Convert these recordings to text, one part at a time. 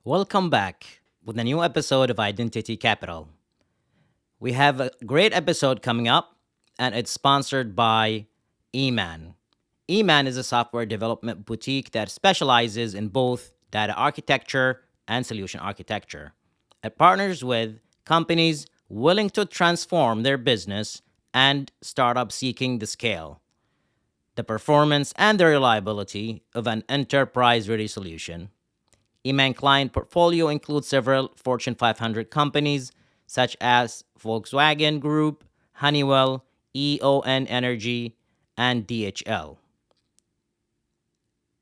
Welcome back with a new episode of Identity Capital. We have a great episode coming up, and it's sponsored by eMan. eMan is a software development boutique that specializes in both data architecture and solution architecture. It partners with companies willing to transform their business and startups seeking the scale, the performance, and the reliability of an enterprise ready solution. eMan client portfolio includes several Fortune 500 companies such as Volkswagen Group, Honeywell, EON Energy, and DHL.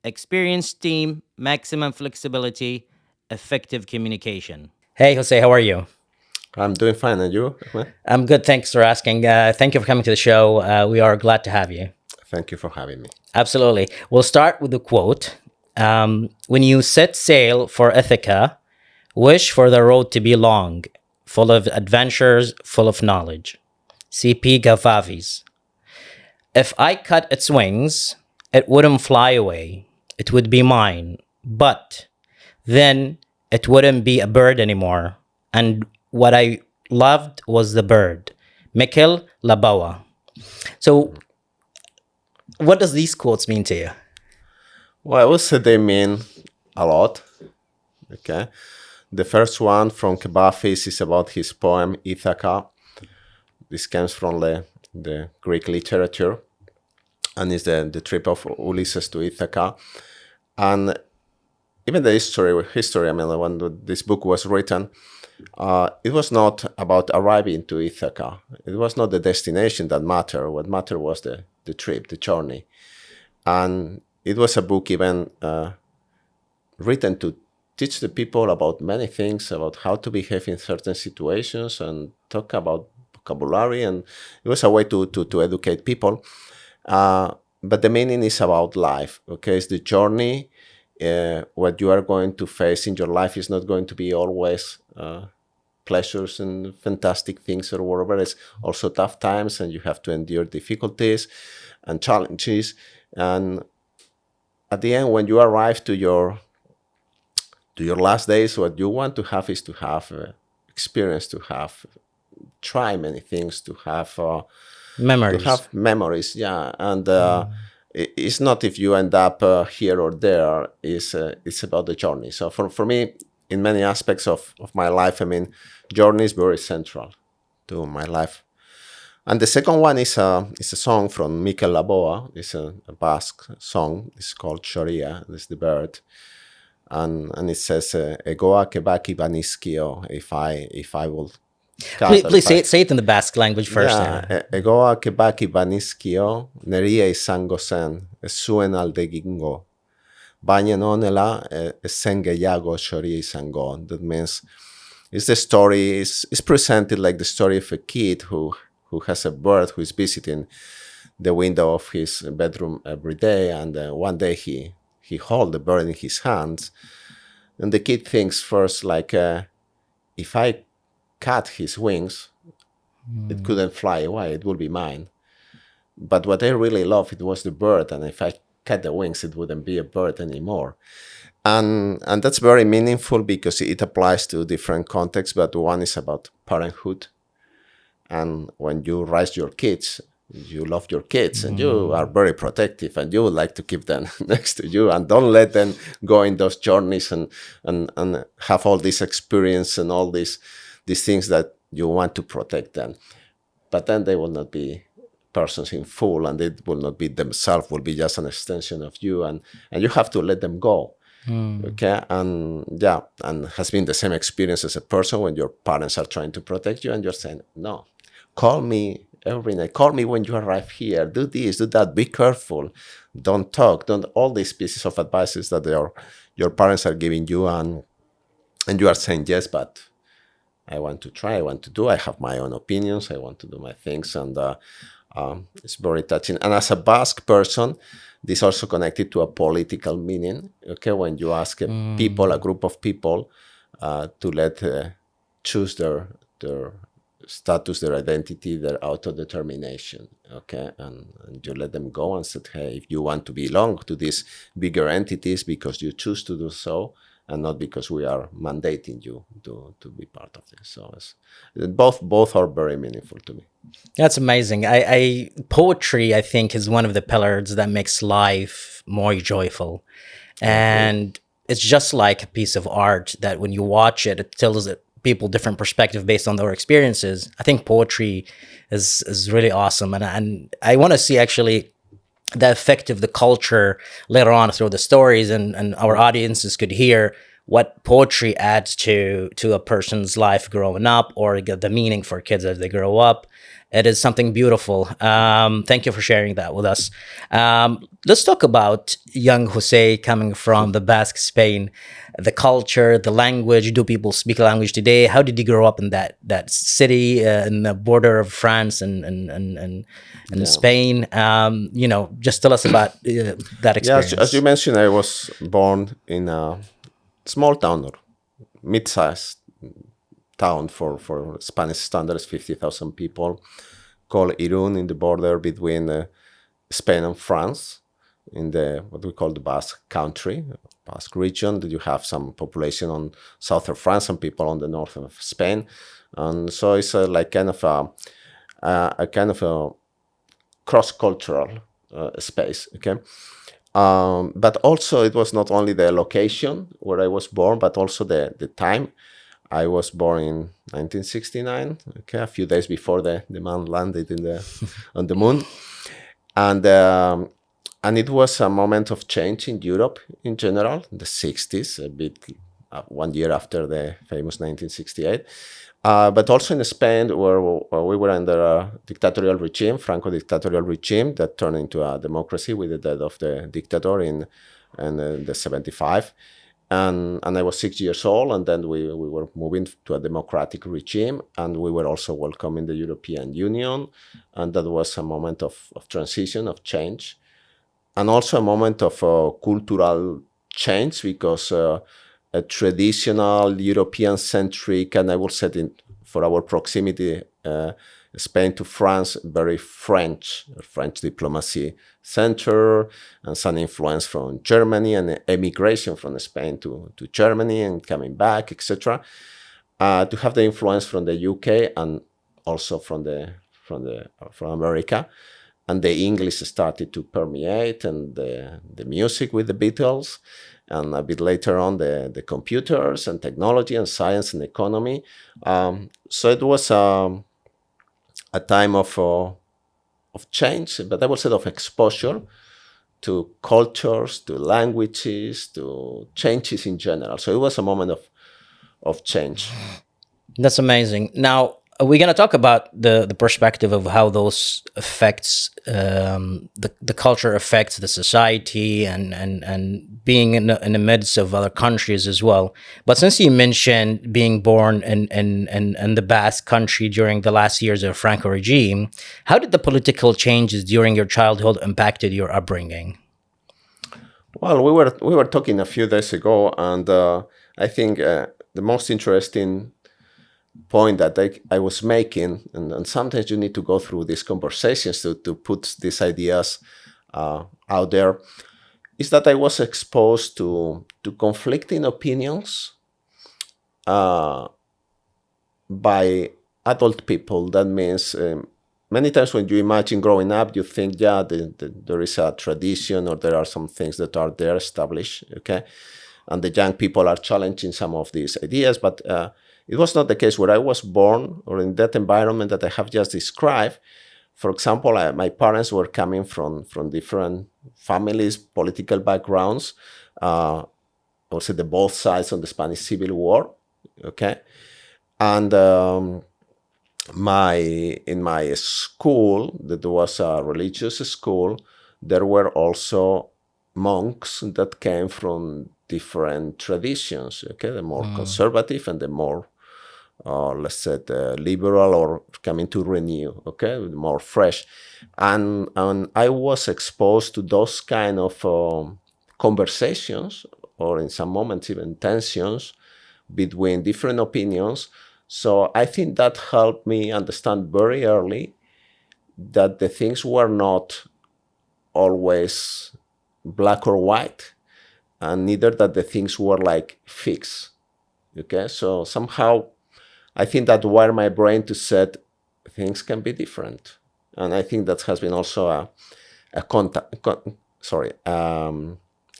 Experienced team, maximum flexibility, effective communication. Hey, Jose, how are you? I'm doing fine, and you, Ahmed? I'm good. Thanks for asking. Thank you for coming to the show. We are glad to have you. Thank you for having me. Absolutely. We'll start with the quote. When you set sail for Ithaca, wish for the road to be long, full of adventures, full of knowledge. C.P. Gavavis. If I cut its wings, it wouldn't fly away. It would be mine. But then it wouldn't be a bird anymore. And what I loved was the bird. Mikhail Labawa. So, what does these quotes mean to you? Well, I would say they mean a lot. Okay. The first one from Kebafis is about his poem Ithaca. This comes from the Greek literature and is the trip of Ulysses to Ithaca. And even the history, I mean, when this book was written, it was not about arriving to Ithaca. It was not the destination that mattered. What mattered was the trip, the journey. And it was a book even written to teach the people about many things, about how to behave in certain situations and talk about vocabulary. And it was a way to educate people. But the meaning is about life, okay? It's the journey. What you are going to face in your life is not going to be always pleasures and fantastic things or whatever. It's also tough times, and you have to endure difficulties and challenges. And at the end, when you arrive to your last days, what you want to have is to have experience, to have try many things, to have memories. Yeah, and it's not if you end up here or there. It's about the journey. So for me, in many aspects of my life, I mean, journey is very central to my life. And the second one is a song from Mikel Laboa. It's a Basque song. It's called Shoria. It's the bird, and it says "Egoa kebaki baniskio." If I will, Please say it in the Basque language first. Yeah, egoa kebaki baniskio neria izango zen zuen alde gingo. Baina nonela zen gehiago shoria izango. That means it's the story. It's presented like the story of a kid who has a bird who is visiting the window of his bedroom every day, and one day he holds the bird in his hands, and the kid thinks first like, if I cut his wings, it couldn't fly away, it would be mine. But what I really loved, it was the bird, and if I cut the wings, it wouldn't be a bird anymore. And that's very meaningful because it applies to different contexts, but one is about parenthood. And when you raise your kids, you love your kids and you are very protective and you would like to keep them next to you and don't let them go in those journeys and have all this experience and all these things that you want to protect them. But then they will not be persons in full, and it will not be themselves, will be just an extension of you, and you have to let them go. Okay, and yeah, and has been the same experience as a person when your parents are trying to protect you and you're saying, no, call me every night, call me when you arrive here, do this, do that, be careful, don't talk, don't, all these pieces of advices that your parents are giving you, and you are saying yes, but I want to try, I want to do, I have my own opinions, I want to do my things, and it's very touching. And as a Basque person, this is also connected to a political meaning. Okay, when you ask people, a group of people, to let choose their status, their identity, their autodetermination. Okay, and you let them go and said, hey, if you want to belong to these bigger entities because you choose to do so, and not because we are mandating you to be part of this. So both are very meaningful to me. That's amazing. Poetry, I think, is one of the pillars that makes life more joyful. I agree. And it's just like a piece of art that when you watch it, it tells people different perspective based on their experiences. I think poetry is really awesome, and I want to see actually the effect of the culture later on through the stories, and our audiences could hear what poetry adds to a person's life growing up, or get the meaning for kids as they grow up. It is something beautiful. Thank you for sharing that with us. Let's talk about young Jose coming from the Basque Spain, the culture, the language. Do people speak a language today? How did you grow up in that city in the border of France and Yeah. Spain? Just tell us about that Yeah, as you experience. mentioned, I was born in a small town or mid-sized town for Spanish standards, 50,000 people, called Irún, in the border between Spain and France, in the what we call the Basque country, Basque region. That you have some population on south of France and people on the north of Spain, and so it's like kind of a kind of a cross-cultural space. Okay. But also, it was not only the location where I was born, but also the time. I was born in 1969, okay, a few days before the man landed on the moon, and and it was a moment of change in Europe in general, in the 60s, a bit 1 year after the famous 1968. But also in Spain, where we were under a dictatorial regime, Franco dictatorial regime, that turned into a democracy with the death of the dictator in the 75. And I was 6 years old, and then we were moving to a democratic regime, and we were also welcoming the European Union, and that was a moment of transition, of change, and also a moment of cultural change, because a traditional European-centric, and I will say for our proximity, Spain to France, very French diplomacy center, and some influence from Germany and emigration from Spain to Germany and coming back, etc. To have the influence from the UK and also from America, and the English started to permeate, and the music with the Beatles, and a bit later on the computers and technology and science and economy. So it was a time of change, but I would say of exposure to cultures, to languages, to changes in general. So it was a moment of change. That's amazing. Now we're gonna talk about the perspective of how those affects the culture affects the society, and being in the midst of other countries as well. But since you mentioned being born in the Basque country during the last years of Franco regime, how did the political changes during your childhood impacted your upbringing? Well, we were talking a few days ago, and I think the most interesting point that I was making, and sometimes you need to go through these conversations to put these ideas out there, is that I was exposed to conflicting opinions by adult people. That means many times when you imagine growing up, you think, yeah, there is a tradition, or there are some things that are there established, okay? And the young people are challenging some of these ideas, but it was not the case where I was born, or in that environment that I have just described. For example, my parents were coming from different families, political backgrounds, also the both sides on the Spanish Civil War, okay? And in my school, that was a religious school, there were also monks that came from different traditions, okay? The more conservative and the more, let's say, liberal, or coming to renew, okay? More fresh. And I was exposed to those kind of conversations, or in some moments even tensions, between different opinions. So I think that helped me understand very early that the things were not always black or white, and neither that the things were like fixed. Okay, so somehow I think that wired my brain to set things can be different, and I think that has been also a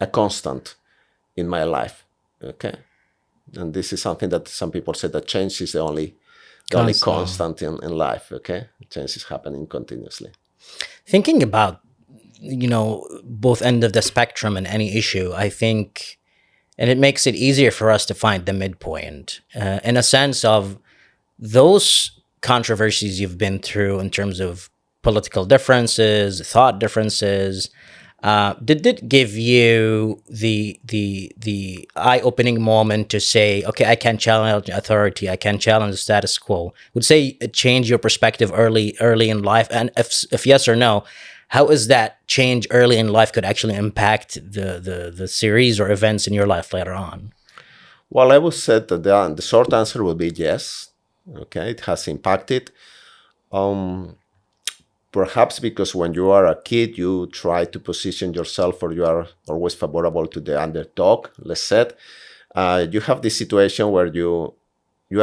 a constant in my life. Okay, and this is something that some people say that change is the only constant in life. Okay, change is happening continuously. Thinking about, both end of the spectrum in any issue, I think, and it makes it easier for us to find the midpoint, in a sense of those controversies you've been through in terms of political differences, thought differences. Did it give you the eye-opening moment to say, okay, I can challenge authority, I can challenge the status quo? Would say it changed your perspective early in life, and if yes or no, how is that change early in life could actually impact the series or events in your life later on? Well, I would say that the short answer would be yes. Okay, it has impacted. Perhaps because when you are a kid, you try to position yourself, or you are always favorable to the underdog, let's say. You have this situation where you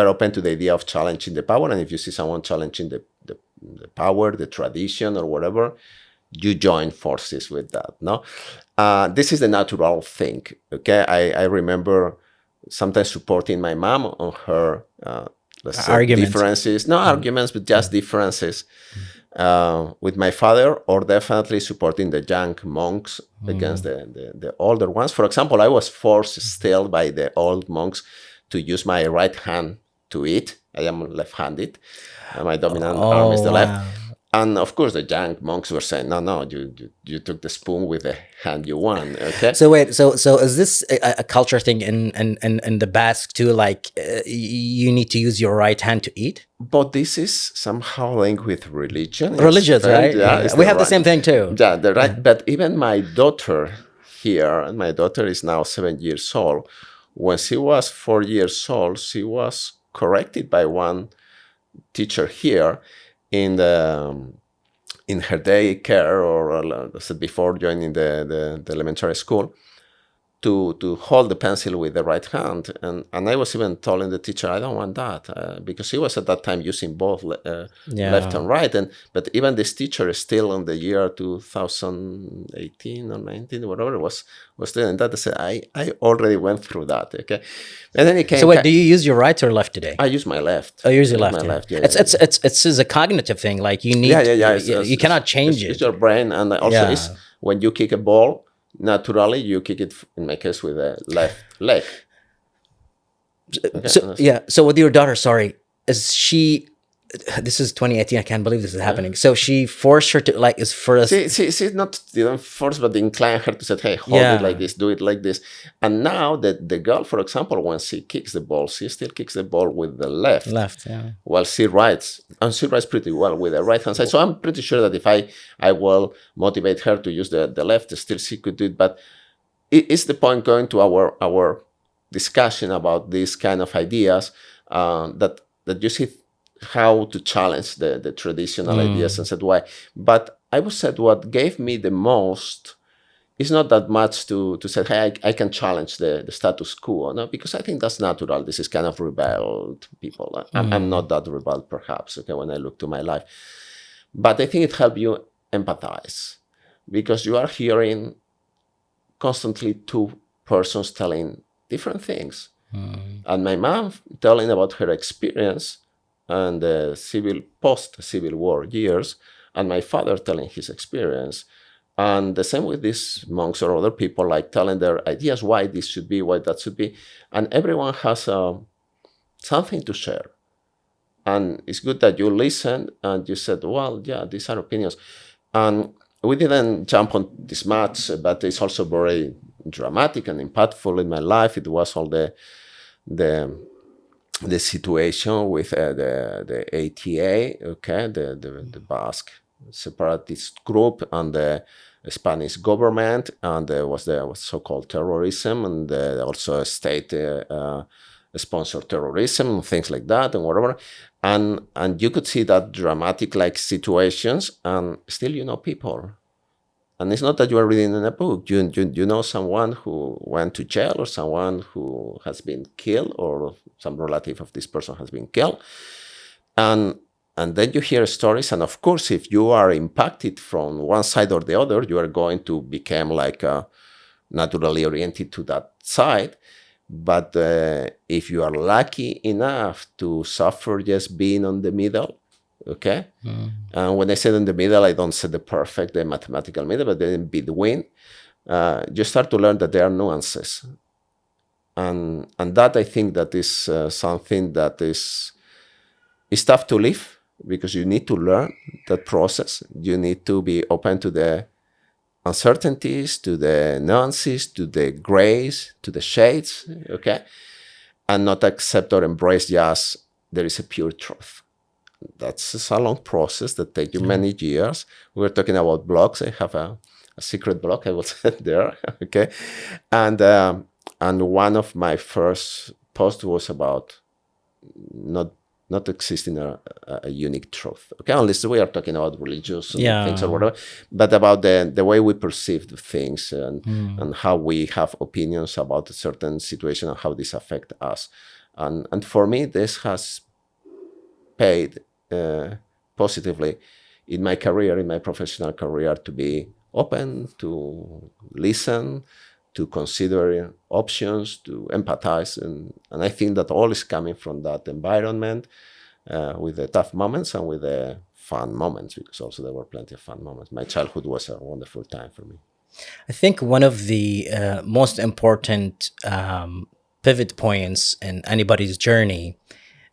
are open to the idea of challenging the power, and if you see someone challenging the power, the tradition, or whatever, you join forces with that. No, this is the natural thing. Okay, I remember sometimes supporting my mom on her let's say differences, no arguments, but just differences with my father, or definitely supporting the young monks against the older ones. For example, I was forced still by the old monks to use my right hand to eat. I am left-handed. My dominant arm is the left. And of course, the young monks were saying, "No, you took the spoon with the hand you won." Okay. So wait, so is this a culture thing in the Basque too? Like you need to use your right hand to eat? But this is somehow linked with religion. Religious, right? Yeah. We have the same thing too. Yeah, the right. But even my daughter here, and my daughter is now 7 years old. When she was 4 years old, she was corrected by one teacher here in her daycare, or before joining the elementary school, to hold the pencil with the right hand. And I was even telling the teacher, I don't want that, because she was at that time using both left and right. But even this teacher is still in the year 2018 or 19, whatever it was doing that. I said, I already went through that. Okay. And then it came. So wait, do you use your right or left today? I use my left. Oh, you use your left. My left. Yeah, it's a cognitive thing. Like you need. You cannot change it. It's your brain, and also it's when you kick a ball. Naturally, you kick it, in my case, with the left leg. Okay. So with your daughter, sorry, is she? This is 2018. I can't believe this is happening. So she forced her to is for us. She's not didn't force, but incline her to say, "Hey, hold it like this, do it like this." And now the girl, for example, when she kicks the ball, she still kicks the ball with the left. Yeah. While she writes, and she writes pretty well with the right hand side. So I'm pretty sure that if I will motivate her to use the left, still she could do it. But it's the point going to our discussion about these kind of ideas that you see how to challenge the traditional ideas and said why. But I would say what gave me the most is not that much to say, hey, I can challenge the status quo, no? Because I think that's natural. This is kind of rebelled people. I'm not that rebelled, perhaps, okay, when I look to my life. But I think it helped you empathize, because you are hearing constantly two persons telling different things. And my mom telling about her experience and the post-Civil War years, and my father telling his experience. And the same with these monks or other people, like telling their ideas, why this should be, why that should be. And everyone has something to share. And it's good that you listened and you said, well, yeah, these are opinions. And we didn't jump on this much, but it's also very dramatic and impactful in my life. It was all the situation with the ATA, okay, the Basque separatist group, and the Spanish government, and there was the so-called terrorism, and also state sponsored terrorism and things like that, and whatever. And you could see that dramatic situations, and still, people. And it's not that you are reading in a book. You know someone who went to jail, or someone who has been killed, or some relative of this person has been killed. And then you hear stories. And of course, if you are impacted from one side or the other, you are going to become like naturally oriented to that side. But if you are lucky enough to suffer just being on the middle, okay? And when I say in the middle, I don't say the mathematical middle, but then in between, you start to learn that there are nuances. And that, I think, that is something that is tough to live, because you need to learn that process. You need to be open to the uncertainties, to the nuances, to the grays, to the shades, okay? And not accept or embrace just there is a pure truth. That's a long process that takes you many years. We're talking about blogs. I have a secret blog, I will say there, okay? And one of my first posts was about not existing a unique truth, okay? Unless we are talking about religious things or whatever, but about the way we perceive the things, and how we have opinions about a certain situation and how this affects us. And for me, this has paid positively in my career, in my professional career, to be open, to listen, to consider options, to empathize. And I think that all is coming from that environment, with the tough moments and with the fun moments, because also there were plenty of fun moments. My childhood was a wonderful time for me. I think one of the most important pivot points in anybody's journey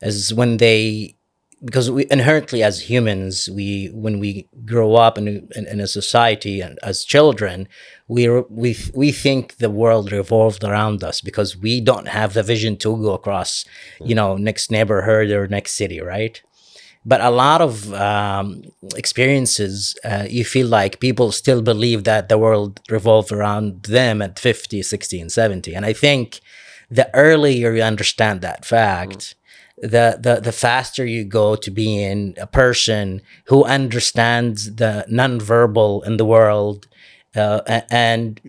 is when they, because we inherently as humans, when we grow up in a society and as children, we think the world revolved around us, because we don't have the vision to go across, next neighborhood or next city, right? But a lot of experiences, you feel like people still believe that the world revolved around them at 50, 60, and 70. And I think the earlier you understand that fact, the faster you go to being a person who understands the nonverbal in the world, and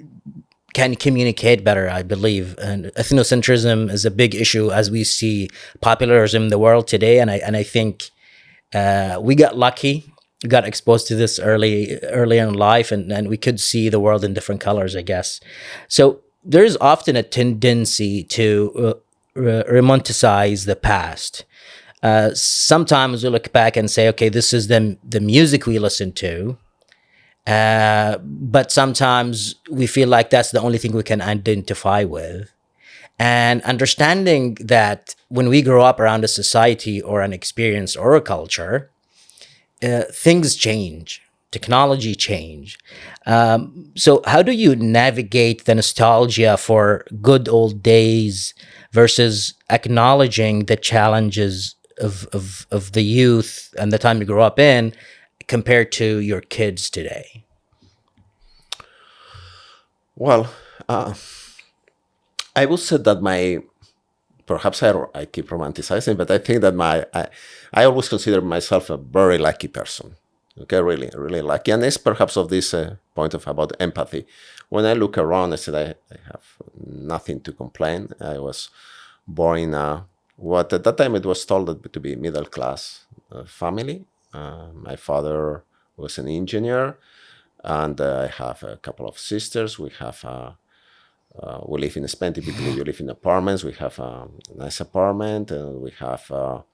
can communicate better, I believe. And ethnocentrism is a big issue as we see popularism in the world today. And I think we got lucky, we got exposed to this early in life, and we could see the world in different colors, I guess. So there's often a tendency to romanticize the past. Sometimes we look back and say, okay, this is the music we listen to. But sometimes we feel like that's the only thing we can identify with. And understanding that when we grow up around a society or an experience or a culture, things change, technology change. So how do you navigate the nostalgia for good old days versus acknowledging the challenges of the youth and the time you grew up in compared to your kids today? Well, I would say that perhaps I keep romanticizing, but I think that I always consider myself a very lucky person. Okay, really, really lucky. And it's perhaps of this point about empathy. When I look around, I said I have nothing to complain. I was born in what at that time it was told to be middle class family. My father was an engineer, and I have a couple of sisters. We live in Spain. Typically, you live in apartments. We have a nice apartment, and we have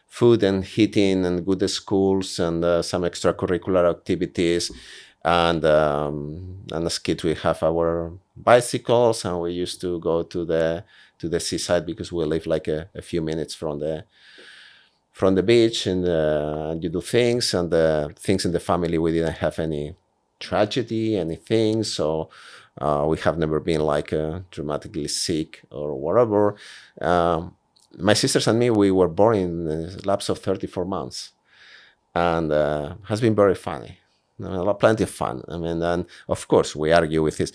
food and heating and good schools and some extracurricular activities. And as kids, we have our bicycles, and we used to go to the seaside because we live like a few minutes from the beach, and you do things, and things in the family. We didn't have any tragedy, anything. So we have never been like dramatically sick or whatever. My sisters and me, we were born in a lapse of 34 months, and has been very funny. Plenty of fun. I mean, and of course we argue with this.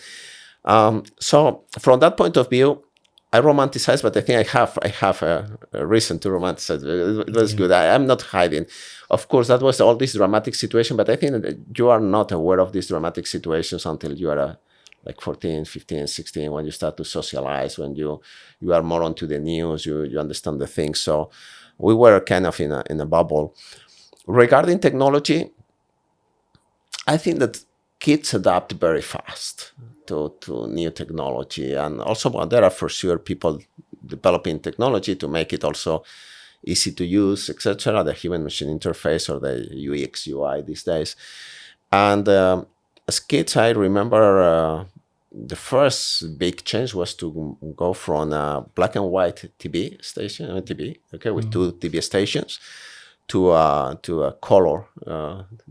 So from that point of view, I romanticize, but I think I have a reason to romanticize. It was good. I'm not hiding. Of course, that was all this dramatic situation, but I think that you are not aware of these dramatic situations until you are like 14, 15, 16, when you start to socialize, when you are more onto the news, you understand the things. So we were kind of in a bubble. Regarding technology, I think that kids adapt very fast to new technology. And also, well, there are for sure people developing technology to make it also easy to use, etc., the human machine interface or the UX, UI these days. And as kids, I remember the first big change was to go from a black and white TV station, TV, okay, with two TV stations, to a color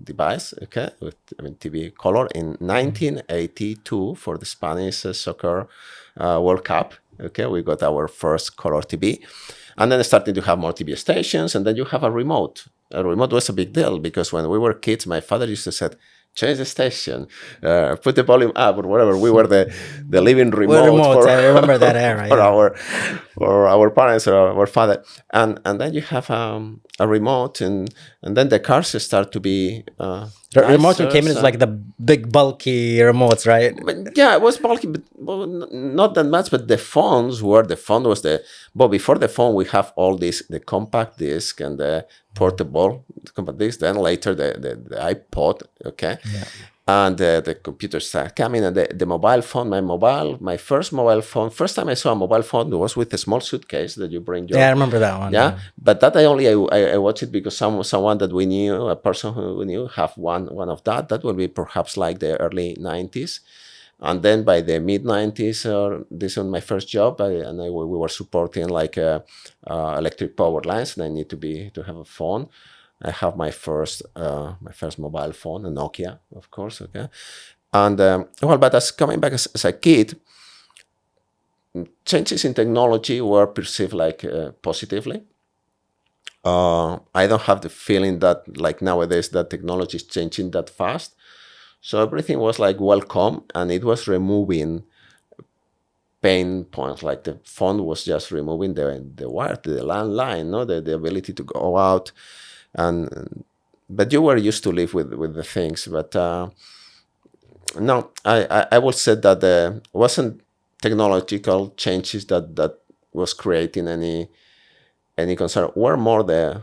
device, okay, with TV color in 1982 for the Spanish soccer World Cup. Okay, we got our first color TV, and then starting to have more TV stations, and then you have a remote. A remote was a big deal because when we were kids, my father used to say, change the station, put the volume up or whatever. We were the living remote for, I remember that era. for our parents or our father. And then you have a remote, and then the cars start to be The remote came in as like the big bulky remotes, right? But yeah, it was bulky, but not that much. But the phone was but before the phone, we have all this, the compact disc and the portable compact disc. Then later the iPod, okay, and the computers start coming, and the mobile phone. My first mobile phone. First time I saw a mobile phone was with a small suitcase that you bring. I remember that one. Yeah, but that I watched it because someone that we knew, a person who we knew, have one of that. That would be perhaps like the early 90s. And then by the mid 90s, this was my first job, we were supporting like electric power lines, and I need to have a phone. I have my first mobile phone, a Nokia, of course, okay. And but as coming back as a kid, changes in technology were perceived like positively. I don't have the feeling that like nowadays that technology is changing that fast. So everything was like welcome, and it was removing pain points. Like the phone was just removing the wire, the landline, no, the ability to go out, but you were used to live with the things. But no, I will say that it wasn't technological changes that was creating any concern. Were more the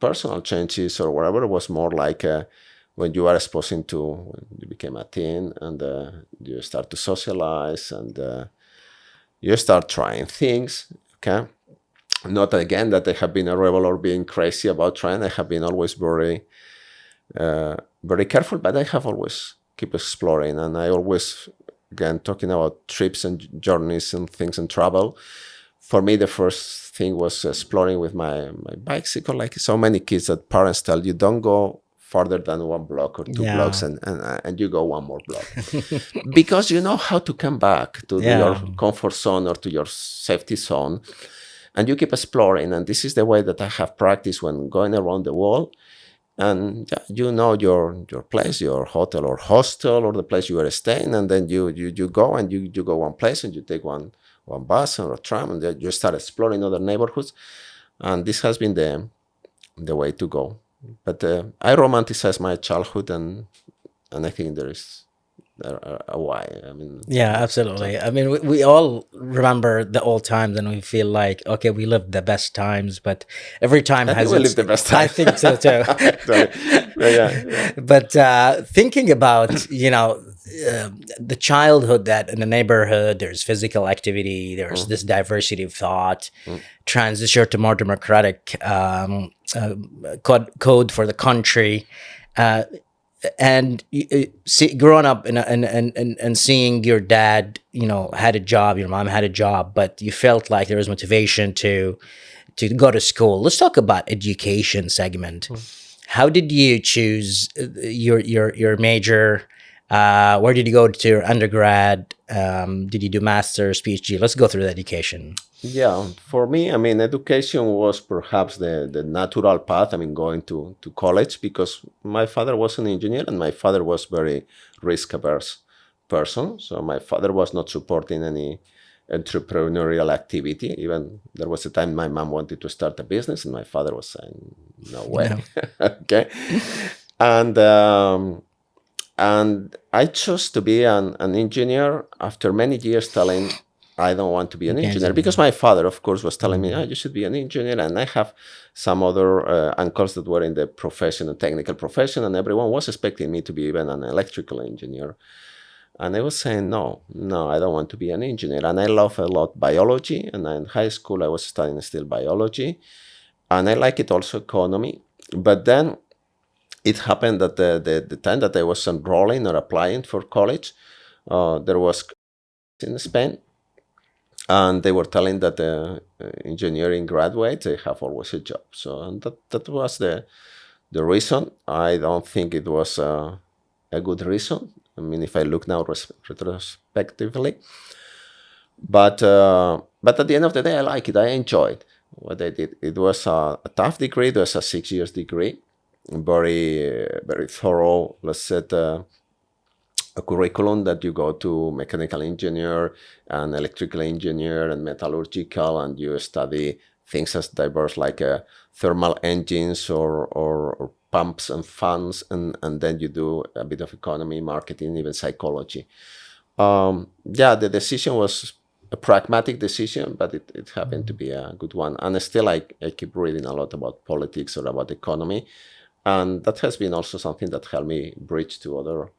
personal changes or whatever. It was more like when you are exposing to, when you became a teen, and you start to socialize, and you start trying things, okay? Not again that I have been a rebel or being crazy about trying. I have been always very careful, but I have always keep exploring, and I always, again, talking about trips and journeys and things and travel. For me, the first thing was exploring with my bicycle. Like so many kids, that parents tell you, don't go farther than one block or two blocks, and you go one more block because you know how to come back to your comfort zone or to your safety zone, and you keep exploring. And this is the way that I have practiced when going around the world. And you know your place, your hotel or hostel, or the place you are staying, and then you go and you go one place, and you take one bus or a tram, and then you start exploring other neighborhoods. And this has been the way to go. But I romanticize my childhood, and I think there is a why. I mean, yeah, absolutely. I mean, we all remember the old times, and we feel like, okay, we lived the best times, but every time has we lived the best time. I think so too. yeah. But thinking about, the childhood, that in the neighborhood, there's physical activity, there's this diversity of thought, transition to more democratic code for the country. And growing up and seeing your dad, had a job, your mom had a job, but you felt like there was motivation to go to school. Let's talk about education segment. How did you choose your major? Where did you go to your undergrad? Did you do master's, PhD? Let's go through the education. Yeah, for me, I mean, education was perhaps the natural path. I mean, going to college, because my father was an engineer, and my father was very risk-averse person. So my father was not supporting entrepreneurial activity. Even there was a time my mom wanted to start a business, and my father was saying, "No way." No. Okay, and and I chose to be an engineer after many years telling I don't want to be an You can't engineer, do because that. my father, of course, was telling me, oh, you should be an engineer. And I have some other uncles that were in the profession, a technical profession, and everyone was expecting me to be even an electrical engineer. And I was saying, no, I don't want to be an engineer. And I love a lot biology. And in high school, I was studying still biology. And I like it also economy. But then it happened that the time that I was enrolling or applying for college, there was in Spain, and they were telling that engineering graduates, they have always a job. So and that was the reason. I don't think it was a good reason. I mean, if I look now retrospectively, but at the end of the day, I like it. I enjoyed what I did. It was a tough degree. It was a 6 years degree, very thorough. Let's say a curriculum that you go to mechanical engineer and electrical engineer and metallurgical, and you study things as diverse like thermal engines or pumps and fans, and then you do a bit of economy, marketing, even psychology. Yeah, the decision was a pragmatic decision, but it happened to be a good one. And still, I keep reading a lot about politics or about economy, and that has been also something that helped me bridge to other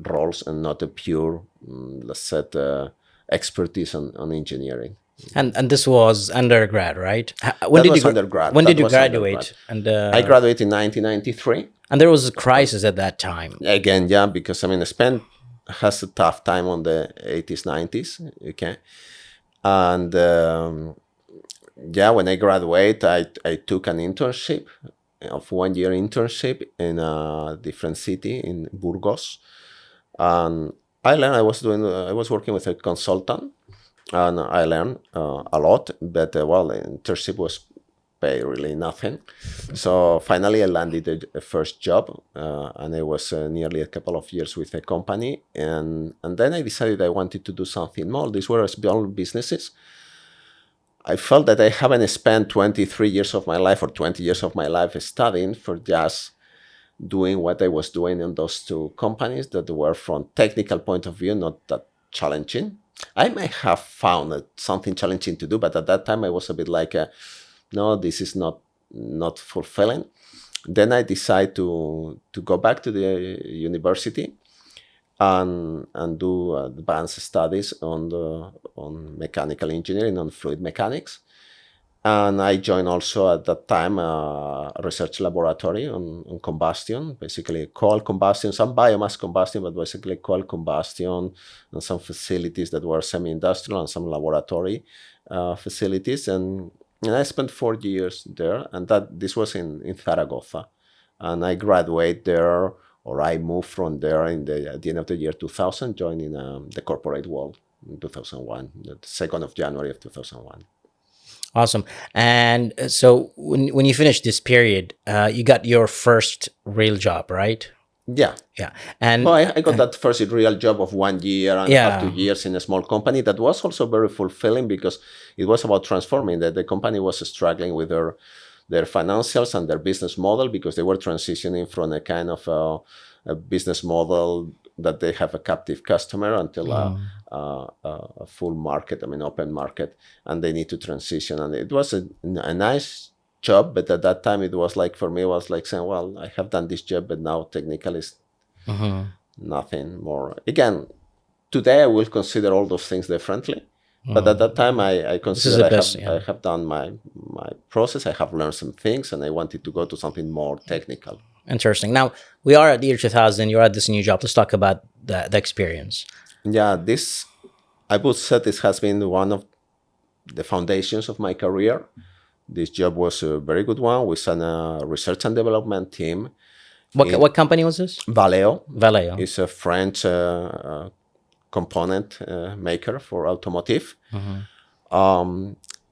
roles and not a pure, let's say, expertise on engineering. And this was undergrad, right? When That did you was undergrad. when That did you was undergrad. graduate? And I graduated in 1993. and there was a crisis at that time. Again, yeah, because I mean, Spain has a tough time on the 80s, 90s. Okay, and yeah, when I graduated, I took an internship of 1 year internship in a different city in Burgos, and I was working with a consultant, and I learned a lot. But well, the internship was pay really nothing. So finally, I landed a first job, and I was nearly a couple of years with a company, and then I decided I wanted to do something more. These were small businesses. I felt that I haven't spent 23 years of my life or 20 years of my life studying for just doing what I was doing in those two companies that were, from technical point of view, not that challenging. I may have found it something challenging to do, but at that time I was a bit like, no, this is not fulfilling. Then I decided to go back to the university and do advanced studies on mechanical engineering, on fluid mechanics. And I joined also at that time a research laboratory on combustion, basically coal combustion, some biomass combustion, but basically coal combustion, and some facilities that were semi-industrial and some laboratory facilities. And I spent 4 years there, and this was in Zaragoza. And I graduated there, or I moved from there at the end of the year 2000, joining the corporate world in 2001, the 2nd of January of 2001. Awesome. And so when you finished this period, you got your first real job, right? Yeah. Yeah. And Well, I got that first real job of 1 year and a half, yeah. 2 years in a small company that was also very fulfilling, because it was about transforming. That the company was struggling with their financials and their business model, because they were transitioning from a kind of a business model that they have a captive customer until a full market, I mean, open market, and they need to transition. And it was a nice job, but at that time it was like, for me, it was like saying, well, I have done this job, but now technically it's nothing more. Again, today I will consider all those things differently. But at that time, I consider I have done my process. I have learned some things, and I wanted to go to something more technical. Interesting. Now we are at the year 2000. You're at this new job. Let's talk about the experience. Yeah, I would say this has been one of the foundations of my career. This job was a very good one. We sent a research and development team. What company was this? Valeo. Valeo is a French component maker for automotive.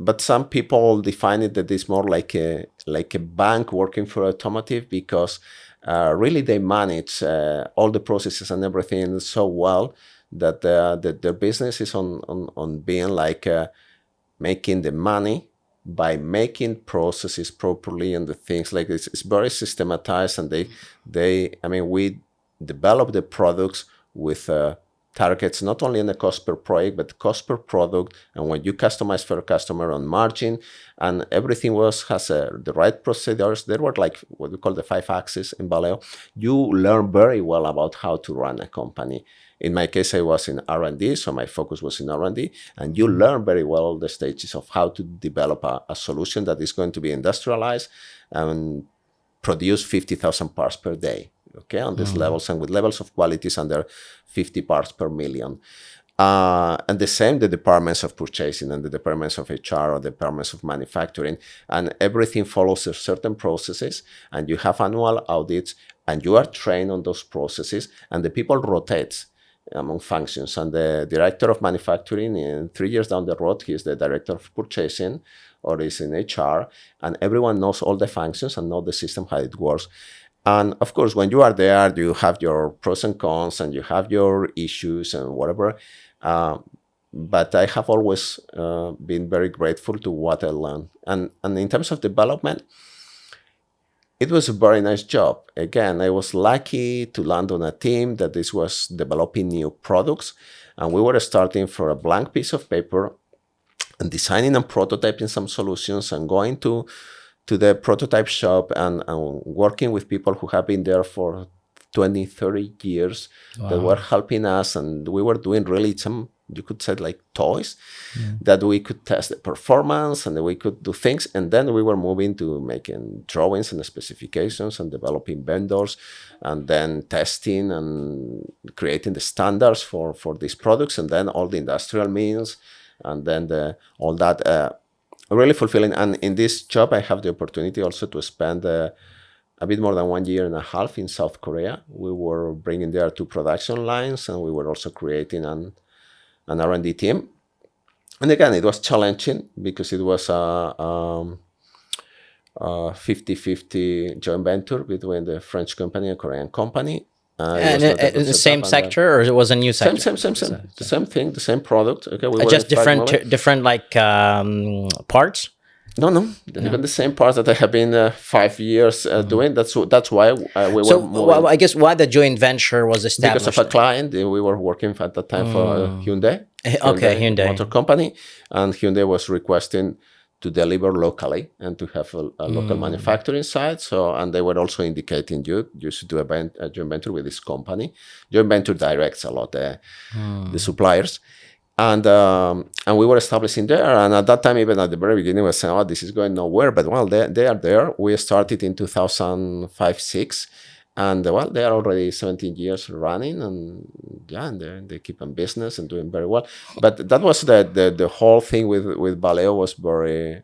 But some people define it that it's more like a bank working for automotive, because really they manage all the processes and everything so well that their business is on being like making the money by making processes properly and the things like this. It's very systematized, and we develop the products with targets not only in the cost per project but cost per product, and when you customize for a customer on margin, and everything has the right procedures. There were like what we call the 5 axes in Valeo. You learn very well about how to run a company. In my case, I was in R&D, so my focus was in R&D, and you learn very well the stages of how to develop a solution that is going to be industrialized and produce 50,000 parts per day, okay, on these levels, and with levels of qualities under 50 parts per million. And the same, the departments of purchasing and the departments of HR or the departments of manufacturing, and everything follows certain processes, and you have annual audits, and you are trained on those processes, and the people rotate among functions. And the director of manufacturing, in 3 years down the road, he is the director of purchasing or is in HR, and everyone knows all the functions and know the system, how it works. And of course, when you are there, you have your pros and cons and you have your issues and whatever. But I have always been very grateful to what I learned. And in terms of development, it was a very nice job. Again, I was lucky to land on a team that this was developing new products. And we were starting from a blank piece of paper and designing and prototyping some solutions and going to the prototype shop and working with people who have been there for 20, 30 years that were helping us. And we were doing really some, you could say, like toys that we could test the performance and we could do things. And then we were moving to making drawings and specifications and developing vendors and then testing and creating the standards for these products, and then all the industrial means, and then all that. Really fulfilling. And in this job, I have the opportunity also to spend a bit more than 1.5 years in South Korea. We were bringing there 2 production lines, and we were also creating an R&D team. And again, it was challenging because it was a 50-50 joint venture between the French company and Korean company. And in the same sector, or it was a new sector? Same. The same thing, the same product. Okay, we were just different like parts. No, even the same parts that I have been 5 years doing. That's why we So, were moving. well, I guess why the joint venture was established? Because of a client. We were working at that time for Hyundai. Hyundai Motor Company, and Hyundai was requesting to deliver locally and to have a local manufacturing site. So, and they were also indicating you should do a joint venture with this company. Joint venture directs a lot the suppliers. And we were establishing there. And at that time, even at the very beginning, we were saying, this is going nowhere. But, well, they are there. We started in 2005-06. And, well, they are already 17 years running. And, yeah, and they keep on business and doing very well. But that was the whole thing with Valeo was very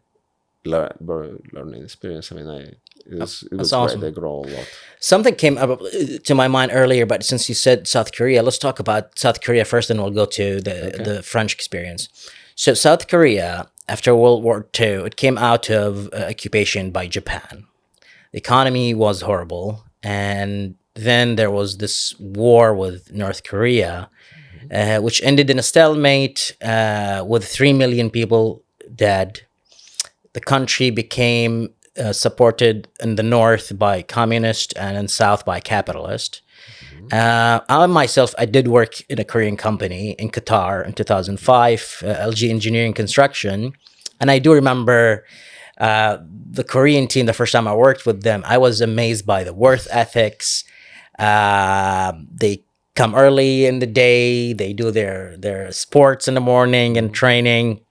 learning experience. I mean, it was awesome. Great. They grow a lot. Something came up to my mind earlier, but since you said South Korea, let's talk about South Korea first, and we'll go to the French experience. So South Korea, after World War II, it came out of occupation by Japan. The economy was horrible, and then there was this war with North Korea, which ended in a stalemate with 3 million people dead. The country became supported in the north by communist and in south by capitalist. I myself, I did work in a Korean company in Qatar in 2005, LG Engineering Construction. And I do remember the Korean team, the first time I worked with them, I was amazed by the work ethics. They come early in the day, they do their sports in the morning and training.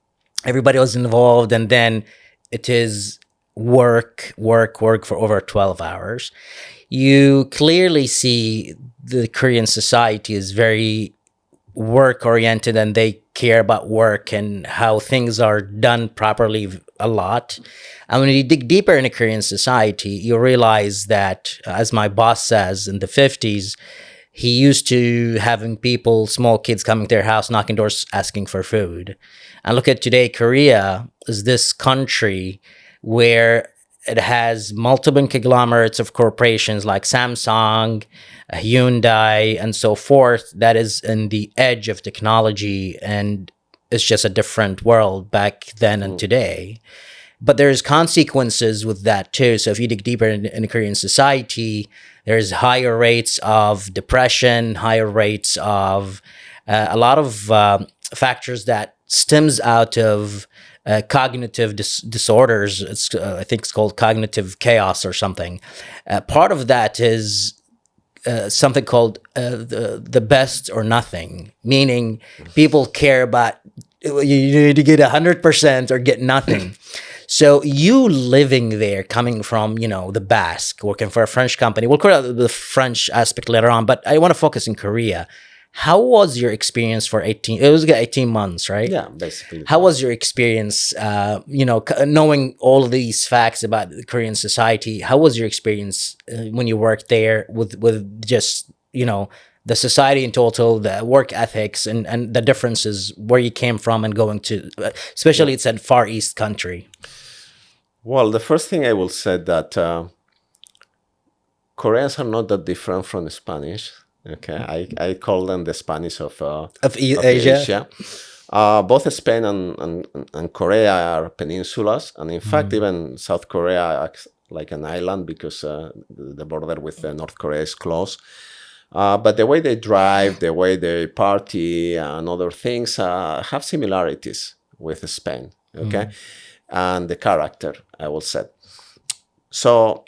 Everybody was involved, and then it is work for over 12 hours. You clearly see the Korean society is very work-oriented, and they care about work and how things are done properly a lot. And when you dig deeper in the Korean society, you realize that, as my boss says, in the 50s, he used to having people, small kids coming to their house, knocking doors, asking for food. And look at today, Korea is this country where it has multiple conglomerates of corporations like Samsung, Hyundai, and so forth, that is in the edge of technology, and it's just a different world back then and today. But there's consequences with that too. So if you dig deeper in Korean society, there's higher rates of depression, higher rates of a lot of factors that stems out of cognitive disorders. It's I think it's called cognitive chaos or something. Part of that is something called the best or nothing, meaning people care about you need to get 100% or get nothing. So you living there, coming from the Basque, working for a French company. We'll cover the French aspect later on, but I want to focus in Korea. How was your experience for 18? It was 18 months, right? Yeah, basically. How was your experience? Knowing all of these facts about the Korean society. How was your experience when you worked there with just the society in total, the work ethics, and the differences where you came from and going to, especially it's a Far East country. Well, the first thing I will say that Koreans are not that different from Spanish. Okay, I call them the Spanish of Asia. Both Spain and Korea are peninsulas, and in fact, even South Korea acts like an island because the border with North Korea is close. But the way they drive, the way they party, and other things have similarities with Spain. Okay, and the character, I will say. So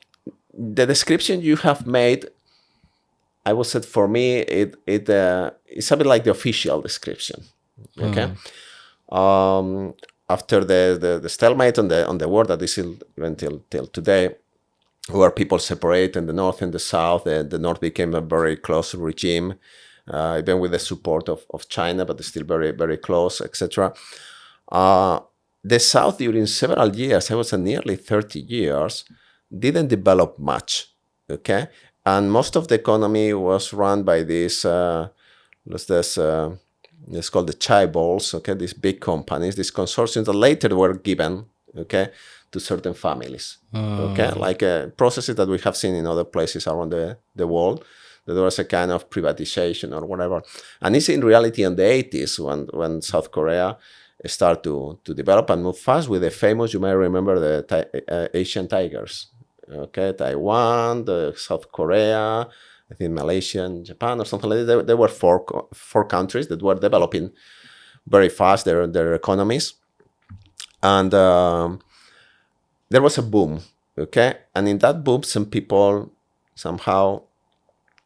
the description you have made, I will say, for me, it's a bit like the official description. Okay. After the stalemate on the war that is even till today, where people separate in the north and the south, the north became a very close regime, even with the support of China, but still very, very close, etc. The south, during several years, I would say nearly 30 years, didn't develop much. Okay. And most of the economy was run by these, let's call the chaebols, okay, these big companies, these consortiums that later were given, okay, to certain families, okay, like processes that we have seen in other places around the world. That there was a kind of privatization or whatever. And it's in reality in the 80s when South Korea started to develop and move fast with the famous, you may remember, the Asian tigers. Okay, Taiwan, South Korea, I think Malaysia and Japan or something like that. There were four countries that were developing very fast their economies, and there was a boom. Okay, and in that boom, some people somehow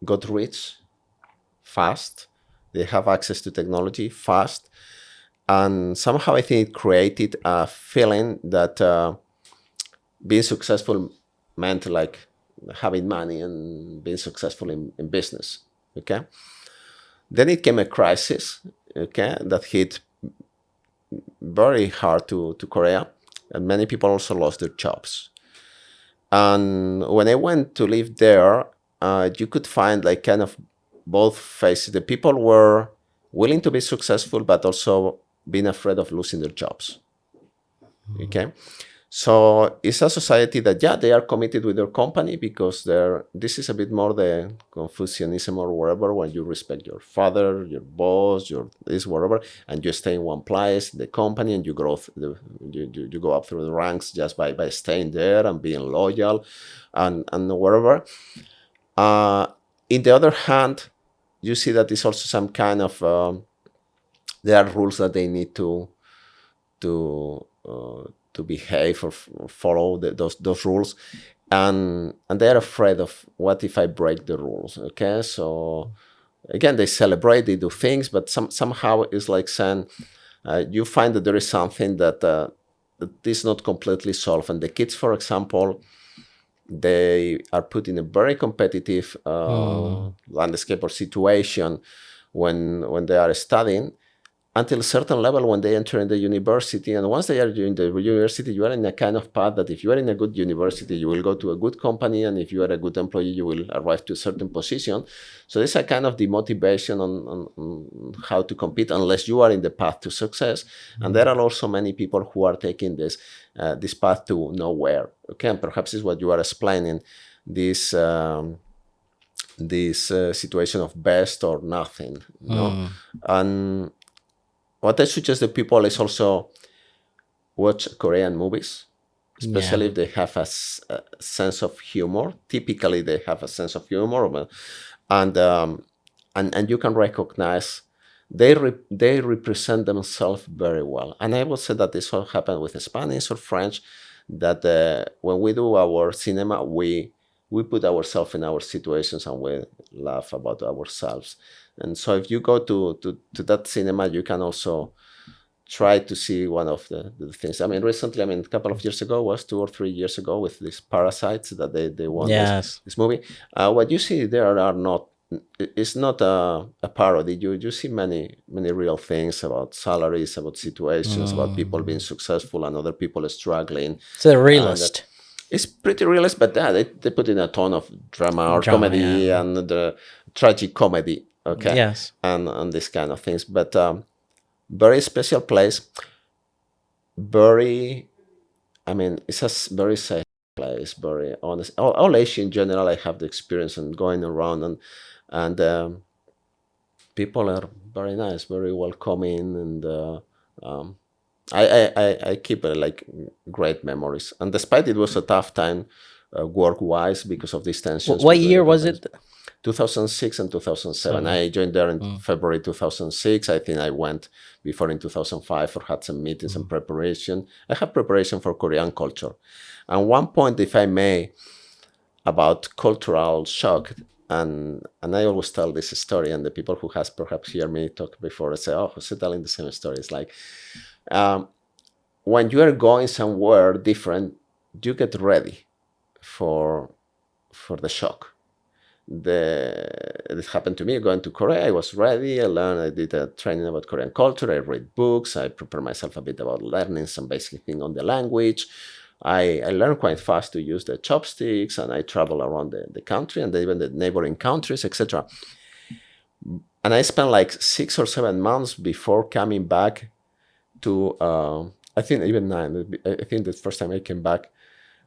got rich fast. They have access to technology fast, and somehow I think it created a feeling that being successful meant like having money and being successful in business. Okay. Then it came a crisis, okay, that hit very hard to Korea, and many people also lost their jobs. And when I went to live there, you could find like kind of both faces. The people were willing to be successful, but also being afraid of losing their jobs. Okay. So it's a society that, yeah, they are committed with their company because this is a bit more the Confucianism or whatever, when you respect your father, your boss, your this, whatever, and you stay in one place, the company, and you grow, you go up through the ranks just by staying there and being loyal and whatever. In the other hand, you see that it's also some kind of, there are rules that they need to behave or follow those rules, and they're afraid of what if I break the rules. Okay, so again, they celebrate, they do things, but somehow it's like saying you find that there is something that is not completely solved. And the kids, for example, they are put in a very competitive landscape or situation when they are studying. until a certain level when they enter in the university. And once they are in the university, you are in a kind of path that if you are in a good university, you will go to a good company. And if you are a good employee, you will arrive to a certain position. So there's a kind of demotivation on how to compete unless you are in the path to success. And there are also many people who are taking this path to nowhere. Okay, and perhaps is what you are explaining, this situation of best or nothing, And what I suggest to people is also watch Korean movies, especially if they have a sense of humor. Typically, they have a sense of humor, and you can recognize they represent themselves very well. And I would say that this will happen with Spanish or French. That when we do our cinema, we put ourselves in our situations and we laugh about ourselves. And so if you go to that cinema, you can also try to see one of the things. I mean, recently, a couple of years ago, was 2 or 3 years ago, with these Parasites that they won this movie. What you see there are not, it's not a parody. You see many real things about salaries, about situations, about people being successful and other people struggling. It's a realist. It's pretty realist, but they put in a ton of drama or comedy and the tragic comedy, okay? Yes. And these kind of things. But very special place. It's a very safe place, very honest. All Asia in general, I have the experience and going around and people are very nice, very welcoming, and I keep great memories. And despite it was a tough time work-wise because of these tensions. What year was it? 2006 and 2007. I joined there in February 2006. I think I went before in 2005 or had some meetings and preparation. I have preparation for Korean culture. And one point, if I may, about cultural shock, and I always tell this story, and the people who has perhaps heard me talk before say, "Oh, Jose telling the same story." It's like when you are going somewhere different, you get ready for the shock. It happened to me going to Korea. I was ready. I learned. I did a training about Korean culture. I read books. I prepared myself a bit about learning some basic thing on the language. I learned quite fast to use the chopsticks, and I travel around the country and even the neighboring countries, etc. And I spent 6 or 7 months before coming back to, I think even 9. I think the first time I came back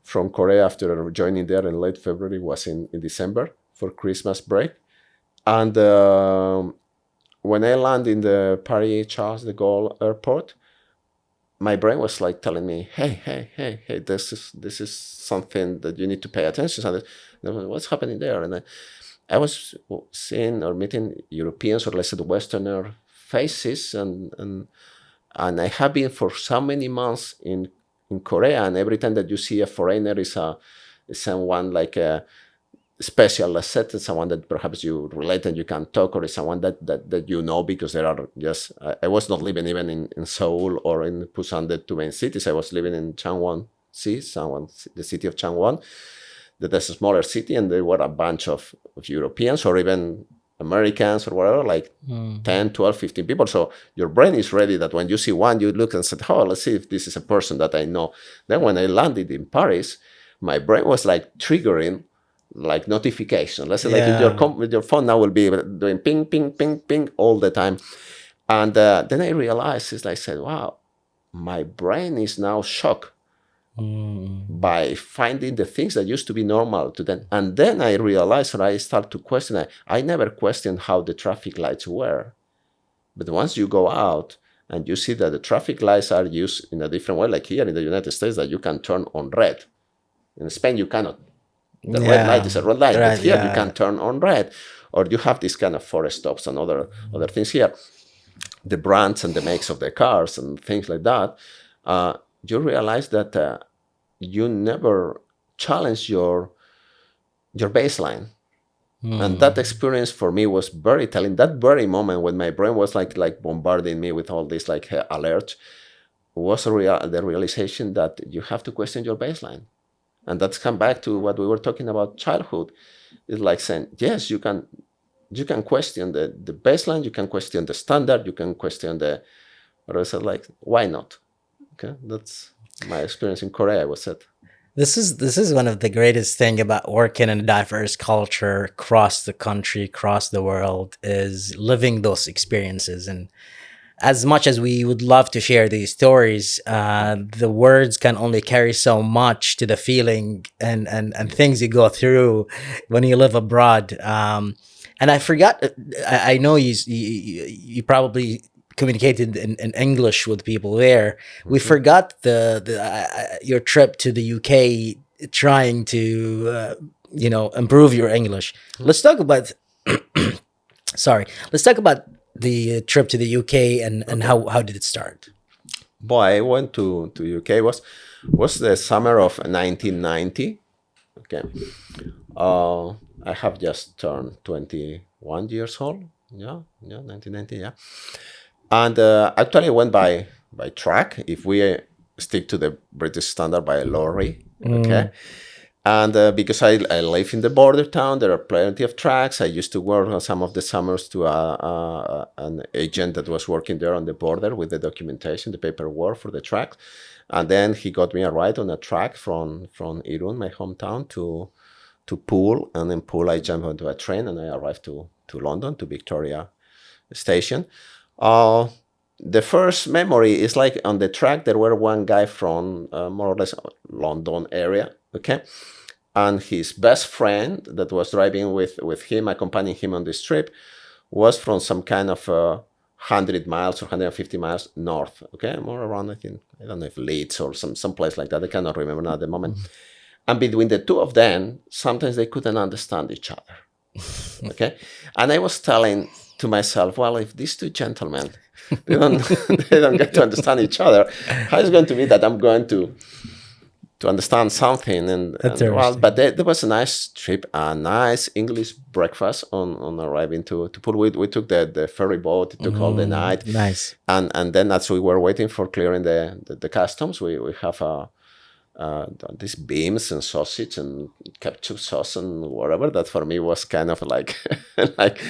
from Korea after joining there in late February was in December for Christmas break. And when I landed in the Paris Charles de Gaulle airport, my brain was telling me, hey, this is something that you need to pay attention to. What's happening there? And I was seeing or meeting Europeans, or let's say the Westerner faces, and I have been for so many months in Korea, and every time that you see a foreigner is someone like a special, let's say, someone that perhaps you relate and you can talk, or is someone that you know, because there are just, I was not living even in Seoul or in Busan, the two main cities. I was living in Changwon, the city of Changwon, that is a smaller city, and there were a bunch of Europeans or even Americans or whatever, 10, 12, 15 people. So your brain is ready that when you see one, you look and said, oh, let's see if this is a person that I know. Then when I landed in Paris, my brain was triggering notification. Let's say with your phone now will be doing ping, ping, ping, ping all the time. And then I realized, I said, wow, my brain is now shocked by finding the things that used to be normal to them. And then I realized, or I start to question, I never questioned how the traffic lights were. But once you go out and you see that the traffic lights are used in a different way, like here in the United States, that you can turn on red. In Spain, you cannot. The red light is a red light, but here you can turn on red. Or you have this kind of forest stops and other things here. The brands and the makes of the cars and things like that. You realize that you never challenge your baseline. And that experience for me was very telling. That very moment when my brain was bombarding me with all these alerts was the realization that you have to question your baseline. And that's come back to what we were talking about childhood. It's like saying, yes, you can you can question the baseline, you can question the standard, you can question the, but I said, like, why not? Okay, that's my experience in Korea, I was said. This is one of the greatest thing about working in a diverse culture across the country, across the world, is living those experiences. And as much as we would love to share these stories, the words can only carry so much to the feeling and things you go through when you live abroad. And I forgot, I know you probably communicated in English with people there. We forgot the your trip to the UK, trying to improve your English. Let's talk about sorry. Let's talk about the trip to the UK and how did it start? Boy, I went to UK, was the summer of 1990. Okay. I have just turned 21 years old. Yeah, 1990, yeah. And actually I went by truck, if we stick to the British standard, by a lorry. Okay. And because I live in the border town, there are plenty of trucks. I used to work on some of the summers to an agent that was working there on the border with the documentation, the paperwork for the trucks. And then he got me a ride on a truck from Irun, my hometown, to Poole. And then Poole, I jumped onto a train and I arrived to London, to Victoria Station. The first memory is like on the track, there were one guy from more or less London area, okay? And his best friend that was driving with him, accompanying him on this trip, was from some kind of 100 miles or 150 miles north, okay? More around, I think, I don't know if Leeds or some place like that. I cannot remember now at the moment. And between the two of them, sometimes they couldn't understand each other, okay? And I was telling to myself, well, if these two gentlemen, they don't get to understand each other, how is it going to be that I'm going to understand something? And well, but there was a nice trip, a nice English breakfast on arriving to Poole. We took the ferry boat. It took all the night. Nice. And then as we were waiting for clearing the customs, we have these beans and sausage and ketchup sauce and whatever. That for me was kind of like like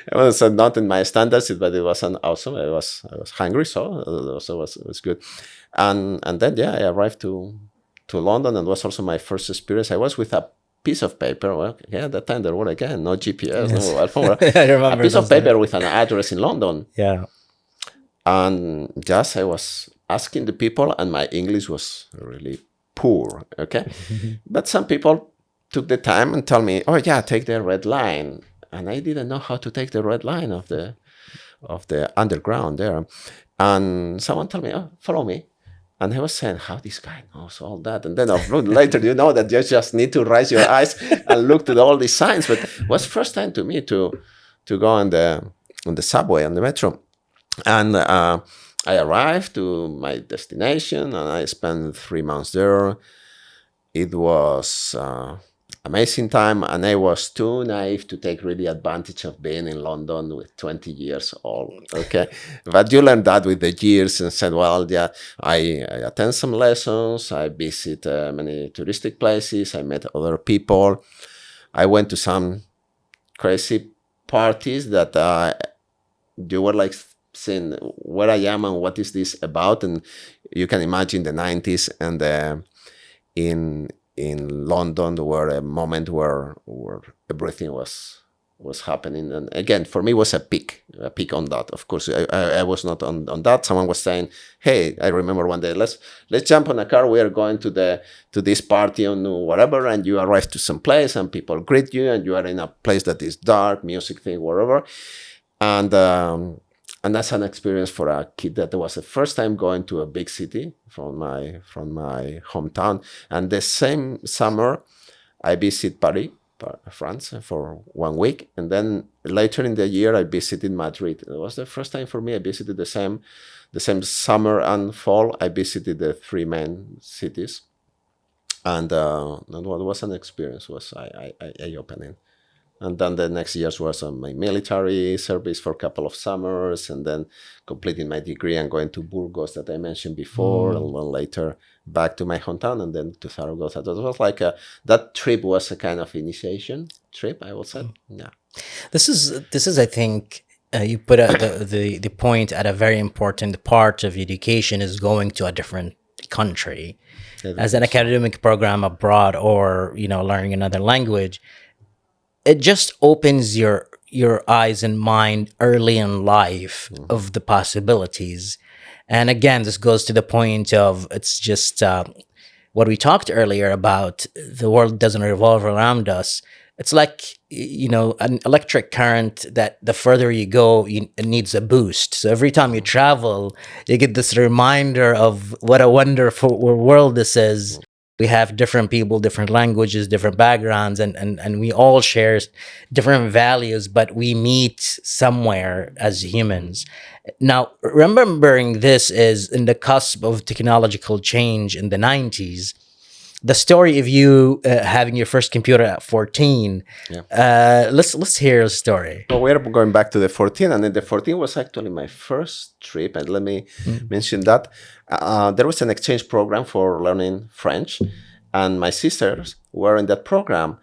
it was not in my standards, but it was awesome. I was hungry, so it was good. And then I arrived to London, and was also my first experience. I was with a piece of paper. Well, at that time there were, again, no GPS, no mobile phone. I remember a piece of paper with an address in London. Yeah. And just I was asking the people, and my English was really poor, okay? But some people took the time and told me, oh yeah, take the red line. And I didn't know how to take the red line of the underground there. And someone told me, oh, follow me. And I was saying, how this guy knows all that? And then later, you know that you just need to raise your eyes and look at all these signs. But it was first time to me to go on the subway, on the metro. And I arrived to my destination, and I spent 3 months there. It was amazing time, and I was too naive to take really advantage of being in London with 20 years old, okay? But you learn that with the years, and said, well, yeah, I attend some lessons, I visit many touristic places, I met other people, I went to some crazy parties that you were like saying, where I am and what is this about? And you can imagine the 90s and in London, there were a moment where everything was happening. And again, for me, it was a peak on that. Of course, I was not on that. Someone was saying, hey, I remember one day, let's jump on a car. We are going to this party on whatever, and you arrive to some place and people greet you, and you are in a place that is dark, music thing, whatever. And that's an experience for a kid that was the first time going to a big city from my hometown. And the same summer, I visit Paris, France, for 1 week. And then later in the year, I visited Madrid. It was the first time for me. I visited the same summer and fall. I visited the three main cities. And what was an experience, was eye-opening. And then the next years was my military service for a couple of summers, and then completing my degree and going to Burgos that I mentioned before, and then later back to my hometown, and then to Zaragoza. It was like that trip was a kind of initiation trip, I would say. Yeah. This is I think you put the point at a very important part of education is going to a different country as an Education. academic program abroad, or learning another language. It just opens your eyes and mind early in life Mhm. of the possibilities. And again, this goes to the point of it's just what we talked earlier about, the world doesn't revolve around us. It's like an electric current that the further you go, it needs a boost. So every time you Mhm. travel, you get this reminder of what a wonderful world this is. We have different people, different languages, different backgrounds, and we all share different values, but we meet somewhere as Mhm. humans. Now, remembering this is in the cusp of technological change in the 90s. The story of you having your first computer at 14. Yeah. Let's hear a story. Well, we're going back to the 14, and then the 14 was actually my first trip. And let me Mm. mention that there was an exchange program for learning French, and my sisters were in that program.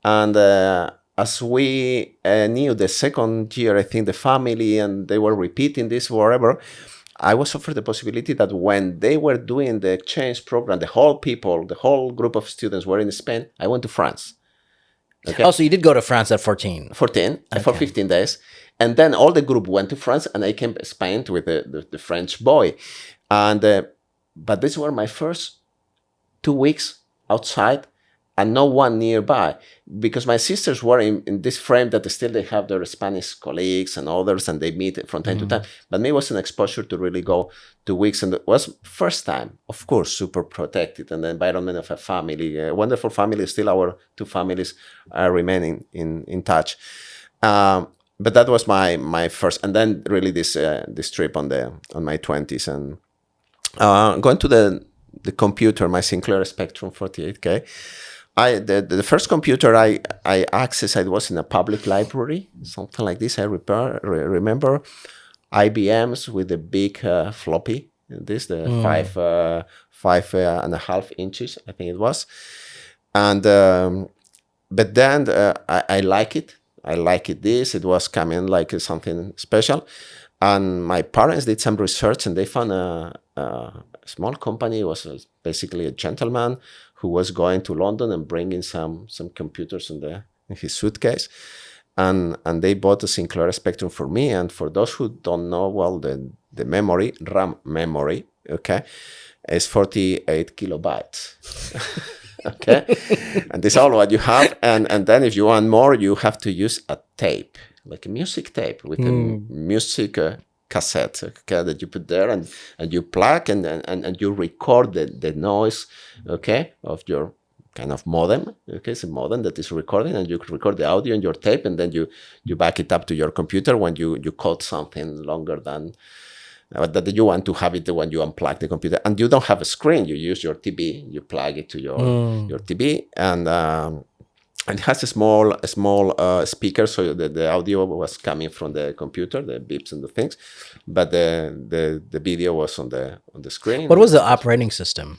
And as we knew the second year, I think the family and they were repeating this wherever, I was offered the possibility that when they were doing the exchange program, the whole group of students were in Spain, I went to France. Oh, Okay. so you did go to France at 14. 14 for Okay. 15 days, and then all the group went to France and I came to Spain with the French boy. And but these were my first 2 weeks outside and no one nearby, because my sisters were in this frame that still they have their Spanish colleagues and others and they meet from time to time. Mm. But me was an exposure to really go 2 weeks, and it was first time, of course, super protected, and the environment of a family, a wonderful family. Still our two families are remaining in touch. But that was my first, and then really this trip on my 20s, and going to the computer, my Sinclair Spectrum 48K. The first computer I accessed, I was in a public library, something like this. I remember IBMs with the big floppy. This the Mm. five and a half inches, I think it was. And but then I like it. I like it. This it was coming like something special, and my parents did some research and they found a small company. It was basically a gentleman who was going to London and bringing some computers in his suitcase, and they bought a Sinclair Spectrum for me. And for those who don't know, well, the memory, RAM memory, okay, is 48 kilobytes. Okay, and this is all what you have, and then if you want more, you have to use a tape, like a music tape with a Mm. music cassette, okay, that you put there, and you plug, and you record the noise, okay, of your kind of modem. Okay, it's a modem that is recording, and you record the audio in your tape, and then you back it up to your computer when you code something longer than that you want to have it when you unplug the computer, and you don't have a screen. You use your TV. You plug it to Mm. your TV, and it has a small speaker, so the audio was coming from the computer, the beeps and the things, but the video was on the screen. What was the operating system?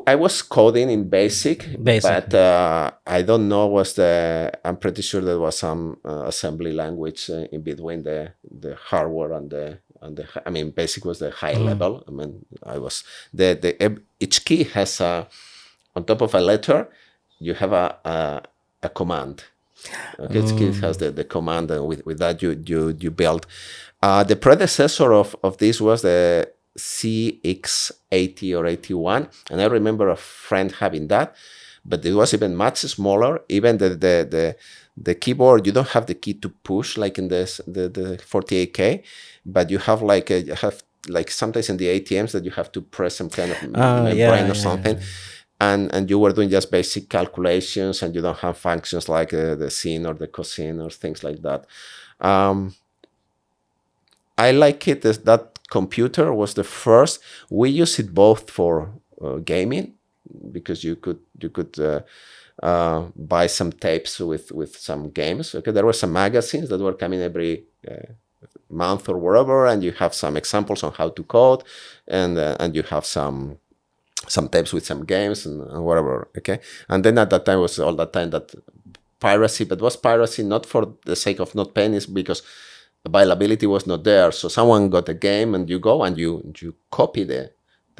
I was coding in BASIC, Basic. but I don't know. I'm pretty sure there was some assembly language in between the hardware and the. I mean, BASIC was the high Mm. level. I mean, I was each key has on top of a letter, you have a command. Okay, each key has the command, and with that you build. The predecessor of this was the CX80 or 81, and I remember a friend having that, but it was even much smaller. Even the keyboard, you don't have the key to push like in the 48K, but you have like sometimes in the ATMs that you have to press some kind of membrane Yeah, or something, yeah. and you were doing just basic calculations, and you don't have functions like the sine or the cosine or things like that. Um, I like it as that computer was the first. We use it both for gaming, because you could buy some tapes with some games. Okay, there were some magazines that were coming every month or wherever, and you have some examples on how to code, and you have some tapes with some games and whatever. Okay, and then at that time was all that time that piracy, but was piracy not for the sake of not paying, it's because availability was not there. So someone got a game, and you go and you copy the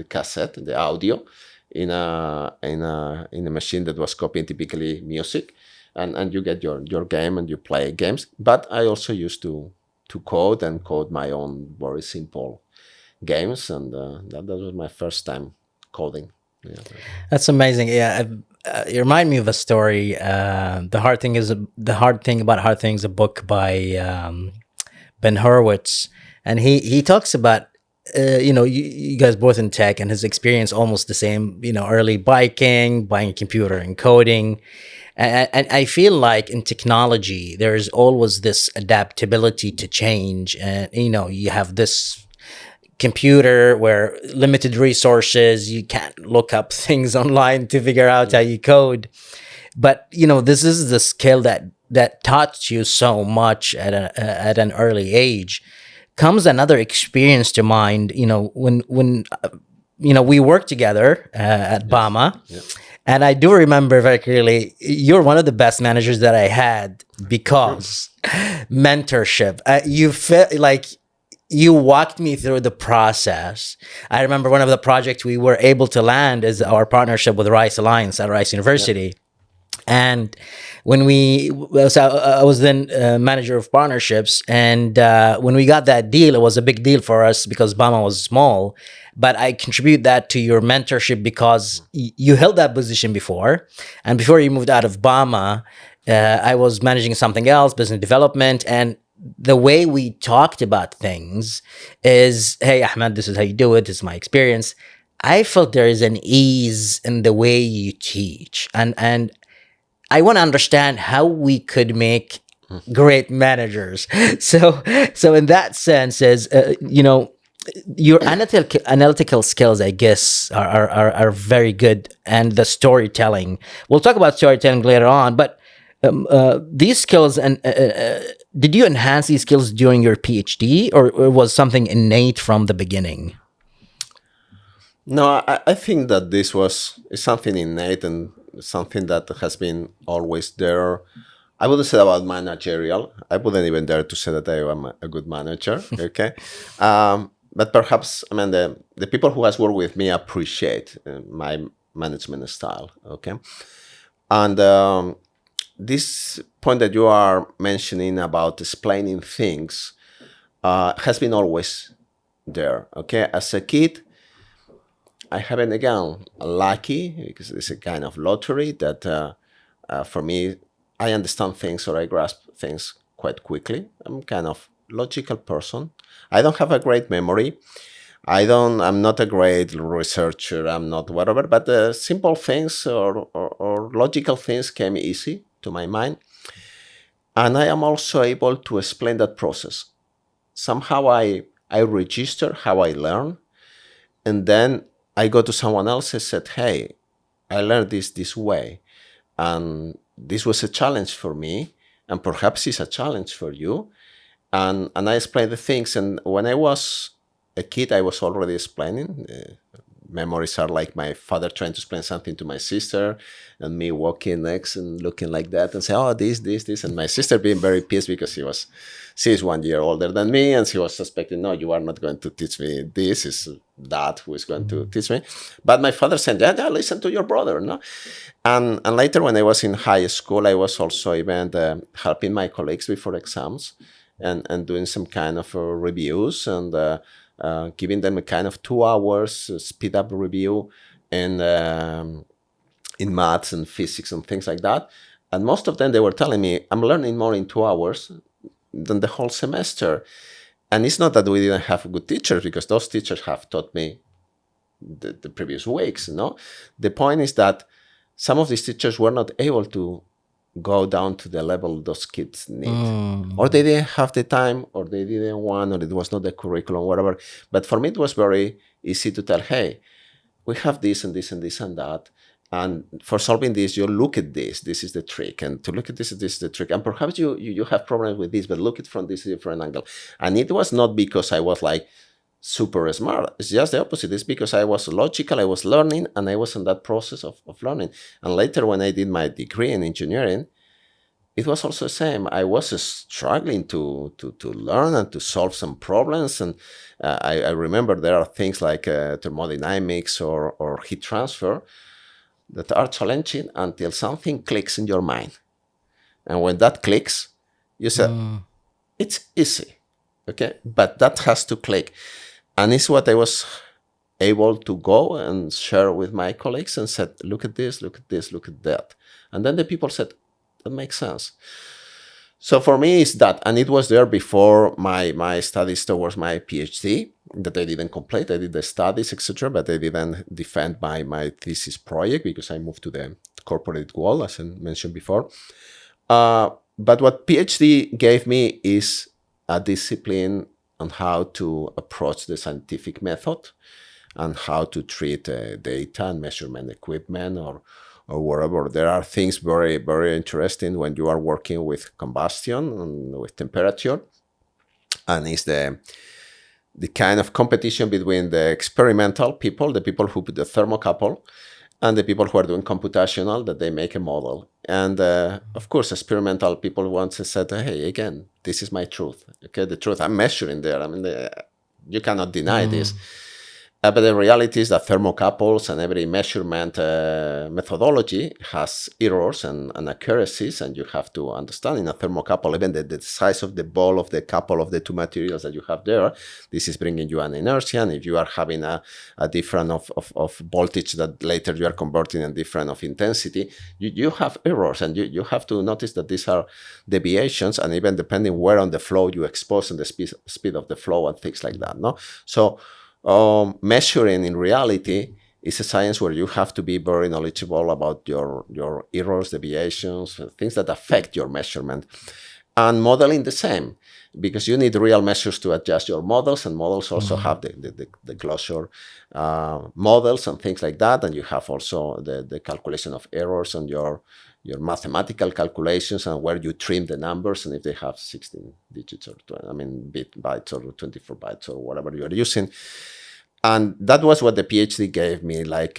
cassette, the audio, in a machine that was copying typically music, and you get your game and you play games. But I also used to code my own very simple games, and that was my first time coding. Yeah. That's amazing. Yeah, you remind me of a story. The hard thing about hard things, a book by Ben Horowitz, and he talks about you guys both in tech, and his experience almost the same. Early biking, buying a computer, and coding. And I feel like in technology, there's always this adaptability to change, and you have this computer where limited resources, you can't look up things online to figure out how you code. But this is the skill that taught you so much at an early age. Comes another experience to mind. When we worked together at Bama, Yeah. and I do remember very clearly, you're one of the best managers that I had because mentorship. You felt like you walked me through the process. I remember one of the projects we were able to land is our partnership with Rice Alliance at Rice University. And I was then manager of partnerships, and when we got that deal, it was a big deal for us because Bama was small. But I contribute that to your mentorship because you held that position before, and before you moved out of Bama, I was managing something else, business development, and the way we talked about things is, hey, Ahmed, this is how you do it. This is my experience. I felt there is an ease in the way you teach, and I want to understand how we could make great managers. So in that sense, is your analytical skills, I guess, are very good, and the storytelling. We'll talk about storytelling later on, but these skills, and did you enhance these skills during your PhD, or was something innate from the beginning? No, I think that this was something innate and something that has been always there. I wouldn't say about managerial. I wouldn't even dare to say that I am a good manager. Okay, but perhaps the people who has worked with me appreciate my management style. Okay, and this point that you are mentioning about explaining things has been always there. Okay, as a kid, I haven't, again, lucky, because it's a kind of lottery that for me, I understand things or I grasp things quite quickly. I'm kind of logical person. I don't have a great memory. I'm not a great researcher. I'm not whatever, but simple things or logical things came easy to my mind. And I am also able to explain that process. Somehow I register how I learn, and then I go to someone else and said, hey, I learned this way. And this was a challenge for me, and perhaps it's a challenge for you. And I explained the things. And when I was a kid, I was already explaining. Memories are like my father trying to explain something to my sister, and me walking next and looking like that and say, oh, this. And my sister being very pissed because she is 1 year older than me, and she was suspecting, no, you are not going to teach me this, is that who is going to teach me. But my father said, yeah, listen to your brother, no? And later when I was in high school, I was also even helping my colleagues before exams and doing some kind of reviews and giving them a kind of 2 hours speed up review in maths and physics and things like that. And most of them, they were telling me, I'm learning more in 2 hours than the whole semester. And it's not that we didn't have good teachers, because those teachers have taught me the previous weeks. No, the point is that some of these teachers were not able to go down to the level those kids need, or they didn't have the time, or they didn't want, or it was not the curriculum, whatever. But for me, it was very easy to tell, hey, we have this and this and this and that. And for solving this, you look at this. This is the trick. And to look at this is the trick. And perhaps you have problems with this, but look at it from this different angle. And it was not because I was like super smart. It's just the opposite. It's because I was logical, I was learning, and I was in that process of learning. And later when I did my degree in engineering, it was also the same. I was struggling to learn and to solve some problems. And I remember there are things like thermodynamics or heat transfer that are challenging until something clicks in your mind. And when that clicks, you say, it's easy. Okay. But that has to click. And it's what I was able to go and share with my colleagues and said, look at this, look at this, look at that. And then the people said, that makes sense. So for me, it's that. And it was there before my studies towards my PhD that I didn't complete. I did the studies, etc., but I didn't defend my thesis project because I moved to the corporate world, as I mentioned before. But what PhD gave me is a discipline on how to approach the scientific method and how to treat data and measurement equipment or wherever. There are things very, very interesting when you are working with combustion and with temperature. And it's the kind of competition between the experimental people, the people who put the thermocouple, and the people who are doing computational, that they make a model. And of course, experimental people want to say, hey, again, this is my truth. Okay, the truth I'm measuring there. I mean, you cannot deny this. But the reality is that thermocouples and every measurement methodology has errors and inaccuracies, and you have to understand in a thermocouple, even the size of the ball of the couple of the two materials that you have there, this is bringing you an inertia. And if you are having a different of voltage that later you are converting a different of intensity, you have errors, and you have to notice that these are deviations, and even depending where on the flow you expose and the speed of the flow and things like that. No, so measuring in reality is a science where you have to be very knowledgeable about your errors, deviations, things that affect your measurement. And modeling the same, because you need real measures to adjust your models, and models also have the closure models and things like that. And you have also the calculation of errors on your mathematical calculations and where you trim the numbers, and if they have 16 digits or bytes or 24 bytes or whatever you are using. And that was what the PhD gave me, like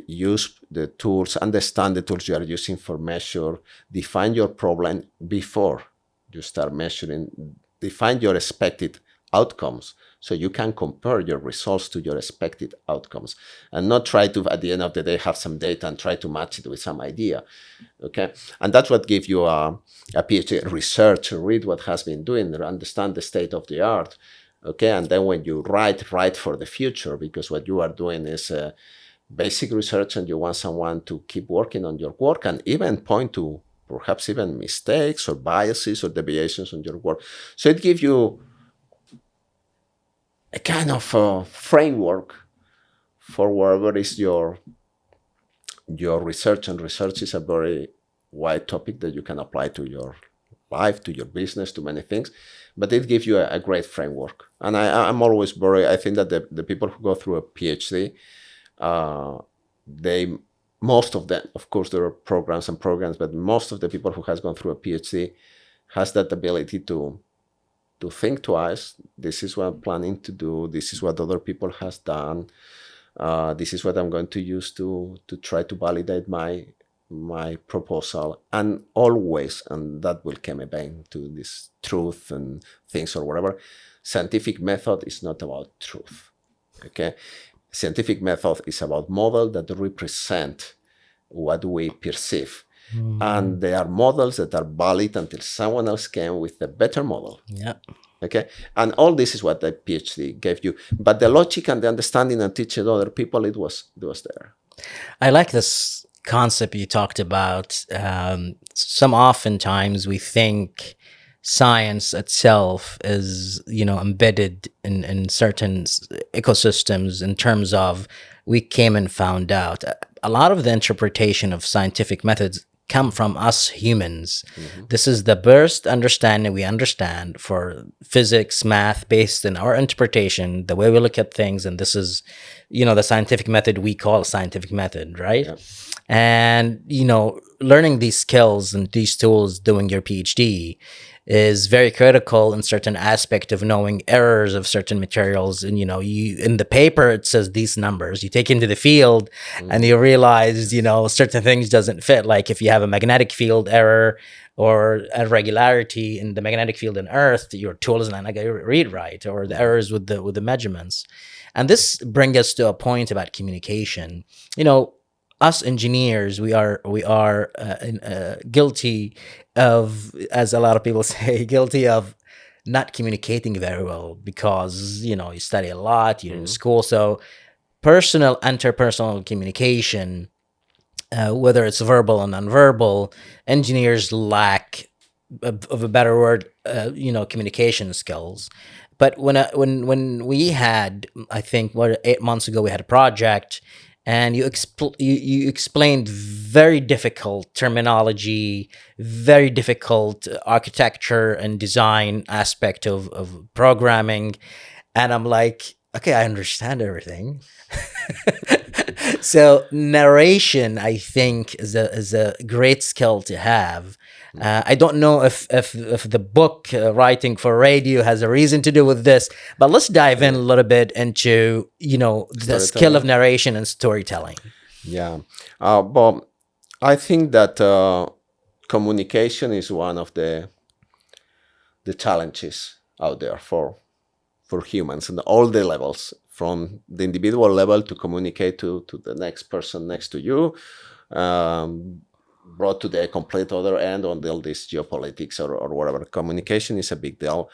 use the tools, understand the tools you are using for measure, define your problem before you start measuring, define your expected outcomes so you can compare your results to your expected outcomes, and not try to, at the end of the day, have some data and try to match it with some idea. Okay. And that's what gives you a PhD: research, read what has been doing, understand the state of the art. Okay. And then when you write for the future, because what you are doing is basic research, and you want someone to keep working on your work and even point to perhaps even mistakes or biases or deviations on your work. So it gives you a kind of framework for wherever is your research. And research is a very wide topic that you can apply to your life, to your business, to many things. But it gives you a great framework. And I'm always I think that the people who go through a PhD, most of them, of course, there are programs, but most of the people who has gone through a PhD has that ability to think twice. This is what I'm planning to do. This is what other people has done. This is what I'm going to use to try to validate my proposal. And always, and that will come again to this truth and things or whatever, scientific method is not about truth. Okay. Scientific method is about models that represent what we perceive. And they are models that are valid until someone else came with a better model. Yeah. Okay. And all this is what the PhD gave you. But the logic and the understanding and teaching other people, it was there. I like this concept you talked about. Oftentimes we think science itself is, embedded in certain ecosystems in terms of we came and found out. A lot of the interpretation of scientific methods come from us humans. This is the burst understanding we understand for physics, math, based in our interpretation, the way we look at things. And this is, the scientific method we call a scientific method, right? Yeah. And, learning these skills and these tools, doing your PhD, is very critical in certain aspect of knowing errors of certain materials. And you in the paper it says these numbers, you take into the field and you realize certain things doesn't fit. Like if you have a magnetic field error or irregularity in the magnetic field in earth, your tool is not going to read right, or the errors with the measurements. And this brings us to a point about communication. Us engineers, we are guilty of, as a lot of people say, guilty of not communicating very well, because you study a lot, you're in school. So personal interpersonal communication, whether it's verbal and nonverbal, engineers lack of a better word, communication skills. But when we had, I think, 8 months ago, we had a project, and you explained very difficult terminology, very difficult architecture and design aspect of programming, and I'm like, okay, I understand everything. So narration, I think, is a great skill to have. I don't know if the book writing for radio has a reason to do with this, but let's dive in a little bit into the skill of narration and storytelling. Yeah. But I think that communication is one of the challenges out there for humans and all the levels, from the individual level to communicate to the next person next to you, brought to the complete other end on all this geopolitics or whatever. Communication is a big deal.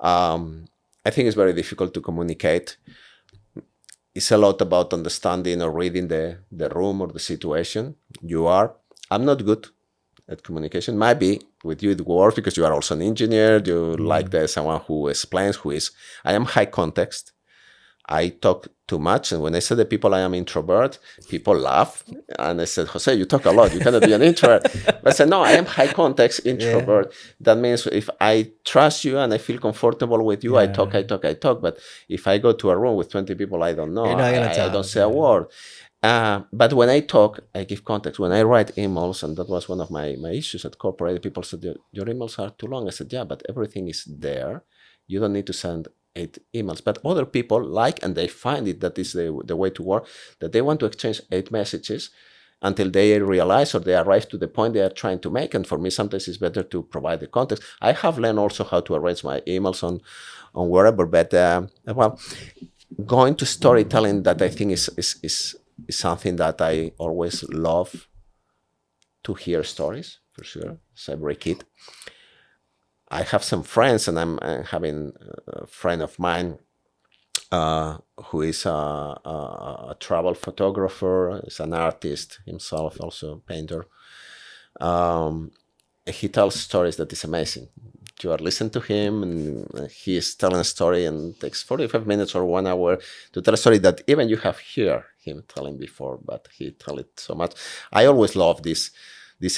I think it's very difficult to communicate. It's a lot about understanding or reading the room or the situation you are. I'm not good at communication. Maybe with you it works because you are also an engineer. You like someone who explains, I am high context. I talk too much. And when I said to people I am introvert, people laugh. And I said, Jose, you talk a lot. You cannot be an introvert. But I said, no, I am high context introvert. Yeah. That means if I trust you and I feel comfortable with you, I talk. But if I go to a room with 20 people I don't know, I don't say a word. But when I talk, I give context. When I write emails, and that was one of my issues at corporate, people said, your emails are too long. I said, yeah, but everything is there. You don't need to send 8 emails. But other people like, and they find it, that is the way to work, that they want to exchange 8 messages until they realize or they arrive to the point they are trying to make. And for me, sometimes it's better to provide the context. I have learned also how to arrange my emails on wherever, but well, going to storytelling, that I think is something that I always love to hear stories, for sure, as every kid. I have some friends, and I'm having a friend of mine who is a travel photographer, is an artist himself, also a painter. He tells stories that is amazing. You are listening to him, and he is telling a story, and it takes 45 minutes or 1 hour to tell a story that even you have heard him telling before, but he tell it so much. I always love this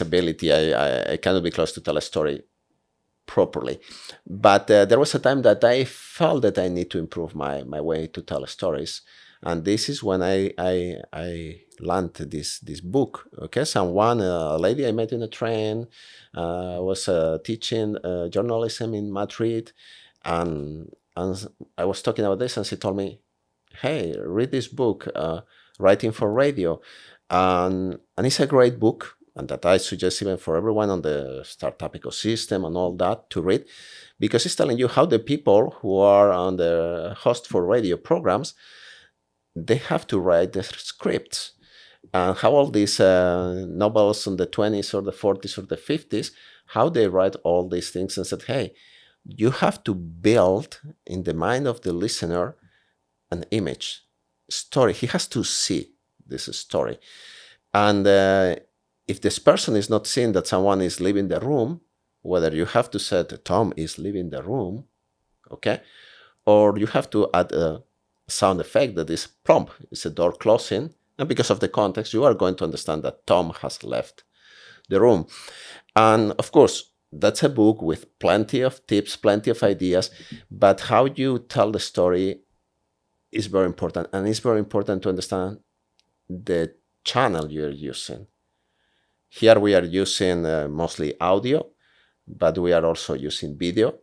ability. I cannot be close to tell a story properly, but there was a time that I felt that I need to improve my way to tell stories, and this is when I learned this book. Okay, a lady I met in a train, was teaching journalism in Madrid, and I was talking about this, and she told me, "Hey, read this book, Writing for Radio," and it's a great book, and that I suggest even for everyone on the startup ecosystem and all that to read, because it's telling you how the people who are on the host for radio programs, they have to write the scripts, and how all these novels in the 20s or the 40s or the 50s, how they write all these things, and said, hey, you have to build in the mind of the listener an image, story. He has to see this story. And if this person is not seeing that someone is leaving the room, whether you have to say Tom is leaving the room, okay, or you have to add a sound effect that is plump, it's a door closing, and because of the context, you are going to understand that Tom has left the room. And of course, that's a book with plenty of tips, plenty of ideas, but how you tell the story is very important. And it's very important to understand the channel you're using. Here we are using mostly audio, but we are also using video.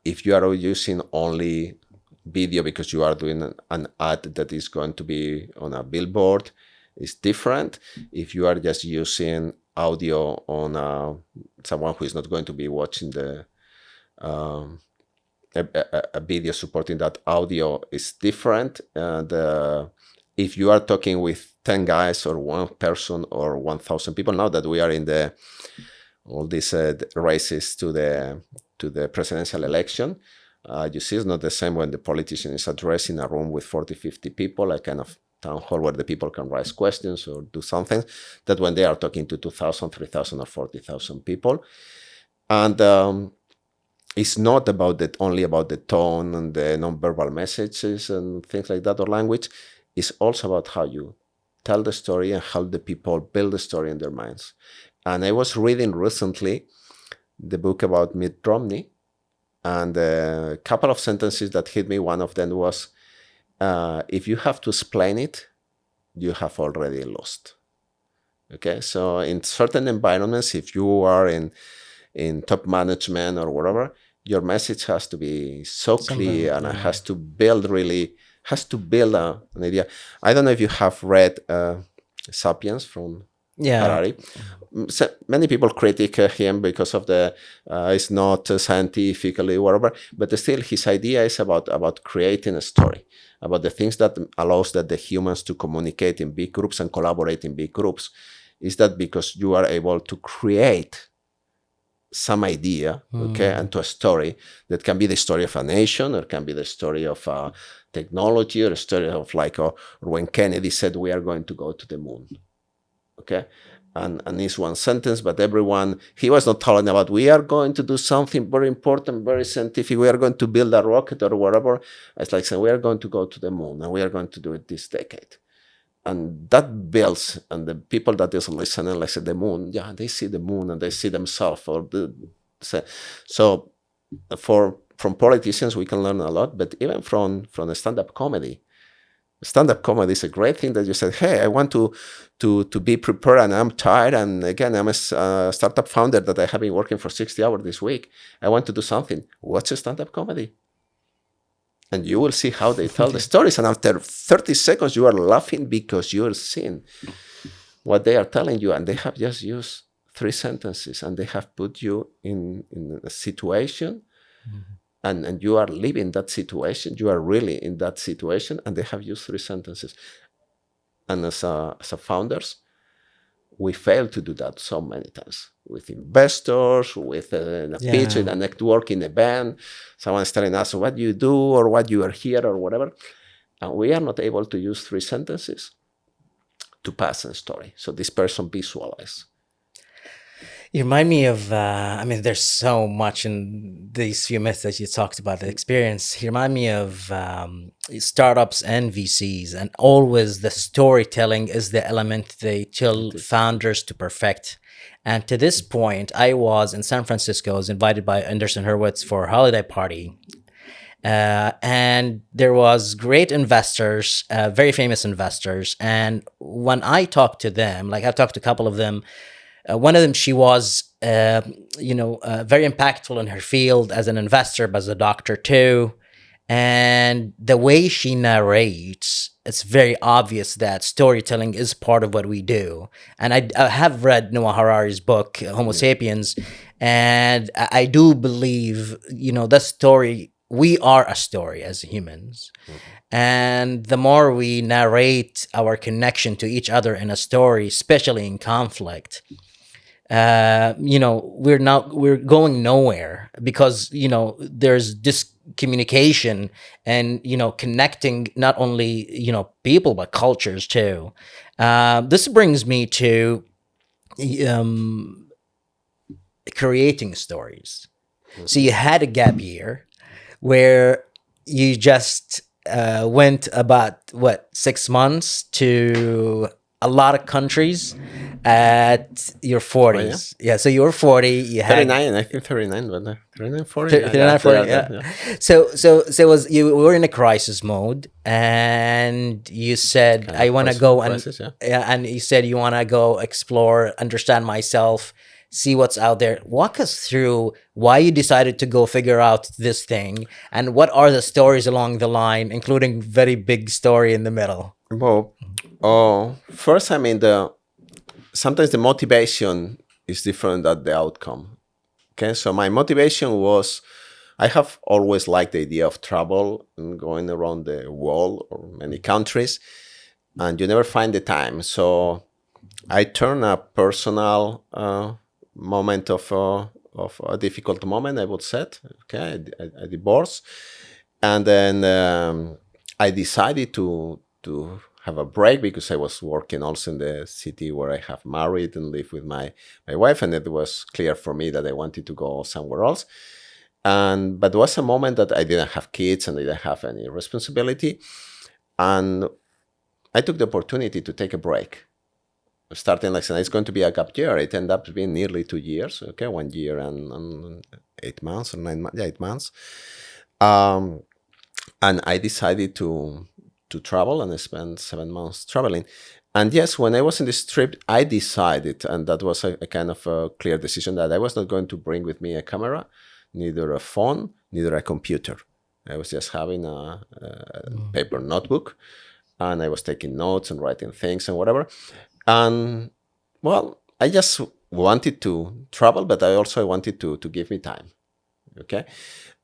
If you are using only video because you are doing an ad that is going to be on a billboard, it's different. If you are just using audio on someone who is not going to be watching the a video supporting that audio, is different. And if you are talking with 10 guys or one person or 1,000 people, now that we are in the all these races to the presidential election, you see it's not the same when the politician is addressing a room with 40, 50 people, a kind of town hall where the people can raise questions or do something, that when they are talking to 2,000, 3,000 or 40,000 people. And it's not about that only about the tone and the nonverbal messages and things like that or language. It's also about how you tell the story and how the people build the story in their minds. And I was reading recently the book about Mitt Romney, and a couple of sentences that hit me. One of them was, if you have to explain it, you have already lost. Okay, so in certain environments, if you are in top management or whatever, your message has to be so clear, and it has to build an idea. I don't know if you have read Sapiens from Harari. So many people critique him because of it's not scientifically whatever, but still his idea is about creating a story, about the things that allows that the humans to communicate in big groups and collaborate in big groups. Is that because you are able to create some idea, okay, and to a story that can be the story of a nation, or can be the story of technology, or a story of like when Kennedy said we are going to go to the moon. Okay, and it's one sentence, but he was not telling about we are going to do something very important, very scientific, we are going to build a rocket or whatever. It's like saying we are going to go to the moon, and we are going to do it this decade. And that builds, and the people that is listening, like say the moon, yeah, they see the moon and they see themselves. So from politicians we can learn a lot, but even from the stand-up comedy. Stand-up comedy is a great thing that you said, hey, I want to be prepared, and I'm tired, and again, I'm a startup founder that I have been working for 60 hours this week. I want to do something. What's a stand-up comedy? And you will see how they tell the stories, and after 30 seconds, you are laughing because you are seeing what they are telling you, and they have just used 3 sentences, and they have put you in a situation, and you are living that situation. You are really in that situation, and they have used 3 sentences. And as founders, we fail to do that so many times with investors, with a pitch, in a networking event. Someone is telling us what you do or what you are here or whatever. And we are not able to use 3 sentences to pass a story. So this person visualize. You remind me of, there's so much in these few minutes that you talked about the experience. You remind me of startups and VCs, and always the storytelling is the element they tell founders to perfect. And to this point, I was in San Francisco. I was invited by Anderson Hurwitz for a holiday party. And there was great investors, very famous investors. And when I talked to them, like I've talked to a couple of them, one of them, she was, very impactful in her field as an investor, but as a doctor too. And the way she narrates, it's very obvious that storytelling is part of what we do. And I have read Noah Harari's book, Homo Sapiens, and I do believe, the story, we are a story as humans. And the more we narrate our connection to each other in a story, especially in conflict, we're going nowhere, because there's discommunication and connecting not only people but cultures too. This brings me to creating stories. So you had a gap year where you just went about 6 months to a lot of countries at your 40s. Yeah, so you were 40. You had 39, I think 39, but 39, 40. 39, 40, yeah. So you were in a crisis mode, and you said, I want to go, and crisis, and you said you want to go explore, understand myself, see what's out there. Walk us through why you decided to go figure out this thing, and what are the stories along the line, including very big story in the middle. Well, first, I mean, sometimes the motivation is different than the outcome. Okay, so my motivation was I have always liked the idea of travel and going around the world or many countries, and you never find the time. So I turned a personal moment of a difficult moment, I would say. Okay, a divorce, and then I decided to have a break because I was working also in the city where I have married and live with my wife, and it was clear for me that I wanted to go somewhere else. And but there was a moment that I didn't have kids and I didn't have any responsibility, and I took the opportunity to take a break. Starting like saying it's going to be a gap year. It ended up being nearly 2 years. Okay, 1 year and 8 months or 9 months. Yeah, 8 months. And I decided to travel, and I spent 7 months traveling. And yes, when I was in this trip, I decided, and that was a kind of a clear decision, that I was not going to bring with me a camera, neither a phone, neither a computer. I was just having a paper notebook, and I was taking notes and writing things and whatever. And well, I just wanted to travel, but I also wanted to give me time. Okay.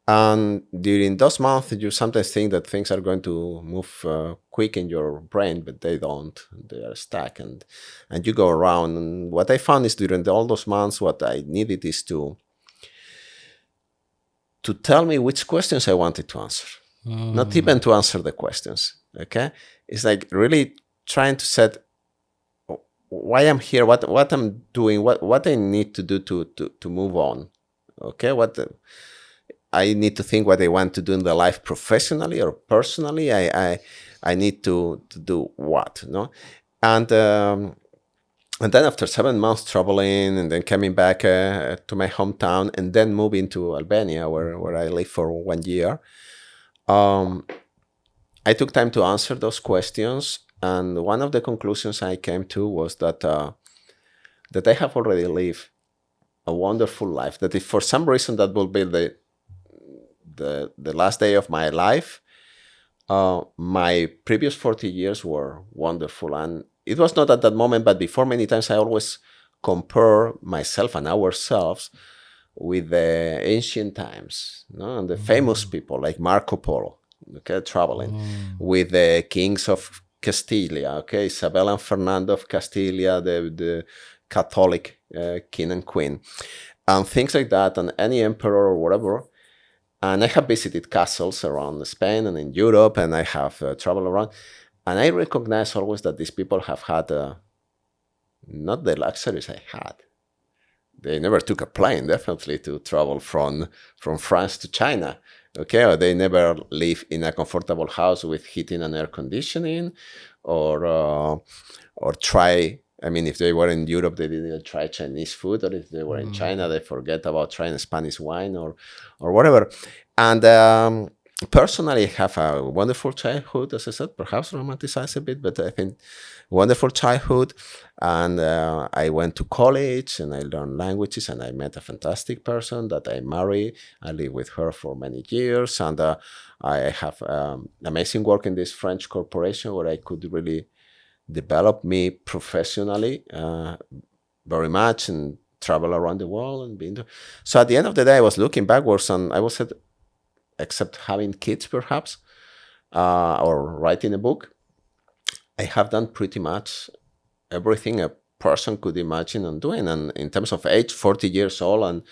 And during those months, you sometimes think that things are going to move quick in your brain, but they don't. They are stuck, and you go around. And what I found is during all those months, what I needed is to tell me which questions I wanted to answer, not even to answer the questions. Okay, it's like really trying to set why I'm here, what I'm doing, what I need to do to move on. Okay, I need to think what I want to do in the life professionally or personally. I need to do what, no? And then after 7 months traveling and then coming back to my hometown and then moving to Albania, where I lived for 1 year, I took time to answer those questions. And one of the conclusions I came to was that I have already lived a wonderful life. That if for some reason that will be the last day of my life, my previous 40 years were wonderful. And it was not at that moment, but before, many times I always compare myself and ourselves with the ancient times, no? And the famous people like Marco Polo, okay, traveling with the kings of Castilla, okay, Isabella and Fernando of Castilla, the Catholic king and queen, and things like that, and any emperor or whatever. And I have visited castles around Spain and in Europe, and I have traveled around. And I recognize always that these people have had not the luxuries I had. They never took a plane, definitely, to travel from France to China. Okay, or they never live in a comfortable house with heating and air conditioning, or try. I mean, if they were in Europe, they didn't try Chinese food, or if they were in China, they forget about trying Spanish wine or whatever. And personally, I have a wonderful childhood, as I said, perhaps romanticized a bit, but I think wonderful childhood. And I went to college and I learned languages, and I met a fantastic person that I married. I lived with her for many years, and I have amazing work in this French corporation where I could really develop me professionally very much and travel around the world and being. So at the end of the day, I was looking backwards, and I was at, except having kids perhaps, or writing a book, I have done pretty much everything a person could imagine and doing. And in terms of age, 40 years old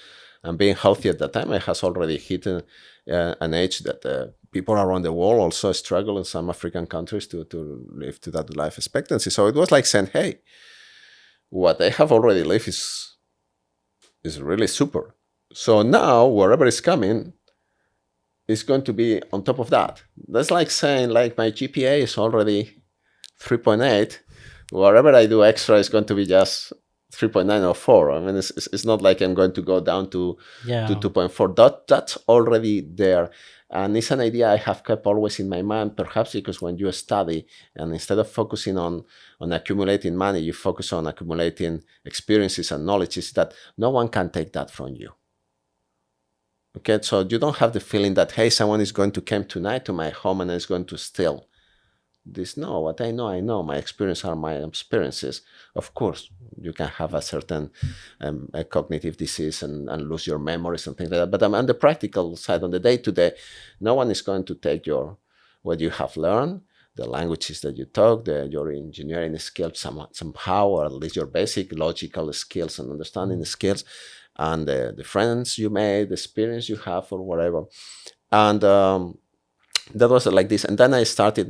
and being healthy at that time, I has already hit an age that people around the world also struggle in some African countries to live to that life expectancy. So it was like saying, hey, what I have already lived is really super. So now, wherever it's coming, is going to be on top of that. That's like saying, like, my GPA is already 3.8. Whatever I do extra is going to be just 3.9 or 4. I mean, it's not like I'm going to go down to Yeah. 2.4. That's already there. And it's an idea I have kept always in my mind, perhaps because when you study and instead of focusing on accumulating money, you focus on accumulating experiences and knowledges that no one can take that from you. Okay, so you don't have the feeling that, hey, someone is going to come tonight to my home and is going to steal this. No, what I know. My experience are my experiences. Of course, you can have a certain a cognitive disease and lose your memories and things like that. But on the practical side, on the day to day, no one is going to take what you have learned, the languages that you talk, your engineering skills somehow, or at least your basic logical skills and understanding skills, and the friends you made, the experience you have, or whatever. And that was like this. And then I started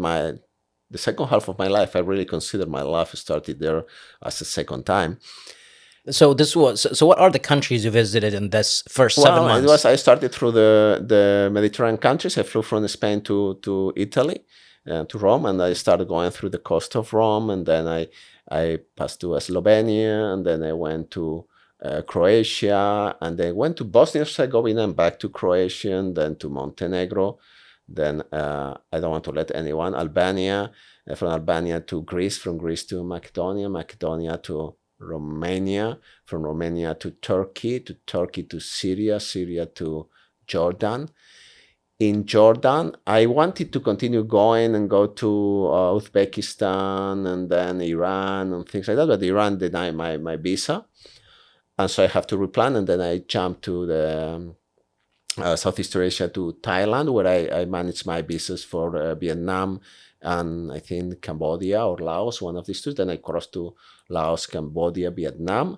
the second half of my life. I really consider my life started there as a second time. So this was so. What are the countries you visited in this first 7 Well, months? I started through the Mediterranean countries. I flew from Spain to Italy, to Rome, and I started going through the coast of Rome, and then I passed to Slovenia, and then I went to Croatia, and then went to Bosnia and Herzegovina, and back to Croatia, and then to Montenegro. Then I don't want to let anyone. Albania, from Albania to Greece, from Greece to Macedonia, Macedonia to Romania, from Romania to Turkey to Syria, Syria to Jordan. In Jordan, I wanted to continue going and go to Uzbekistan and then Iran and things like that, but Iran denied my visa. And so I have to replan, and then I jumped to the Southeast Asia to Thailand, where I managed my visas for Vietnam and I think Cambodia or Laos, one of these two. Then I crossed to Laos, Cambodia, Vietnam.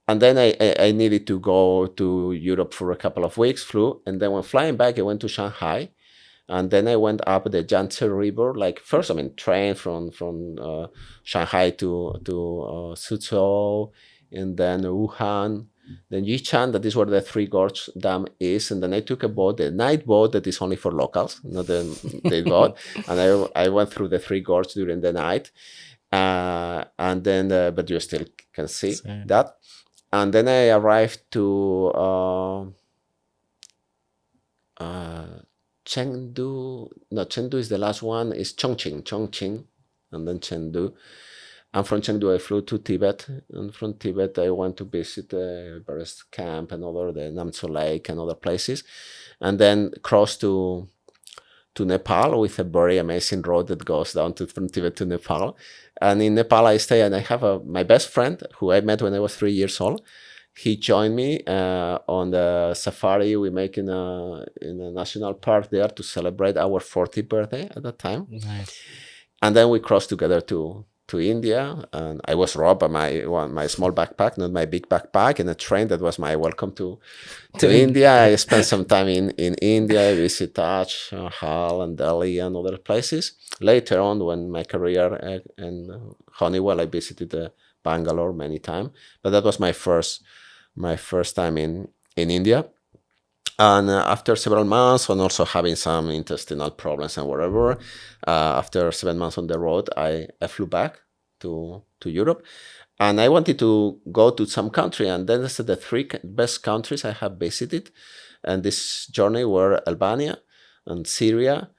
And then I needed to go to Europe for a couple of weeks, flew. And then when flying back, I went to Shanghai. And then I went up the Yangtze River, like first, train from Shanghai to Suzhou, and then Wuhan, then Yichang, that is where the Three Gorge Dam is. And then I took a boat, the night boat that is only for locals, not the day boat. And I went through the Three Gorge during the night. And then, but you still can see that. And then I arrived to Chengdu. No, Chengdu is the last one. It's Chongqing, and then Chengdu. And from Chengdu, I flew to Tibet. And from Tibet, I went to visit the Everest Camp and the Namso Lake and other places. And then crossed to Nepal with a very amazing road that goes down from Tibet to Nepal. And in Nepal, I stay, and I have my best friend who I met when I was 3 years old. He joined me on the safari we make in a national park there to celebrate our 40th birthday at that time. Nice. And then we crossed together to India, and I was robbed by my small backpack, not my big backpack, in a train. That was my welcome to India. I spent some time in India. I visited Taj Mahal and Delhi and other places. Later on, when my career in Honeywell, I visited Bangalore many times. But that was my first time in India. And after several months, and also having some intestinal problems and whatever, after 7 months on the road, I flew back to Europe. And I wanted to go to some country. And then I said the three best countries I have visited. And this journey were Albania and Syria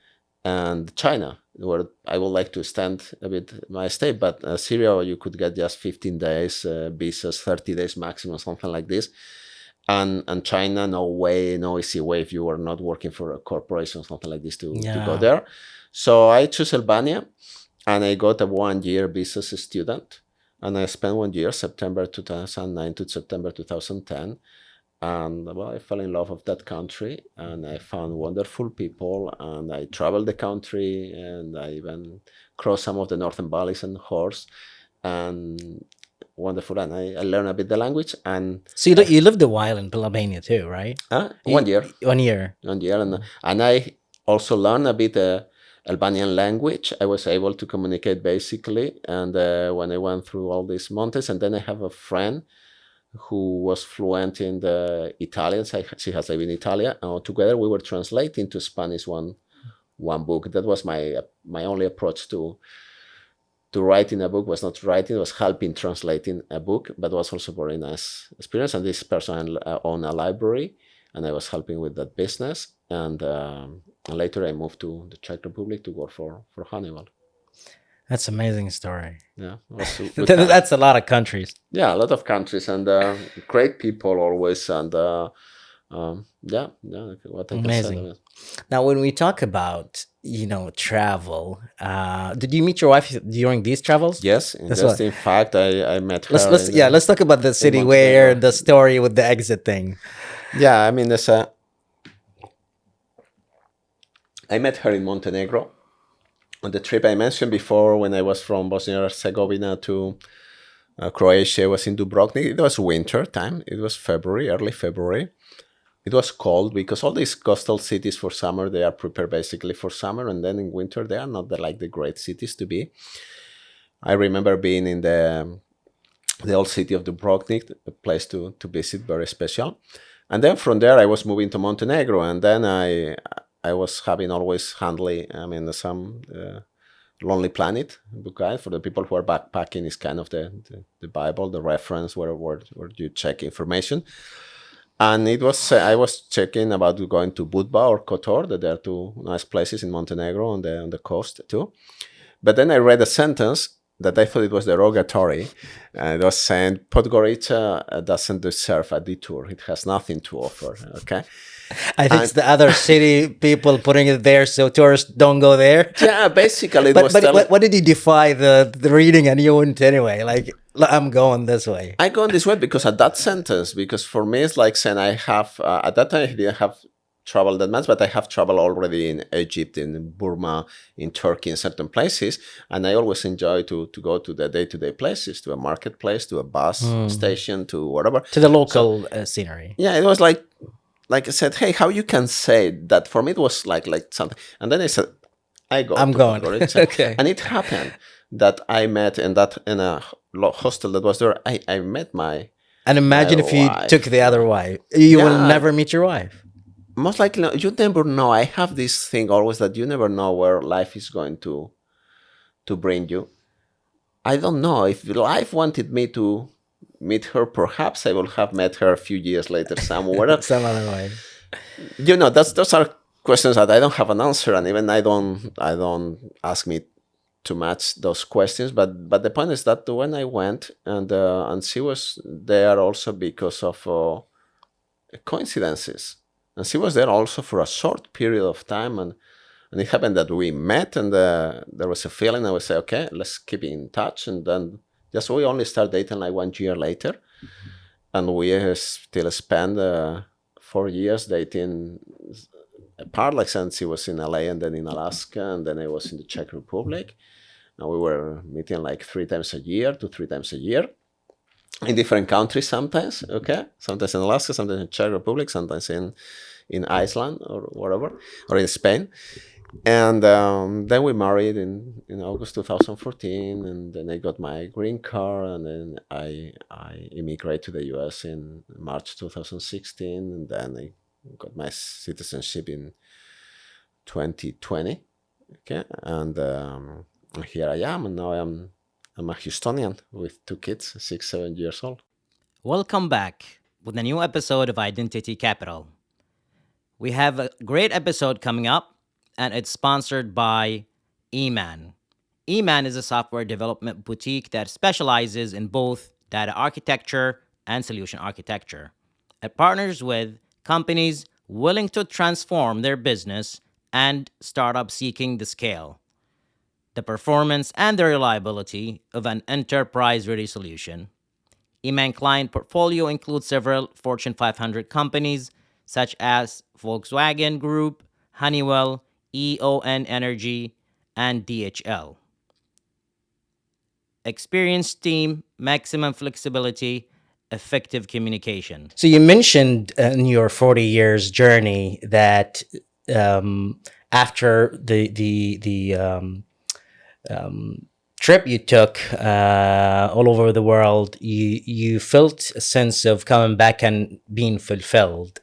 and China, where I would like to extend a bit my stay. But Syria, you could get just 15 days visas, 30 days maximum, something like this. And China, no easy way if you are not working for a corporation, something like this, to go there. So I chose Albania, and I got a 1-year visa as a student. And I spent 1 year, September 2009 to September 2010. And well, I fell in love with that country, and I found wonderful people, and I traveled the country, and I even crossed some of the northern valleys and horse, and wonderful. And I learned a bit the language. And so you lived a while in Albania too, right? 1 year. 1 year. 1 year, and I also learned a bit Albanian language. I was able to communicate basically, and when I went through all these mountains, and then I have a friend who was fluent in the Italian. She has lived in Italy, and together we were translating to Spanish one book. That was my only approach to to writing a book was not writing, it was helping translating a book, but was also a very nice experience. And this person owned a library, and I was helping with that business. And later I moved to the Czech Republic to work for Honeywell. That's an amazing story. Yeah, it was a good time. That's a lot of countries. Yeah, a lot of countries, and great people always. And yeah, what I can say. Amazing. Now, when we talk about travel, did you meet your wife during these travels? Yes, That's just what. in fact, I met her. Let's talk about the city where Montenegro. the story with the exit thing. Yeah, I mean, I met her in Montenegro on the trip I mentioned before when I was from Bosnia and Herzegovina to Croatia. I was in Dubrovnik. It was winter time. It was February, early February. It was cold because all these coastal cities for summer, they are prepared basically for summer. And then in winter, they are not like the great cities to be. I remember being in the old city of Dubrovnik, a place to visit, very special. And then from there, I was moving to Montenegro. And then I was having always some Lonely Planet book guide for the people who are backpacking is kind of the Bible, the reference where you check information. And it was I was checking about going to Budva or Kotor, that there are two nice places in Montenegro on the coast too. But then I read a sentence that I thought it was derogatory. It was saying Podgorica doesn't deserve a detour. It has nothing to offer. Okay. I think it's the other city people putting it there so tourists don't go there. Yeah, basically it was. But what did you defy the reading and you wouldn't anyway? Like, I'm going this way. I go this way because at that sentence, because for me it's like saying I have at that time I didn't have traveled that much, but I have traveled already in Egypt, in Burma, in Turkey, in certain places, and I always enjoy to go to the day-to-day places, to a marketplace, to a bus station, to whatever, to the local scenery. Yeah, it was like I said, hey, how you can say that? For me, it was like something, and then I said, I'm going. Okay. And it happened that I met in a hostel that was there. I met my. And imagine if you took the other wife, you will never meet your wife. Most likely, you never know. I have this thing always that you never know where life is going to bring you. I don't know if life wanted me to meet her. Perhaps I will have met her a few years later somewhere. Some other way. Those are questions that I don't have an answer, and even I don't ask me too much those questions. But the point is that when I went and she was there also because of coincidences. And she was there also for a short period of time, and it happened that we met, and there was a feeling. I would say, okay, let's keep in touch, and then just we only start dating like 1 year later, and we still spend 4 years dating apart. Like since she was in LA and then in Alaska, and then I was in the Czech Republic, and we were meeting like 3 times a year to 3 times a year. In different countries sometimes, okay? Sometimes in Alaska, sometimes in Czech Republic, sometimes in Iceland or whatever, or in Spain. And then we married in August 2014, and then I got my green card, and then I immigrated to the US in March 2016, and then I got my citizenship in 2020, okay? And here I am, and now I'm a Houstonian with 2 kids, 6, 7 years old. Welcome back with a new episode of Identity Capital. We have a great episode coming up, and it's sponsored by eMan. eMan is a software development boutique that specializes in both data architecture and solution architecture. It partners with companies willing to transform their business and startups seeking the scale, the performance, and the reliability of an enterprise-ready solution. eMan client portfolio includes several Fortune 500 companies such as Volkswagen Group, Honeywell, EON Energy, and DHL. Experienced team, maximum flexibility, effective communication. So you mentioned in your 40 years journey that after the trip you took all over the world, you felt a sense of coming back and being fulfilled.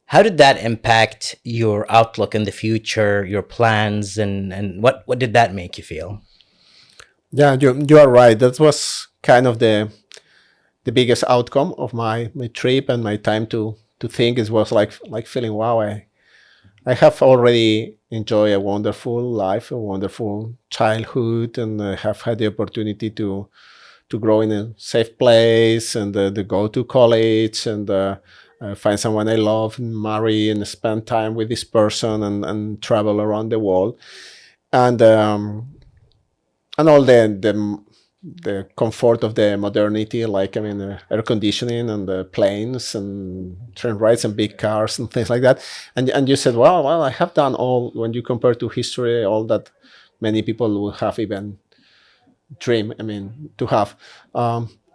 How did that impact your outlook in the future, your plans, and what did that make you feel? Yeah, you are right. That was kind of the biggest outcome of my trip and my time to think. It was like feeling, wow, I have already enjoyed a wonderful life, a wonderful childhood, and I have had the opportunity to grow in a safe place and to go to college and find someone I love and marry and spend time with this person and travel around the world. And all the comfort of the modernity, like, I mean, air conditioning and the planes and train rides and big cars and things like that. And you said, well, I have done all, when you compare to history, all that many people would have even dream, I mean, to have.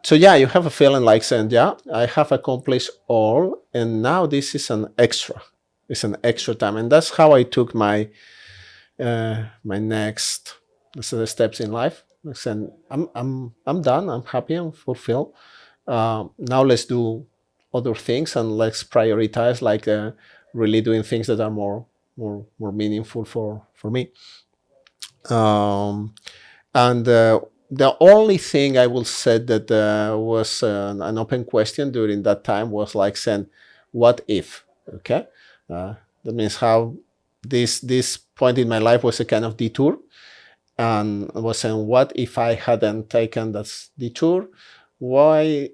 So yeah, you have a feeling like saying, yeah, I have accomplished all, and now this is an extra. It's an extra time, and that's how I took my next, let's say, steps in life. I said, I'm done. I'm happy. I'm fulfilled. Now let's do other things and let's prioritize, like really doing things that are more meaningful for me. Um, and the only thing I will say that was an open question during that time was like saying, "What if?" Okay, that means how this point in my life was a kind of detour, and I was saying, "What if I hadn't taken that detour? Why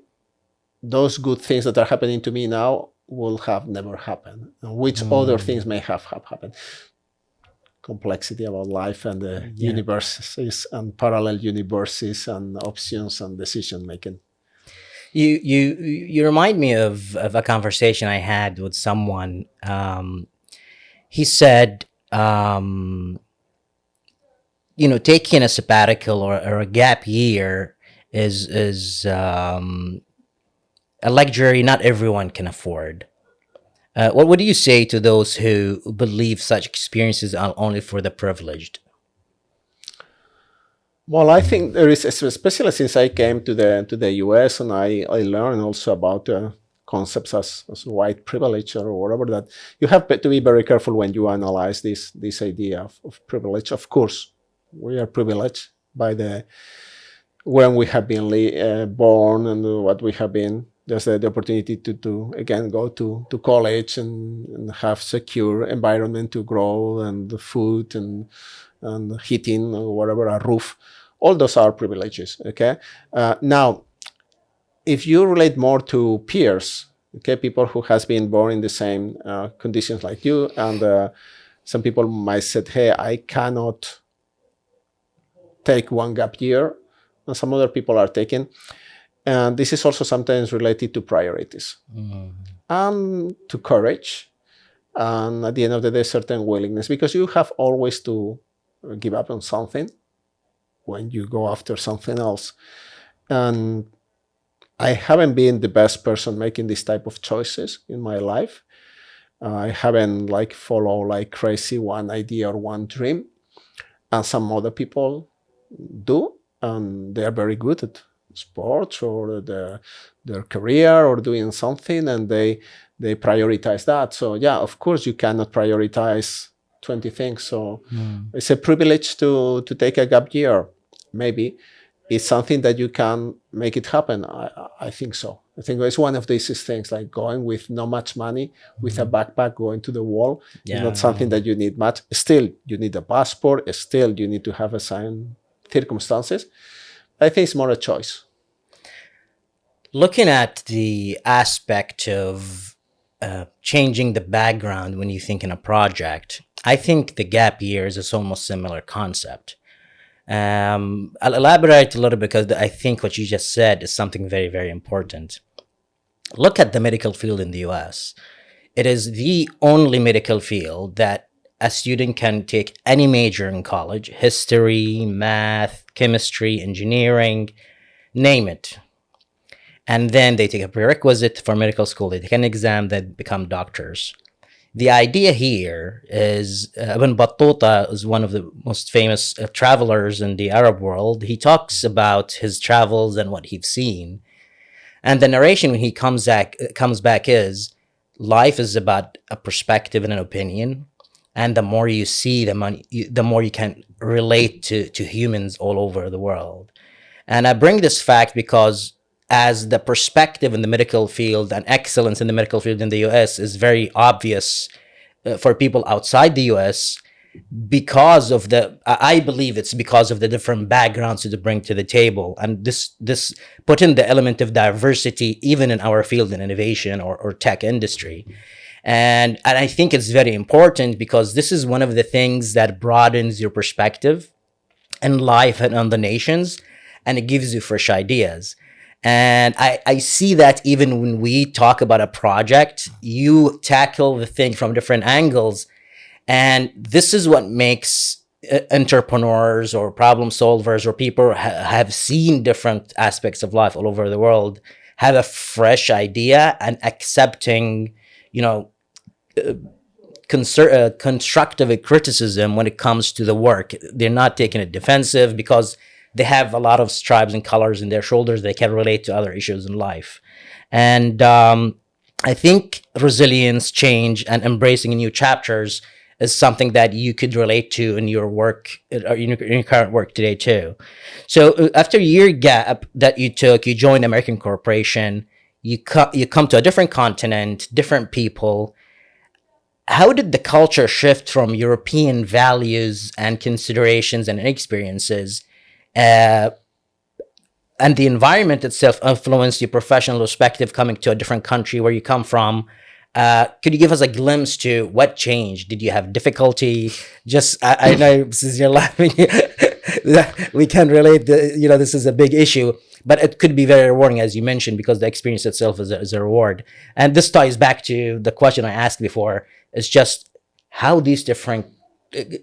those good things that are happening to me now will have never happened? And which other things may have happened?" Complexity about life and the Yeah. universes and parallel universes and options and decision making. You remind me of a conversation I had with someone. He said, taking a sabbatical or a gap year is a luxury not everyone can afford. What do you say to those who believe such experiences are only for the privileged? Well, I think there is, especially since I came to the US, and I learned also about concepts as white privilege or whatever, that you have to be very careful when you analyze this idea of privilege. Of course, we are privileged by the when we have been born and what we have been. There's the opportunity to again go to college and have secure environment to grow, and the food and heating or whatever, a roof. All those are privileges. Okay. Now, if you relate more to peers, okay, people who has been born in the same conditions like you, and some people might say, "Hey, I cannot take one gap year," and some other people are taking. And this is also sometimes related to priorities and to courage, and at the end of the day, certain willingness, because you have always to give up on something when you go after something else. And I haven't been the best person making this type of choices in my life. I haven't like follow like crazy one idea or one dream, and some other people do, and they are very good at sports or their career or doing something, and they prioritize that. So yeah, of course you cannot prioritize 20 things. So it's a privilege to take a gap year. Maybe it's something that you can make it happen. I think so. I think it's one of these things, like going with not much money, with a backpack, going to the wall. It's not something that you need much. Still, you need a passport. Still, you need to have a certain circumstances. I think it's more a choice. Looking at the aspect of changing the background when you think in a project, I think the gap years is almost similar concept. I'll elaborate a little bit because I think what you just said is something very, very important. Look at the medical field in the US. It is the only medical field that a student can take any major in college: history, math, chemistry, engineering, name it. And then they take a prerequisite for medical school. They take an exam, they become doctors. The idea here is Ibn Battuta is one of the most famous travelers in the Arab world. He talks about his travels and what he's seen. And the narration when he comes back is, life is about a perspective and an opinion, and the more you see, the more you can relate to humans all over the world. And I bring this fact because as the perspective in the medical field and excellence in the medical field in the US is very obvious for people outside the US, because of I believe it's because of the different backgrounds that they bring to the table, and this put in the element of diversity even in our field in innovation or tech industry. And I think it's very important because this is one of the things that broadens your perspective in life and on the nations, and it gives you fresh ideas. And I see that even when we talk about a project, you tackle the thing from different angles. And this is what makes entrepreneurs or problem solvers or people have seen different aspects of life all over the world have a fresh idea and accepting, you know, constructive criticism when it comes to the work. They're not taking it defensive because they have a lot of stripes and colors in their shoulders. They can relate to other issues in life. And I think resilience, change, and embracing new chapters is something that you could relate to in your work, or in your current work today too. So after a year gap that you took, you joined American Corporation. You come to a different continent, different people. How did the culture shift from European values and considerations and experiences, uh, and the environment itself influence your professional perspective coming to a different country where you come from? Could you give us a glimpse to what changed? Did you have difficulty? Just I know since you're laughing, we can relate. This is a big issue, but it could be very rewarding, as you mentioned, because the experience itself is a reward. And this ties back to the question I asked before: is just how these different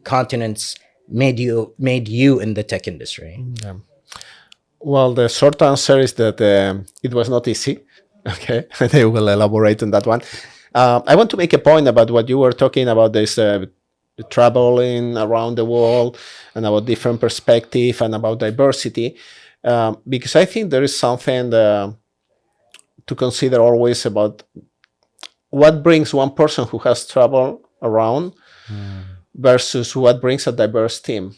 continents made you in the tech industry. Yeah. Well, the short answer is that it was not easy. Okay, I will elaborate on that one. I want to make a point about what you were talking about, this traveling around the world and about different perspective and about diversity, because I think there is something to consider always about what brings one person who has traveled around versus what brings a diverse team.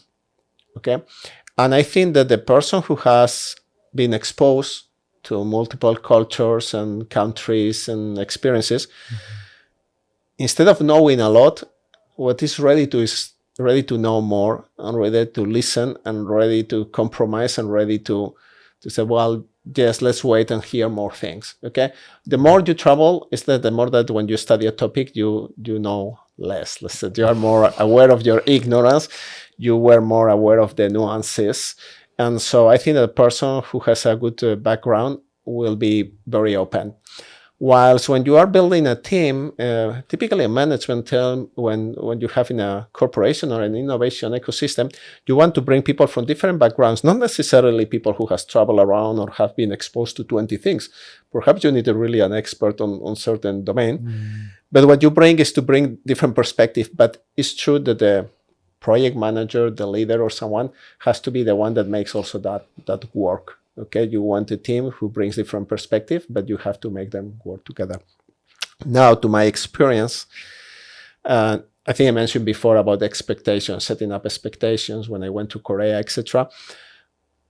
Okay, and I think that the person who has been exposed to multiple cultures and countries and experiences, instead of knowing a lot, what is ready to know more and ready to listen and ready to compromise and ready to say, well, yes, let's wait and hear more things. Okay, the more you travel, is that the more that when you study a topic, you know less. Let's say you are more aware of your ignorance. You were more aware of the nuances. And so I think that a person who has a good background will be very open. Whilst when you are building a team, typically a management team, when you have in a corporation or an innovation ecosystem, you want to bring people from different backgrounds, not necessarily people who has traveled around or have been exposed to 20 things. Perhaps you need really an expert on certain domain. But what you bring is to bring different perspective. But it's true that the project manager, the leader or someone has to be the one that makes also that work. Okay, you want a team who brings different perspective, but you have to make them work together. Now, to my experience, I think I mentioned before about expectations, setting up expectations when I went to Korea, etc.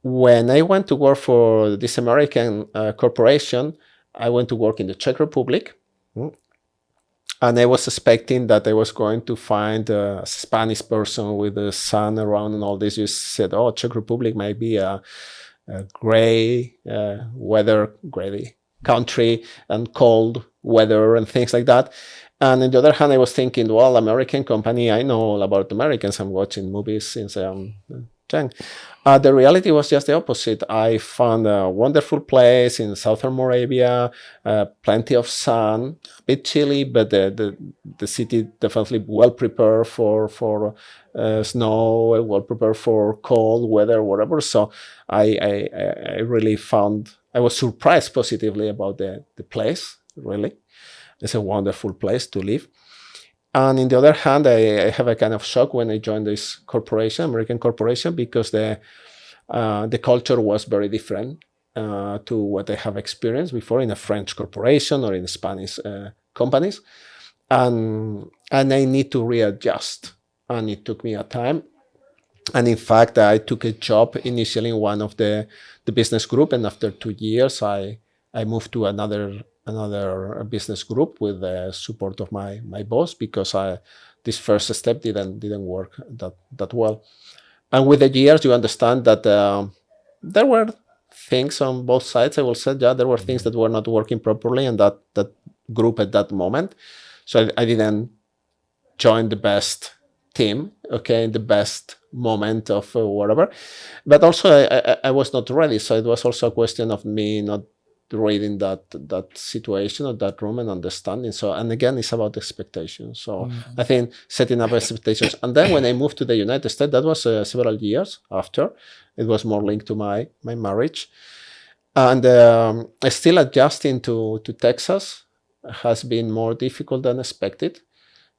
When I went to work for this American corporation, I went to work in the Czech Republic. And I was expecting that I was going to find a Spanish person with the sun around and all this. You said, oh, Czech Republic might be a gray weather, gray country and cold weather and things like that. And on the other hand, I was thinking, well, American company, I know all about Americans. I'm watching movies since I'm 10. The reality was just the opposite. I found a wonderful place in southern Moravia, plenty of sun, a bit chilly, but the city definitely well prepared for snow, well prepared for cold weather, whatever. So I really found, I was surprised positively about the place, really. It's a wonderful place to live. And on the other hand, I have a kind of shock when I joined this corporation, American corporation, because the culture was very different to what I have experienced before in a French corporation or in a Spanish companies, and I need to readjust, and it took me a time. And in fact, I took a job initially in one of the business group, and after 2 years, I moved to another business group with the support of my boss, because this first step didn't work that well. And with the years, you understand that there were things on both sides. I will say, yeah, there were things that were not working properly in that group at that moment. So I didn't join the best team, okay, in the best moment of whatever. But also, I was not ready. So it was also a question of me not reading that situation or that room and understanding. So, and again, it's about expectations. So I think setting up expectations. And then when I moved to the United States, that was several years after. It was more linked to my marriage. And still adjusting to Texas has been more difficult than expected,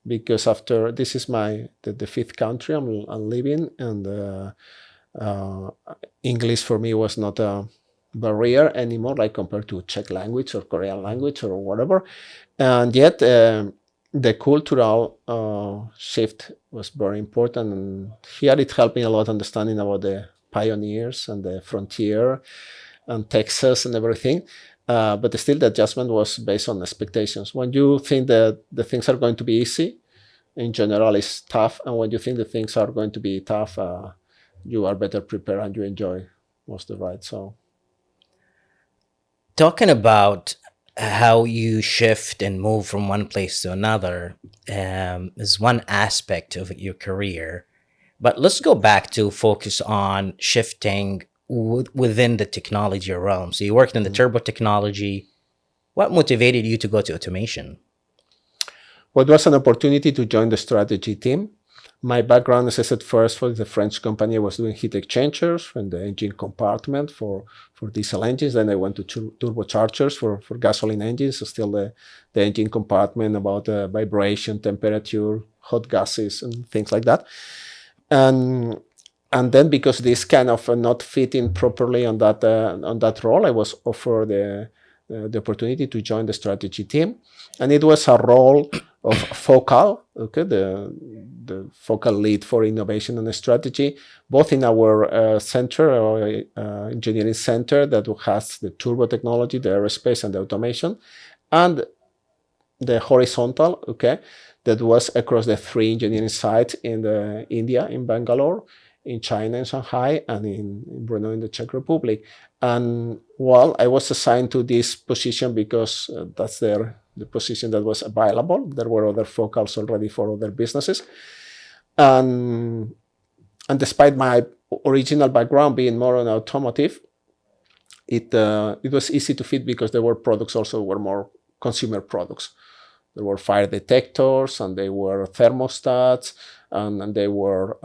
because after this is the fifth country I'm living, and English for me was not a barrier anymore, like compared to Czech language or Korean language or whatever. And yet the cultural shift was very important, and here it helped me a lot understanding about the pioneers and the frontier and Texas and everything. But still, the adjustment was based on expectations. When you think that the things are going to be easy, in general, it's tough. And when you think the things are going to be tough, you are better prepared and you enjoy most of the ride. So, Talking about how you shift and move from one place to another is one aspect of your career. But let's go back to focus on shifting within the technology realm. So you worked in the turbo technology. What motivated you to go to automation? well, it was an opportunity to join the strategy team. My background, as I said, first for the French company, I was doing heat exchangers in the engine compartment for diesel engines. Then I went to turbochargers for gasoline engines, so still the engine compartment about vibration, temperature, hot gases, and things like that. And then, because this kind of not fitting properly on that role, I was offered the opportunity to join the strategy team, and it was a role of focal, okay, the focal lead for innovation and strategy, both in our center or engineering center that has the turbo technology, the aerospace, and the automation, and the horizontal, okay, that was across the 3 engineering sites in India, in Bangalore, in China, in Shanghai, and in Brno, in the Czech Republic. And well, I was assigned to this position because that's the position that was available. There were other focals already for other businesses. And despite my original background being more on automotive, it was easy to fit because there were products also were more consumer products. There were fire detectors, and they were thermostats, and they were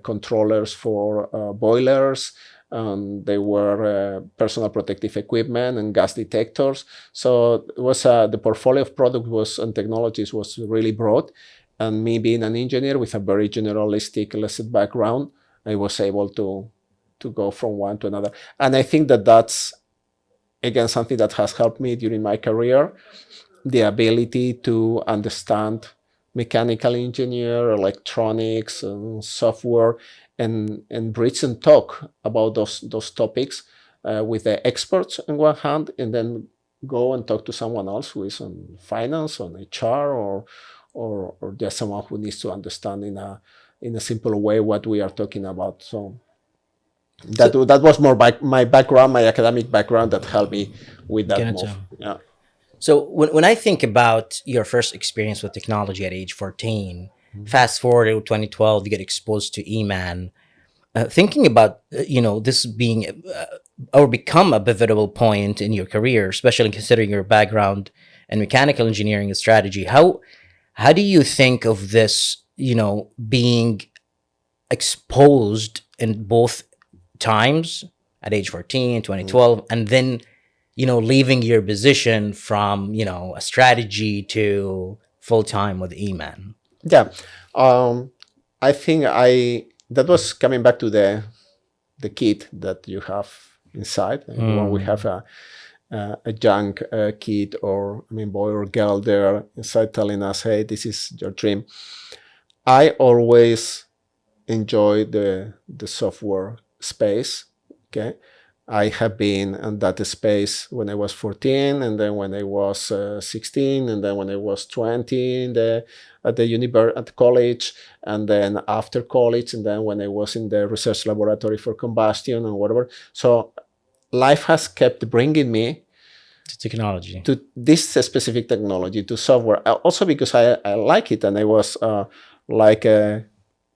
controllers for boilers, and they were personal protective equipment and gas detectors. So it was the portfolio of products and technologies was really broad. And me being an engineer with a very generalistic, let's say, background, I was able to go from one to another. And I think that that's, again, something that has helped me during my career, the ability to understand mechanical engineer, electronics, and software, and bridge and talk about those topics with the experts on one hand, and then go and talk to someone else who is on finance, on HR, or just someone who needs to understand in a simple way what we are talking about. So that was more my background, my academic background, that helped me with that Gotcha. move. Yeah. So when I think about your first experience with technology at age 14, fast forward to 2012, you get exposed to eMan. Thinking about this being or become a pivotal point in your career, especially considering your background in mechanical engineering and strategy, how do you think of this, being exposed in both times at age 14, 2012, and then leaving your position from a strategy to full-time with eMan? Yeah. I think that was coming back to the kit that you have inside. And when we have a young kid or boy or girl there inside telling us, hey, this is your dream. I always enjoy the software space. Okay, I have been in that space when I was 14, and then when I was 16, and then when I was 20 at at college, and then after college, and then when I was in the research laboratory for combustion and whatever. So life has kept bringing me To technology. to this specific technology, to software. Also because I like it, and I was like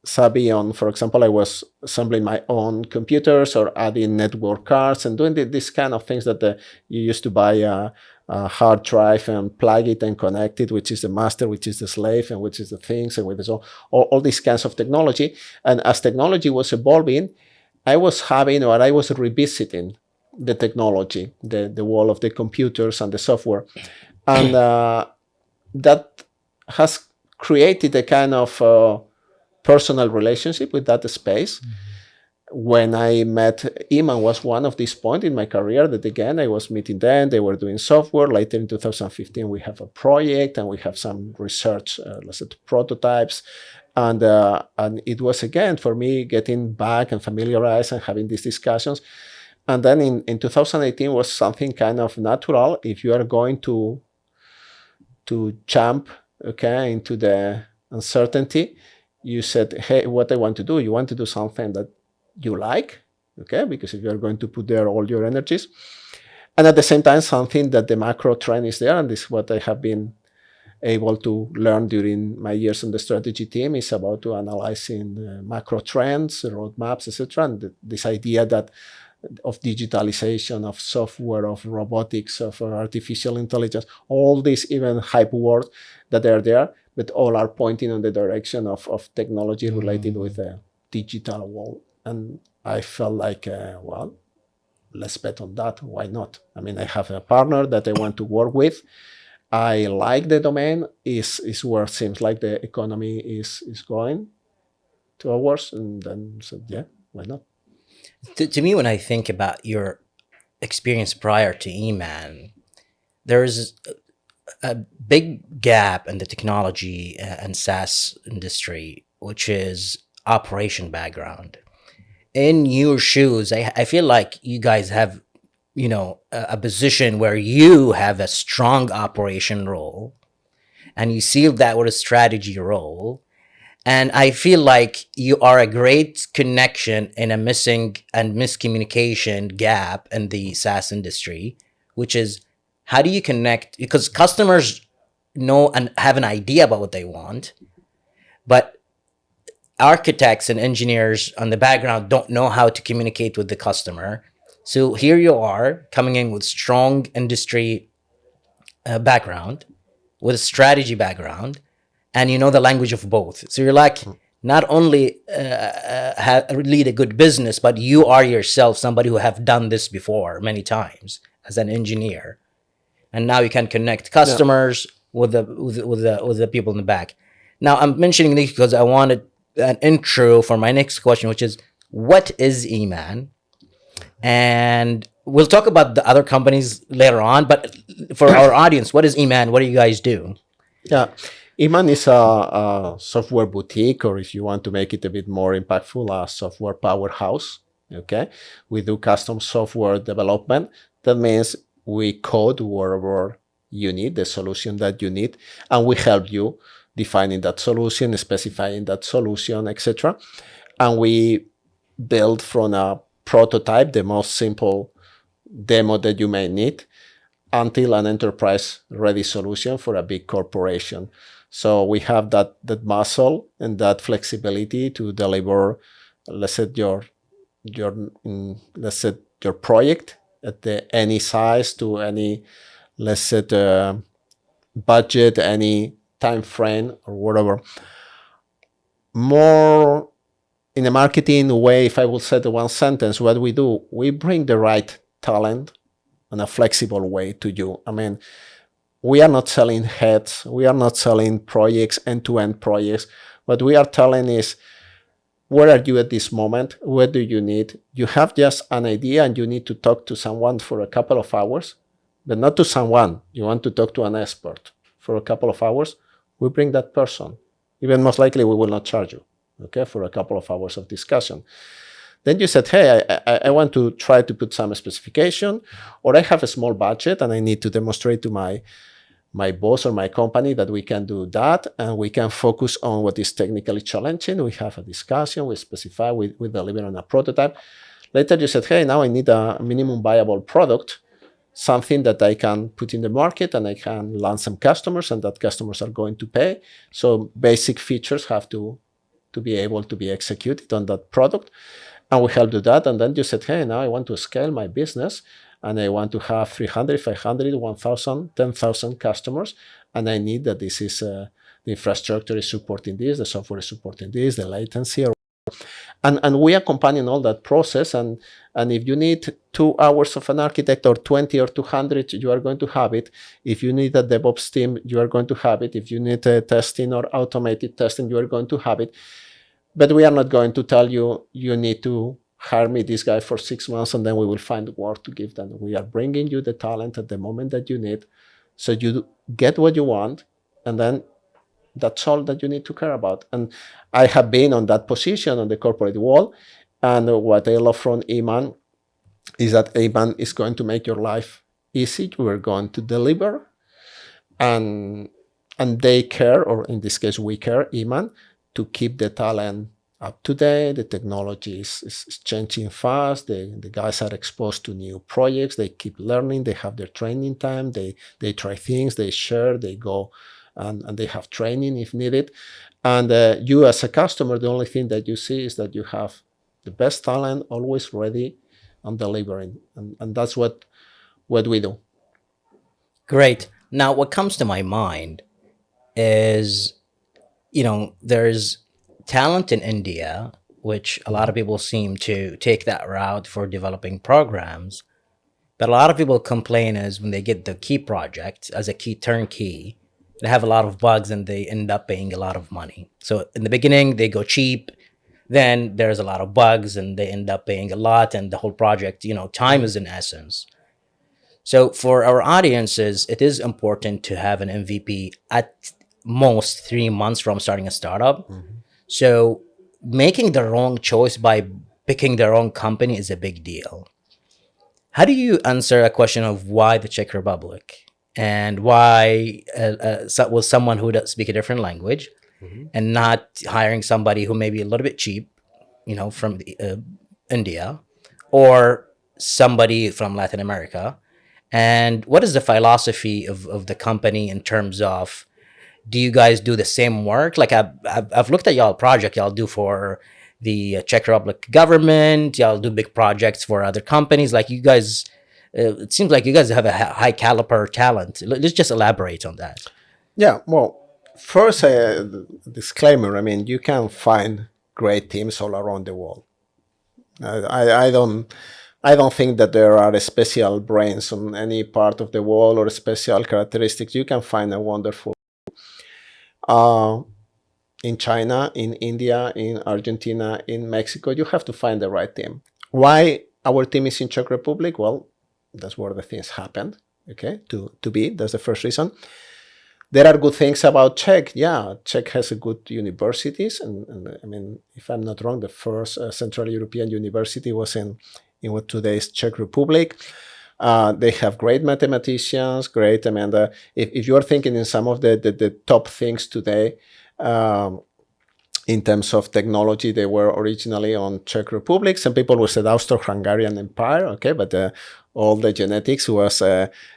savvy on, for example, I was assembling my own computers or adding network cards and doing this kind of things that you used to buy a hard drive and plug it and connect it, which is the master, which is the slave, and which is the things, and with this all these kinds of technology. And as technology was evolving, I was having, or I was revisiting the technology, the world of the computers and the software. And that has created a kind of personal relationship with that space. When I met eMan was one of these points in my career that, again, I was meeting them. They were doing software. Later in 2015, we have a project and we have some research, let's say, prototypes. And it was, again, for me, getting back and familiarized and having these discussions. And then in 2018 was something kind of natural. If you are going to jump, okay, into the uncertainty, you said, hey, what I want to do, you want to do something that you like, okay, because if you're going to put there all your energies, and at the same time, something that the macro trend is there, and this is what I have been able to learn during my years on the strategy team, is about to analyzing macro trends, roadmaps, etc. And this idea that of digitalization, of software, of robotics, of artificial intelligence, all these even hype words that are there, but all are pointing in the direction of technology related with the digital world. And I felt like, well, let's bet on that. Why not? I mean, I have a partner that I want to work with. I like the domain, is where it seems like the economy is going towards. And then said, yeah, why not? To me, when I think about your experience prior to eMan, there's a big gap in the technology and SaaS industry, which is operation background. In your shoes, I feel like you guys have, a position where you have a strong operation role, and you seal that with a strategy role. And I feel like you are a great connection in a missing and miscommunication gap in the SaaS industry, which is how do you connect? Because customers know and have an idea about what they want, but architects and engineers on the background don't know how to communicate with the customer. So here you are coming in with strong industry background, with a strategy background, and you know the language of both. So you're like not only lead a good business, but you are yourself somebody who have done this before many times as an engineer, and now you can connect customers with the people in the back. Now I'm mentioning this because I wanted an intro for my next question, which is what is eMan, and we'll talk about the other companies later on. But for our audience, what is eMan? What do you guys do? Yeah, eMan is a software boutique, or if you want to make it a bit more impactful, a software powerhouse. Okay, we do custom software development. That means we code wherever you need the solution that you need, and we help you defining that solution, specifying that solution, etc. And we build from a prototype, the most simple demo that you may need, until an enterprise ready solution for a big corporation. So we have that muscle and that flexibility to deliver, let's say, your project at any size, to any, let's say, budget, any time frame, or whatever. More in a marketing way, if I would say the one sentence, what we do, we bring the right talent in a flexible way to you. I mean, we are not selling heads. We are not selling projects, end-to-end projects. What we are telling is, where are you at this moment? What do you need? You have just an idea and you need to talk to someone for a couple of hours. but not to someone. You want to talk to an expert for a couple of hours, we bring that person. Even most likely, we will not charge you, okay, for a couple of hours of discussion. Then you said, hey, I want to try to put some specification, or I have a small budget and I need to demonstrate to my boss or my company that we can do that, and we can focus on what is technically challenging. We have a discussion, we specify, we deliver on a prototype. Later you said, hey, now I need a minimum viable product, something that I can put in the market and I can land some customers, and that customers are going to pay. So basic features have to be able to be executed on that product. And we help do that. And then you said, hey, now I want to scale my business and I want to have 300, 500, 1,000, 10,000 customers. And I need that this is the infrastructure is supporting this, the software is supporting this, the latency. And we accompany all that process. And if you need 2 hours of an architect or 20 or 200, you are going to have it. If you need a DevOps team, you are going to have it. If you need testing or automated testing, you are going to have it. But we are not going to tell you, you need to hire me this guy for 6 months and then we will find work to give them. We are bringing you the talent at the moment that you need, so you get what you want, and then that's all that you need to care about. And I have been on that position on the corporate world. And what I love from eMan is that eMan is going to make your life easy. You are going to deliver, and they care, or in this case, we care, eMan, to keep the talent up to date. The technology is changing fast. The guys are exposed to new projects. They keep learning. They have their training time. They try things. They share. They go and they have training if needed. And you as a customer, the only thing that you see is that you have the best talent always ready and delivering. And that's what we do. Great. Now, what comes to my mind is, there's talent in India, which a lot of people seem to take that route for developing programs. But a lot of people complain is when they get the key project as a key turnkey, they have a lot of bugs and they end up paying a lot of money. So in the beginning, they go cheap. Then there's a lot of bugs and they end up paying a lot. And the whole project, time is in essence. So for our audiences, it is important to have an MVP at most 3 months from starting a startup. So making the wrong choice by picking the wrong company is a big deal. How do you answer a question of why the Czech Republic, and why with someone who does speak a different language, and not hiring somebody who may be a little bit cheap, from India, or somebody from Latin America? And what is the philosophy of the company in terms of, do you guys do the same work? Like I've looked at y'all project y'all do for the Czech Republic government. Y'all do big projects for other companies. Like you guys, it seems like you guys have a high caliber talent. Let's just elaborate on that. Yeah, well, first, disclaimer. I mean, you can find great teams all around the world. I don't think that there are special brains on any part of the world or special characteristics. You can find a wonderful in China, in India, in Argentina, in Mexico. You have to find the right team. Why our team is in Czech Republic? Well, that's where the things happened. Okay, to be. That's the first reason. There are good things about Czech. Yeah, Czech has a good universities, and I mean, if I'm not wrong, the first Central European university was in what today's Czech Republic. They have great mathematicians, great. I mean, if you are thinking in some of the top things today, in terms of technology, they were originally on Czech Republic. Some people will say Austro-Hungarian Empire, okay, but all the genetics was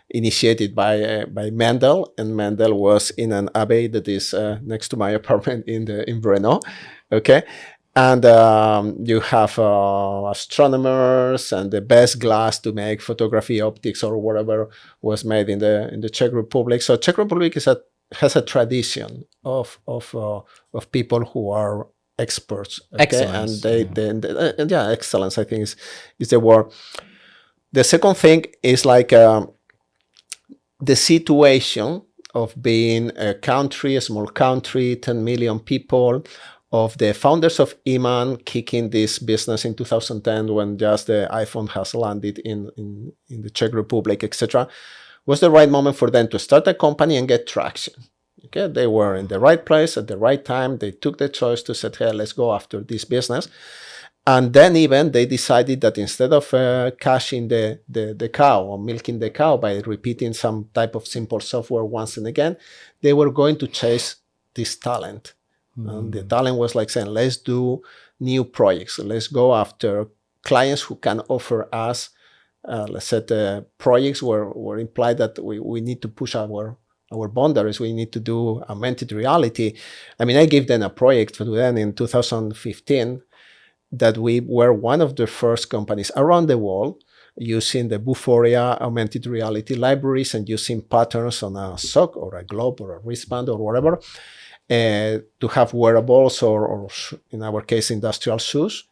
initiated by Mendel, and Mendel was in an abbey that is next to my apartment in Brno, okay. And you have astronomers, and the best glass to make photography, optics, or whatever was made in the Czech Republic. So Czech Republic has a tradition of people who are experts. Okay? Excellence. And yeah, excellence, I think is the word. The second thing is like the situation of being a country, a small country, 10 million people, of the founders of eMan kicking this business in 2010 when just the iPhone has landed in the Czech Republic, etc. was the right moment for them to start a company and get traction. Okay, they were in the right place at the right time. They took the choice to say, hey, let's go after this business. And then even they decided that instead of cashing the cow or milking the cow by repeating some type of simple software once and again, they were going to chase this talent. And the talent was like saying, let's do new projects. Let's go after clients who can offer us, let's say, projects where implied that we need to push our boundaries. We need to do augmented reality. I mean, I gave them a project for them in 2015 that we were one of the first companies around the world using the Buforia augmented reality libraries and using patterns on a sock or a globe or a wristband or whatever to have wearables or in our case, industrial shoes.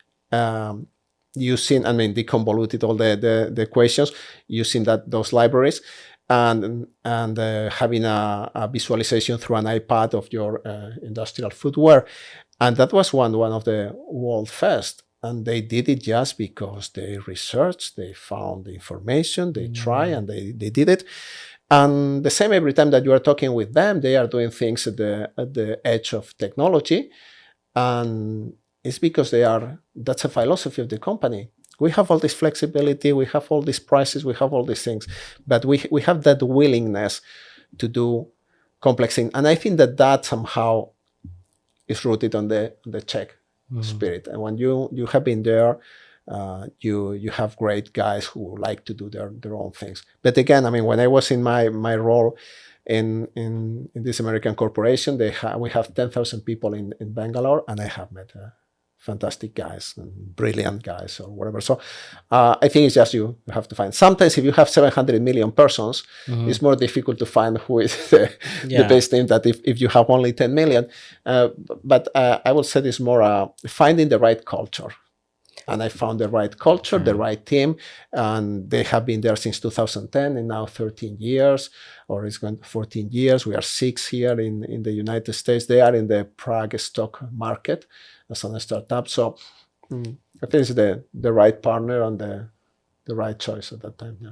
Using, I mean, deconvoluted all the equations using those libraries and having a visualization through an iPad of your industrial footwear. And that was one of the world first. And they did it just because they researched, they found the information, they try, and they did it. And the same every time that you are talking with them, they are doing things at the edge of technology. And it's because that's a philosophy of the company. We have all this flexibility, we have all these prices, we have all these things, but we have that willingness to do complex things. And I think that somehow is rooted on the Czech spirit. And when you have been there, you have great guys who like to do their own things. But again, I mean, when I was in my role in this American corporation, we have 10,000 people in Bangalore, and I have met fantastic guys and brilliant guys or whatever. So I think it's just you have to find. Sometimes if you have 700 million persons, it's more difficult to find who is the best team that if you have only 10 million. But I would say it's more finding the right culture. And I found the right culture, the right team, and they have been there since 2010 and now 13 years, or it's going to 14 years. We are 6 here in the United States. They are in the Prague stock market as a startup. So I think it's the right partner and the right choice at that time. Yeah.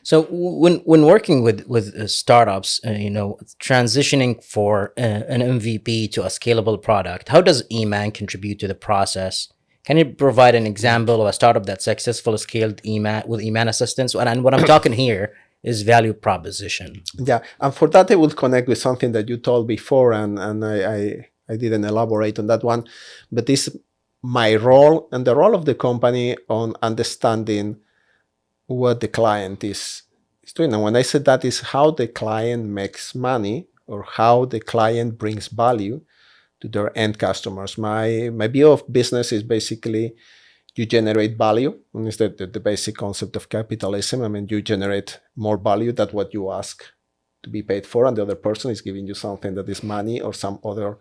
So when working with startups, transitioning for an MVP to a scalable product, how does eMan contribute to the process? Can you provide an example of a startup that successfully scaled eMan with eMan assistance? And what I'm talking here is value proposition. Yeah, and for that I will connect with something that you told before, and I didn't elaborate on that one, but this my role and the role of the company on understanding what the client is doing. And when I said that is how the client makes money or how the client brings value to their end customers. My view of business is basically you generate value, and it's the basic concept of capitalism. I mean, you generate more value than what you ask to be paid for, and the other person is giving you something that is money or some other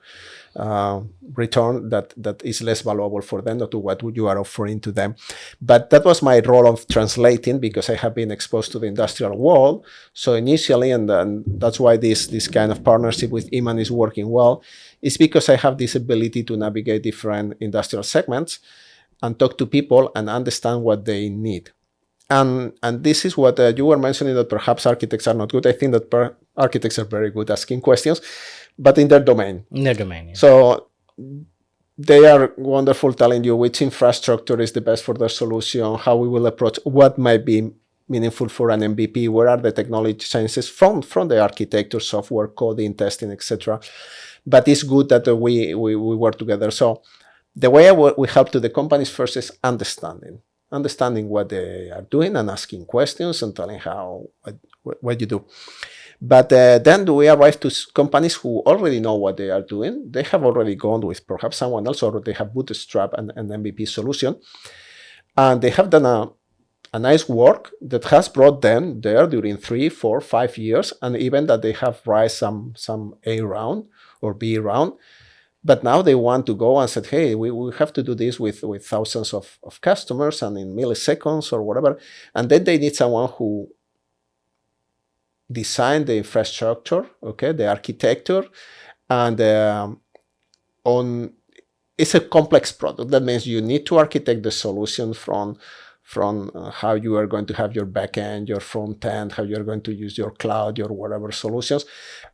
return that is less valuable for them or to what you are offering to them. But that was my role of translating, because I have been exposed to the industrial world. So initially, and that's why this kind of partnership with eMan is working well, is because I have this ability to navigate different industrial segments and talk to people and understand what they need. And this is what you were mentioning, that perhaps architects are not good. I think that architects are very good asking questions, but in their domain. In their domain, yeah. So they are wonderful telling you which infrastructure is the best for their solution, how we will approach, what might be meaningful for an MVP, where are the technology changes from the architecture, software, coding, testing, etc. But it's good that we work together. So the way we help to the companies first is understanding what they are doing and asking questions and telling what you do. But then we arrive to companies who already know what they are doing. They have already gone with perhaps someone else, or they have bootstrapped an MVP solution. And they have done a nice work that has brought them there during 3, 4, 5 years, and even that they have raised some A round or B round. But now they want to go and say, hey, we have to do this with thousands of customers and in milliseconds or whatever. And then they need someone who designed the infrastructure, okay, the architecture, and it's a complex product. That means you need to architect the solution from from how you are going to have your backend, your front end, how you're going to use your cloud, your whatever solutions.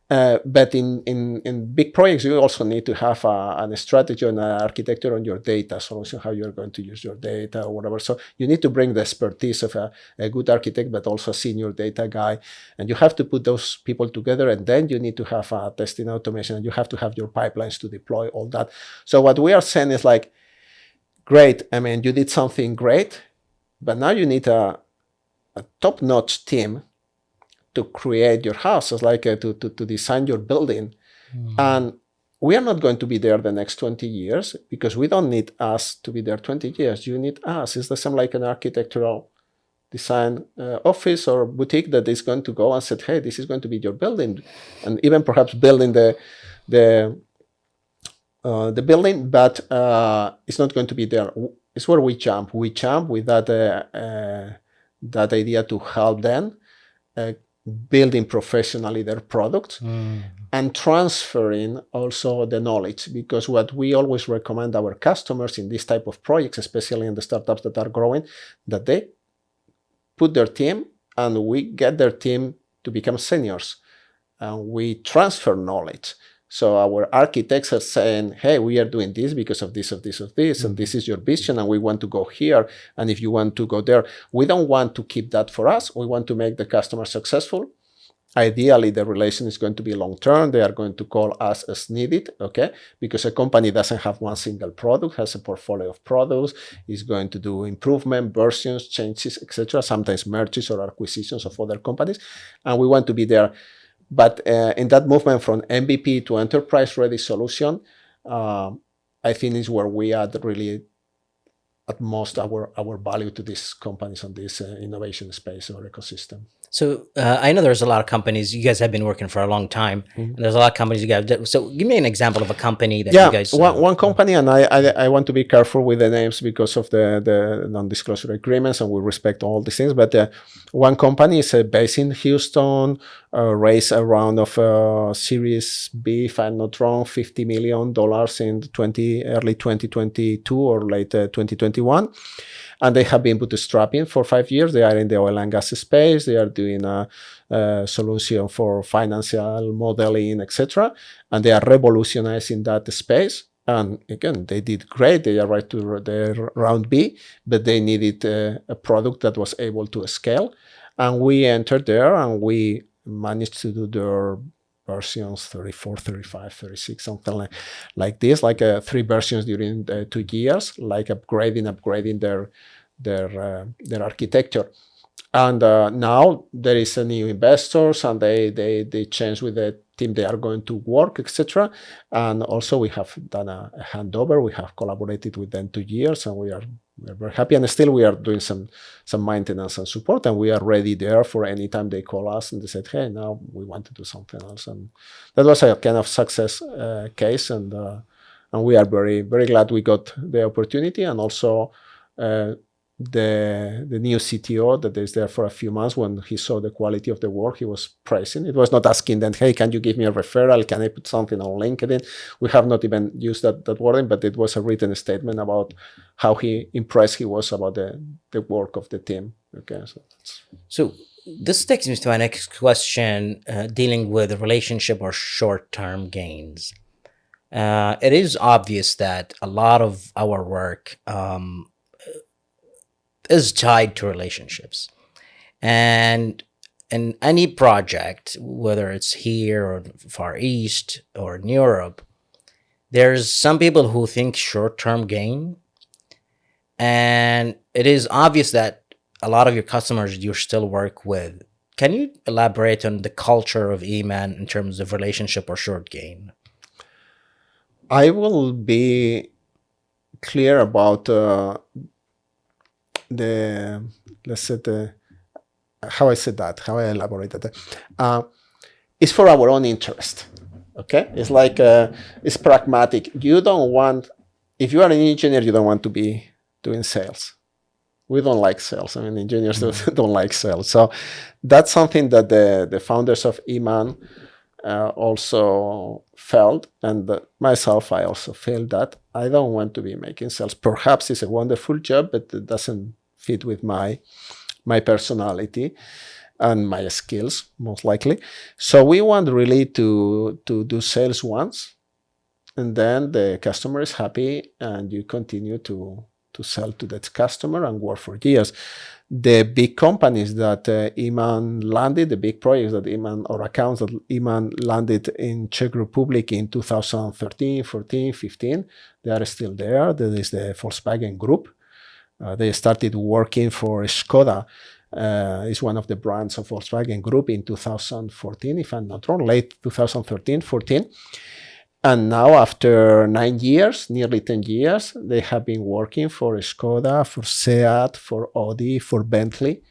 But in big projects, you also need to have a strategy and an architecture on your data solution, how you're going to use your data or whatever. So you need to bring the expertise of a good architect, but also a senior data guy. And you have to put those people together. And then you need to have a testing automation, and you have to have your pipelines to deploy all that. So what we are saying is like, great, I mean, you did something great, but now you need a top-notch team to create your house. It's like to design your building. And we are not going to be there the next 20 years because we don't need us to be there 20 years. You need us. It's the same like an architectural design office or boutique that is going to go and say, hey, this is going to be your building. And even perhaps building the building, but it's not going to be there. It's where we jump. We jump with that idea to help them building professionally their product and transferring also the knowledge. Because what we always recommend our customers in this type of projects, especially in the startups that are growing, that they put their team and we get their team to become seniors and we transfer knowledge. So our architects are saying, hey, we are doing this because of this, and this is your vision, and we want to go here. And if you want to go there, we don't want to keep that for us. We want to make the customer successful. Ideally, the relation is going to be long-term. They are going to call us as needed, okay? Because a company doesn't have one single product, has a portfolio of products, is going to do improvement, versions, changes, etc., sometimes mergers or acquisitions of other companies. And we want to be there. But in that movement from MVP to enterprise-ready solution, I think is where we add really at most our value to these companies on this innovation space or ecosystem. So I know there's a lot of companies. You guys have been working for a long time. And there's a lot of companies you guys. So give me an example of a company that you guys. One company, and I want to be careful with the names because of the non-disclosure agreements, and we respect all these things. But one company is based in Houston, raised a round of Series B, if I'm not wrong, $50 million in early 2022 or late 2021. And they have been bootstrapping for 5 years. They are in the oil and gas space. They are doing a solution for financial modeling, etc. And they are revolutionizing that space. And again, they did great. They are right to their round B, but they needed a product that was able to scale. And we entered there and we managed to do their versions 34, 35, 36, something like this, like 3 versions during 2 years, like upgrading their architecture. And now there is a new investors, and they change with the team they are going to work, etc. And also we have done a handover. We have collaborated with them 2 years, and we're very happy. And still we are doing some maintenance and support, and we are ready there for any time they call us and they said, hey, now we want to do something else. And that was a kind of success case, and we are very, very glad we got the opportunity. And also the new CTO that is there for a few months, when he saw the quality of the work, he was praising. It was not asking them, hey, can you give me a referral? Can I put something on LinkedIn? We have not even used that wording, but it was a written statement about how impressed he was about the work of the team. Okay, so this takes me to my next question, dealing with relationship or short-term gains. It is obvious that a lot of our work is tied to relationships, and in any project, whether it's here or Far East or in Europe, there's some people who think short-term gain, and it is obvious that a lot of your customers you still work with. Can you elaborate on the culture of eMan in terms of relationship or short gain? I will be clear about how I said that, how I elaborated that. It's for our own interest. Okay, it's like it's pragmatic. You don't want, if you are an engineer, you don't want to be doing sales. We don't like sales. I mean, engineers don't like sales. So that's something that the founders of eMan also felt, and myself, I also feel that I don't want to be making sales. Perhaps it's a wonderful job, but it doesn't fit with my personality and my skills, most likely. So we want really to do sales once, and then the customer is happy, and you continue to sell to that customer and work for years. The big companies that eMan landed, the big projects that eMan, or accounts that eMan landed in Czech Republic in 2013, 14, 15, they are still there. There is the Volkswagen Group. They started working for Skoda. Is one of the brands of Volkswagen Group in 2014, if I'm not wrong, late 2013, 14. And now, after 9 years, nearly 10 years, they have been working for Skoda, for Seat, for Audi, for Bentley,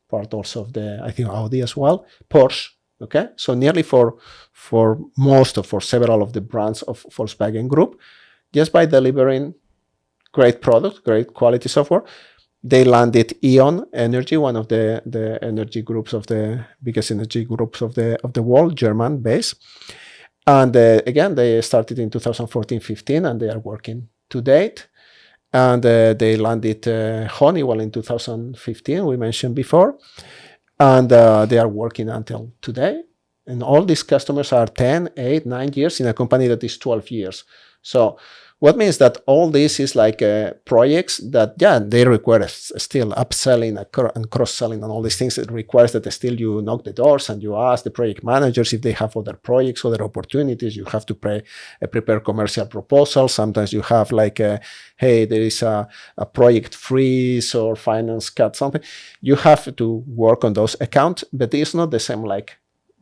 part also of the, I think, Audi as well, Porsche. Okay, so nearly for several of the brands of Volkswagen Group, just by delivering great products, great quality software. They landed E.ON Energy, one of the energy groups of the biggest energy groups of the world, German base. And again, they started in 2014-15, and they are working to date. And they landed Honeywell in 2015, we mentioned before. And they are working until today. And all these customers are 10, 8, 9 years in a company that is 12 years. So what means that all this is like projects that, yeah, they require still upselling and cross-selling and all these things. It requires that still you knock the doors and you ask the project managers if they have other projects, other opportunities. You have to prepare commercial proposals. Sometimes you have like, hey, there is a project freeze or finance cut, something. You have to work on those accounts, but it's not the same like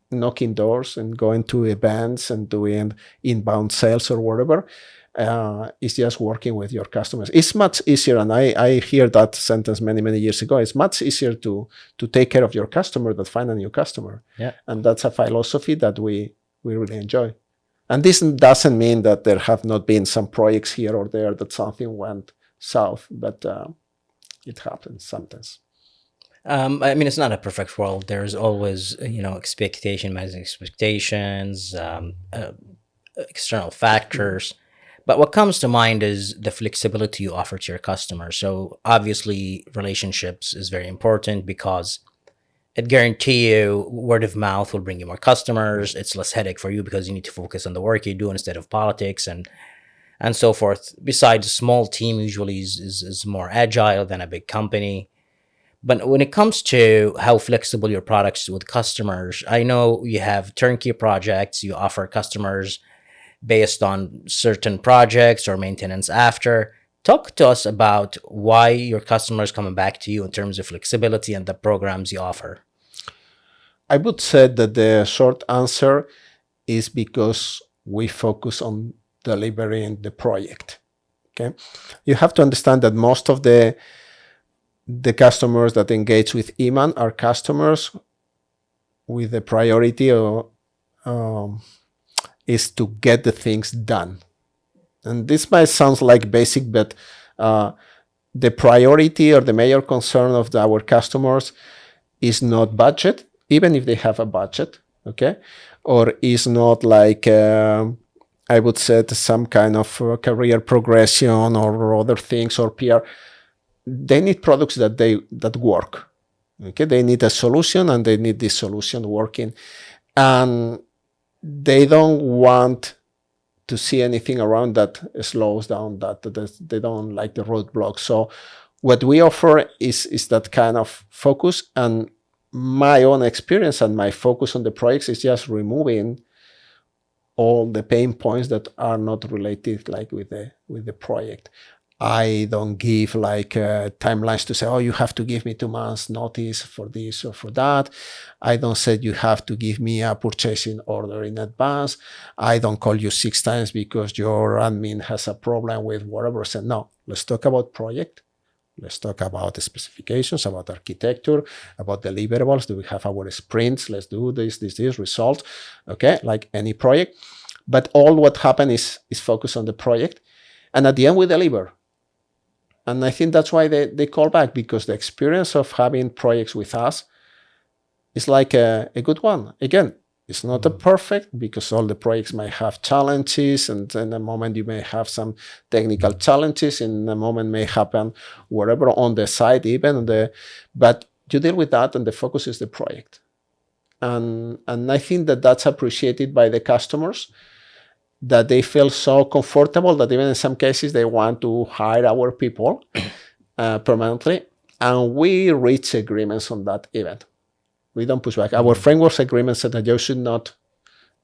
knocking doors and going to events and doing inbound sales or whatever. It's just working with your customers. It's much easier, and I hear that sentence many years ago. It's much easier to take care of your customer than find a new customer. Yeah. And that's a philosophy that we really enjoy. And this doesn't mean that there have not been some projects here or there that something went south, but it happens sometimes. I mean, it's not a perfect world. There's always, expectation, managing expectations, external factors. But what comes to mind is the flexibility you offer to your customers. So obviously, relationships is very important because it guarantees you word of mouth will bring you more customers. It's less headache for you because you need to focus on the work you do instead of politics and so forth. Besides, a small team usually is more agile than a big company. But when it comes to how flexible your products with customers, I know you have turnkey projects. You offer customers based on certain projects or maintenance after. Talk to us about why your customers coming back to you in terms of flexibility and the programs you offer. I would say that the short answer is because we focus on delivering the project. Okay, you have to understand that most of the customers that engage with eMan are customers with the priority is to get the things done. And this might sound like basic, but the priority or the major concern of our customers is not budget, even if they have a budget, okay? Or is not like, I would say, some kind of career progression or other things or PR. They need products that work, okay? They need a solution, and they need this solution working. And they don't want to see anything around that slows down, that they don't like the roadblocks. So what we offer is that kind of focus. And my own experience and my focus on the projects is just removing all the pain points that are not related like with the project. I don't give like timelines to say, oh, you have to give me 2 months notice for this or for that. I don't say you have to give me a purchasing order in advance. I don't call you 6 times because your admin has a problem with whatever. So no, let's talk about project. Let's talk about the specifications, about architecture, about deliverables. Do we have our sprints? Let's do this, results. Okay, like any project. But all what happens is focus on the project. And at the end, we deliver. And I think that's why they call back, because the experience of having projects with us is like a good one. Again, It's not a perfect, because all the projects may have challenges, and in a moment you may have some technical challenges, in a moment may happen wherever on the site, even but you deal with that, and the focus is the project. And I think that that's appreciated by the customers, that they feel so comfortable that even in some cases they want to hire our people permanently, and we reach agreements on that event. We don't push back. Our framework agreement said that you should not,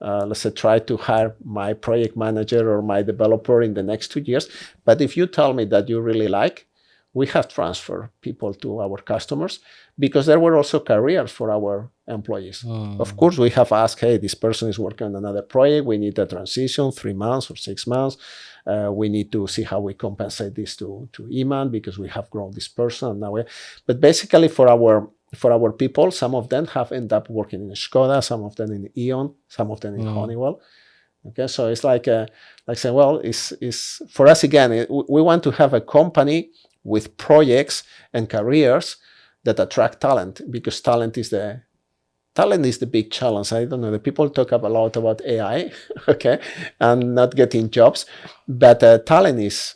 let's say, try to hire my project manager or my developer in the next 2 years. But if you tell me that you really like, we have transferred people to our customers, because there were also careers for our employees. Of course, we have asked, hey, this person is working on another project. We need a transition, 3 months or 6 months. We need to see how we compensate this to eMan, because we have grown this person. And now but basically for our people, some of them have ended up working in Skoda, some of them in Eon, some of them in Honeywell. Okay, so it's like saying, well, it's for us again. We want to have a company with projects and careers that attract talent, because talent is the big challenge. I don't know. The people talk a lot about AI, okay, and not getting jobs, but talent is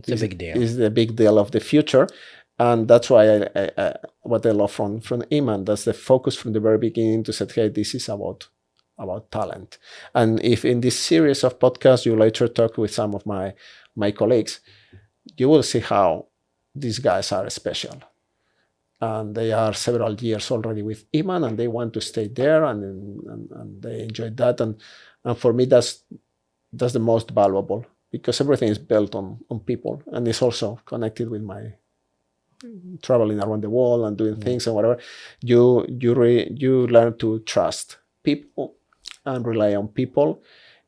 a big deal. Is the big deal of the future. And that's why what I love from eMan, that's the focus from the very beginning, to say, hey, this is about talent. And if in this series of podcasts you later talk with some of my colleagues, you will see how these guys are special. And they are several years already with eMan, and they want to stay there, and they enjoy that. And for me, that's the most valuable, because everything is built on people, and it's also connected with my traveling around the world and doing things and whatever. You learn to trust people and rely on people,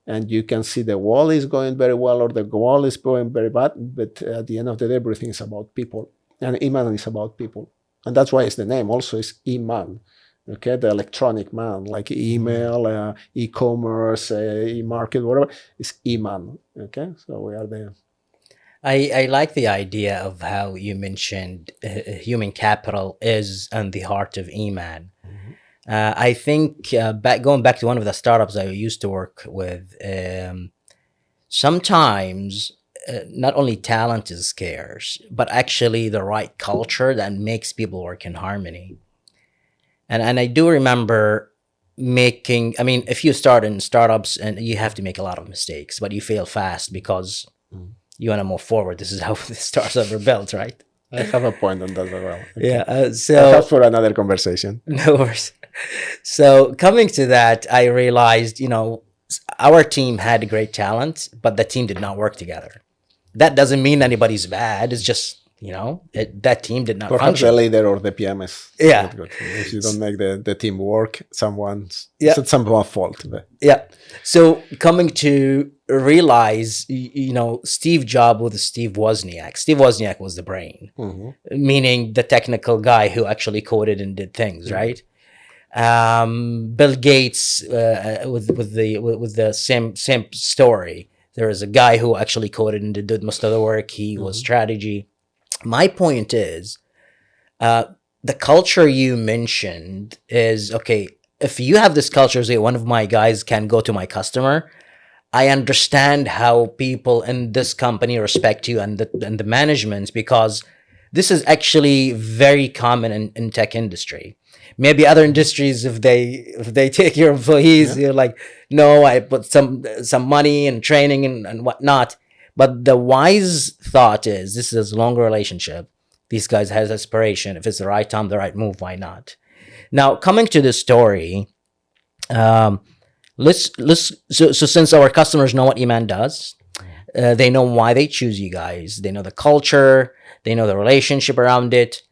and you can see the wall is going very well or the wall is going very bad, but at the end of the day, everything is about people, and eMan is about people. And that's why it's the name also is eMan, okay? The electronic man, like email, e-commerce, e-market, whatever, is eMan, okay? So we are there. I like the idea of how you mentioned human capital is on the heart of eMan. I think going back to one of the startups I used to work with, sometimes not only talent is scarce, but actually the right culture that makes people work in harmony. And I do remember if you start in startups, and you have to make a lot of mistakes, but you fail fast because you want to move forward. This is how the startups are built, right? I have a point on that as well. Okay. Yeah. So that's for another conversation. No worries. So coming to that, I realized, our team had great talent, but the team did not work together. That doesn't mean anybody's bad. It's just, that team did not Perhaps function. the leader or the PMs. Yeah. Good. If you don't make the team work, it's someone's fault. But. Yeah. So coming to realize, Steve Jobs with Steve Wozniak. Steve Wozniak was the brain, meaning the technical guy who actually coded and did things, right? Bill Gates with the same story. There is a guy who actually coded and did most of the work. He was strategy. My point is, the culture you mentioned is, okay, if you have this culture, say one of my guys can go to my customer, I understand how people in this company respect you and the management, because this is actually very common in tech industry. Maybe other industries, if they take your employees, you're like, no, I put some money and training and whatnot. But the wise thought is, this is a long relationship. These guys has aspiration. If it's the right time, the right move, why not? Now, coming to the story, so since our customers know what eMan does, they know why they choose you guys. They know the culture. They know the relationship around it.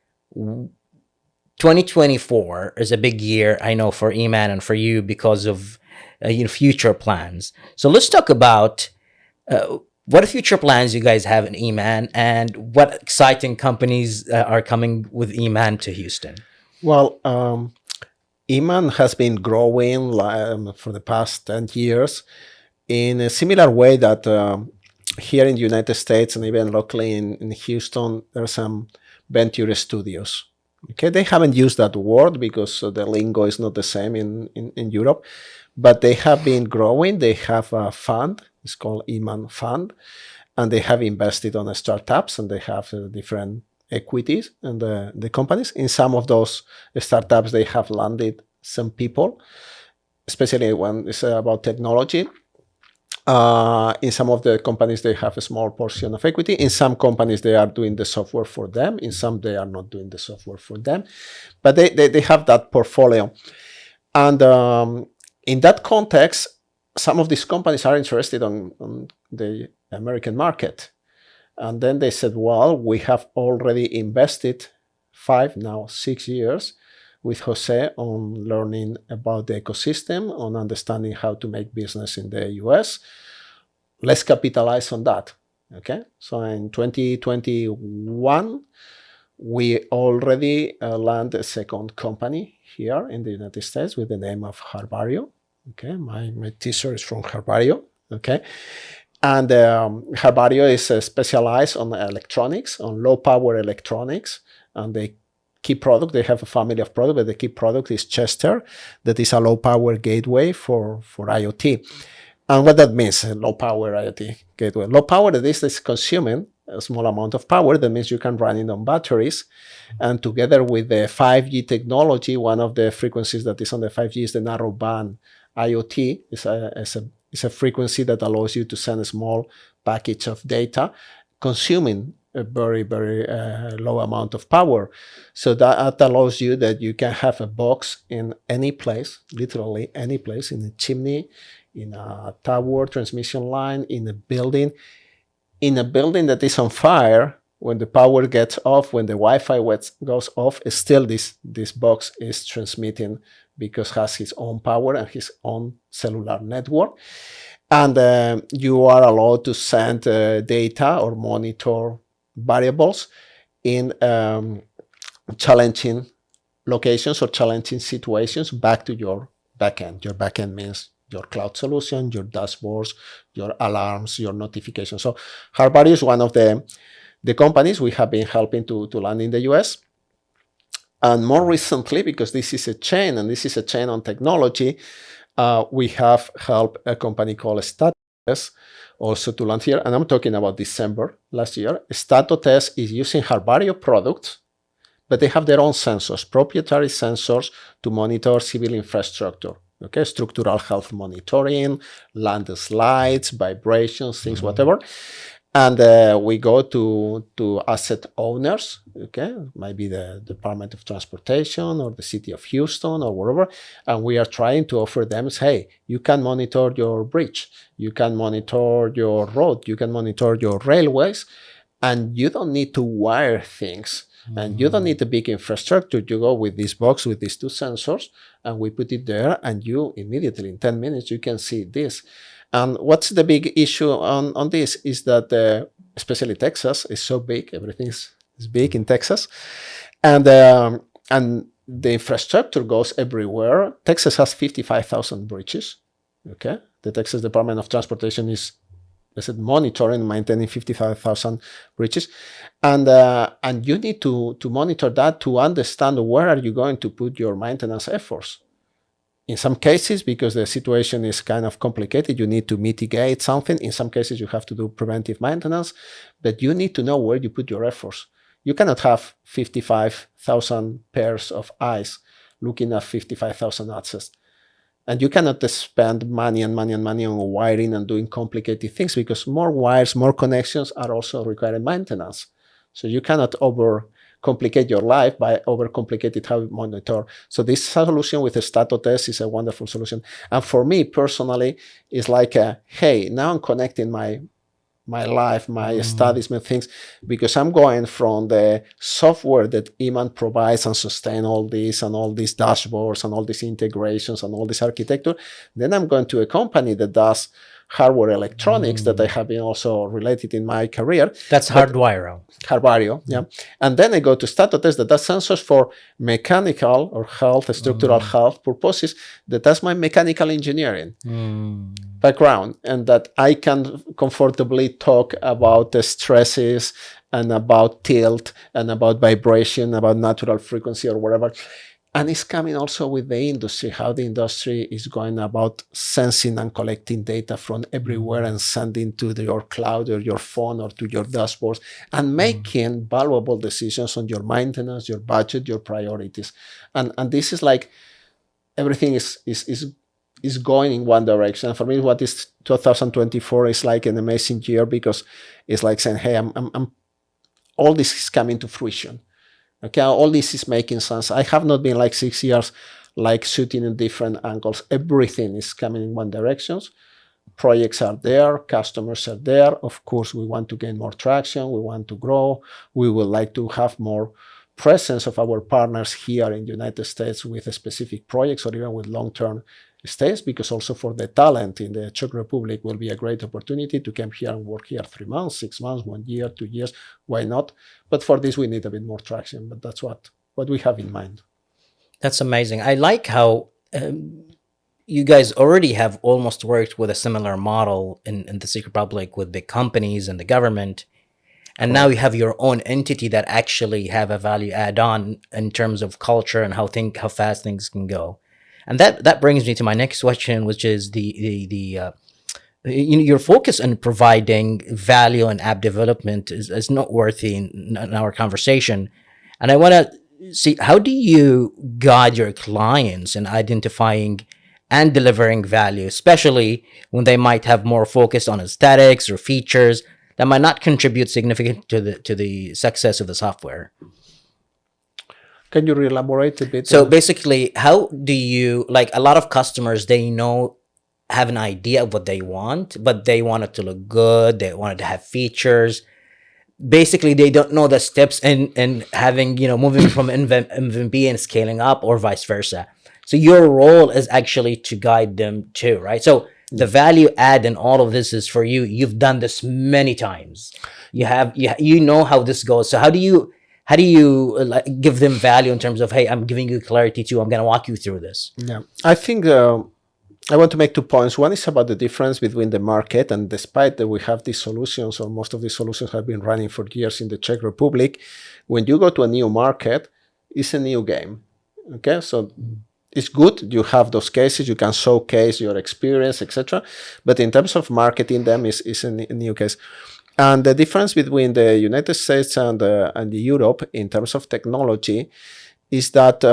2024 is a big year, I know, for eMan and for you because of future plans. So let's talk about what future plans you guys have in eMan, and what exciting companies are coming with eMan to Houston. Well, eMan has been growing for the past 10 years in a similar way that here in the United States and even locally in Houston, there are some venture studios. Okay, they haven't used that word because the lingo is not the same in Europe, but they have been growing. They have a fund, it's called eMan Fund, and they have invested on startups, and they have different equities in the companies. In some of those startups, they have landed some people, especially when it's about technology. In some of the companies, they have a small portion of equity. In some companies, they are doing the software for them. In some, they are not doing the software for them. But they have that portfolio. And in that context, some of these companies are interested on the American market. And then they said, well, we have already invested 5, now 6 years with Jose on learning about the ecosystem, on understanding how to make business in the US. Let's capitalize on that. Okay, so in 2021, we already landed a second company here in the United States with the name of Herbario. Okay, my t-shirt is from Herbario. Okay, and Herbario is specialized on electronics, on low power electronics, and the key product, they have a family of products, but the key product is Chester, that is a low power gateway for IoT. And what that means, low power IoT gateway. Low power, that is consuming a small amount of power. That means you can run it on batteries. And together with the 5G technology, one of the frequencies that is on the 5G is the narrowband IoT. It's a frequency that allows you to send a small package of data, consuming a very, very low amount of power. So that allows you that you can have a box in any place, literally any place, in a chimney, in a tower, transmission line, in a building that is on fire. When the power gets off, when the Wi-Fi goes off, still this box is transmitting because it has its own power and his own cellular network. And you are allowed to send data or monitor variables in challenging locations or challenging situations back to your backend. Your backend means your cloud solution, your dashboards, your alarms, your notifications. So Herbario is one of the companies we have been helping to land in the US. And more recently, because this is a chain and this is a chain on technology, we have helped a company called Statotest also to land here. And I'm talking about December last year. Statotest is using Herbario products, but they have their own sensors, proprietary sensors to monitor civil infrastructure. Okay, structural health monitoring, landslides, vibrations, things, whatever. And we go to asset owners, okay, might be the Department of Transportation or the City of Houston or wherever, and we are trying to offer them, hey, you can monitor your bridge, you can monitor your road, you can monitor your railways, and you don't need to wire things. And you don't need a big infrastructure. You go with this box with these two sensors, and we put it there, and you immediately, in 10 minutes, you can see this. And what's the big issue on this is that, especially Texas is so big, everything is big in Texas, and the infrastructure goes everywhere. Texas has 55,000 bridges. Okay, the Texas Department of Transportation is monitoring and maintaining 55,000 bridges, and you need to monitor that to understand where are you going to put your maintenance efforts. In some cases, because the situation is kind of complicated, you need to mitigate something. In some cases, you have to do preventive maintenance, but you need to know where you put your efforts. You cannot have 55,000 pairs of eyes looking at 55,000 access. And you cannot spend money on wiring and doing complicated things, because more wires, more connections are also requiring maintenance. So you cannot overcomplicate your life by overcomplicating how you monitor. So this solution with the Statotest is a wonderful solution. And for me personally, it's like, hey, now I'm connecting my life, my studies, my things, because I'm going from the software that eMan provides and sustain all these dashboards and all these integrations and all this architecture. Then I'm going to a company that does hardware electronics that I have been also related in my career. That's hardwire. Hardware, yeah. And then I go to Statotest that does sensors for mechanical or health, structural health purposes. That's my mechanical engineering background, and that I can comfortably talk about the stresses and about tilt and about vibration, about natural frequency or whatever. And it's coming also with the industry, how the industry is going about sensing and collecting data from everywhere and sending to your cloud or your phone or to your dashboards and making valuable decisions on your maintenance, your budget, your priorities. And this is like everything is going in one direction. And for me, what is 2024 is like an amazing year, because it's like saying, hey, I'm all this is coming to fruition. Okay, all this is making sense. I have not been like 6 years like shooting in different angles. Everything is coming in one direction. Projects are there, customers are there. Of course, we want to gain more traction. We want to grow. We would like to have more presence of our partners here in the United States with specific projects or even with long-term stays, because also for the talent in the Czech Republic will be a great opportunity to come here and work here 3 months, 6 months, 1 year, 2 years. Why not? But for this, we need a bit more traction. But that's what we have in mind. That's amazing. I like how you guys already have almost worked with a similar model in the Czech Republic with big companies and the government. And now you have your own entity that actually have a value add on in terms of culture and how fast things can go. And that brings me to my next question, which is your focus on providing value and app development is noteworthy in our conversation. And I want to see, how do you guide your clients in identifying and delivering value, especially when they might have more focus on aesthetics or features that might not contribute significantly to the success of the software? Can you elaborate a bit? So basically, how do you, like, a lot of customers, they have an idea of what they want, but they want it to look good. They want it to have features. Basically, they don't know the steps in having, moving from MVP and scaling up, or vice versa. So your role is actually to guide them too, right? So the value add in all of this is for you. You've done this many times. You know how this goes. So how do you give them value in terms of, hey, I'm giving you clarity too. I'm going to walk you through this. Yeah, I think I want to make 2 points. One is about the difference between the market, and despite that we have these solutions, or most of these solutions have been running for years in the Czech Republic, when you go to a new market, it's a new game. Okay, so it's good. You have those cases, you can showcase your experience, etc. But in terms of marketing them, is a new case. And the difference between the United States and Europe in terms of technology is that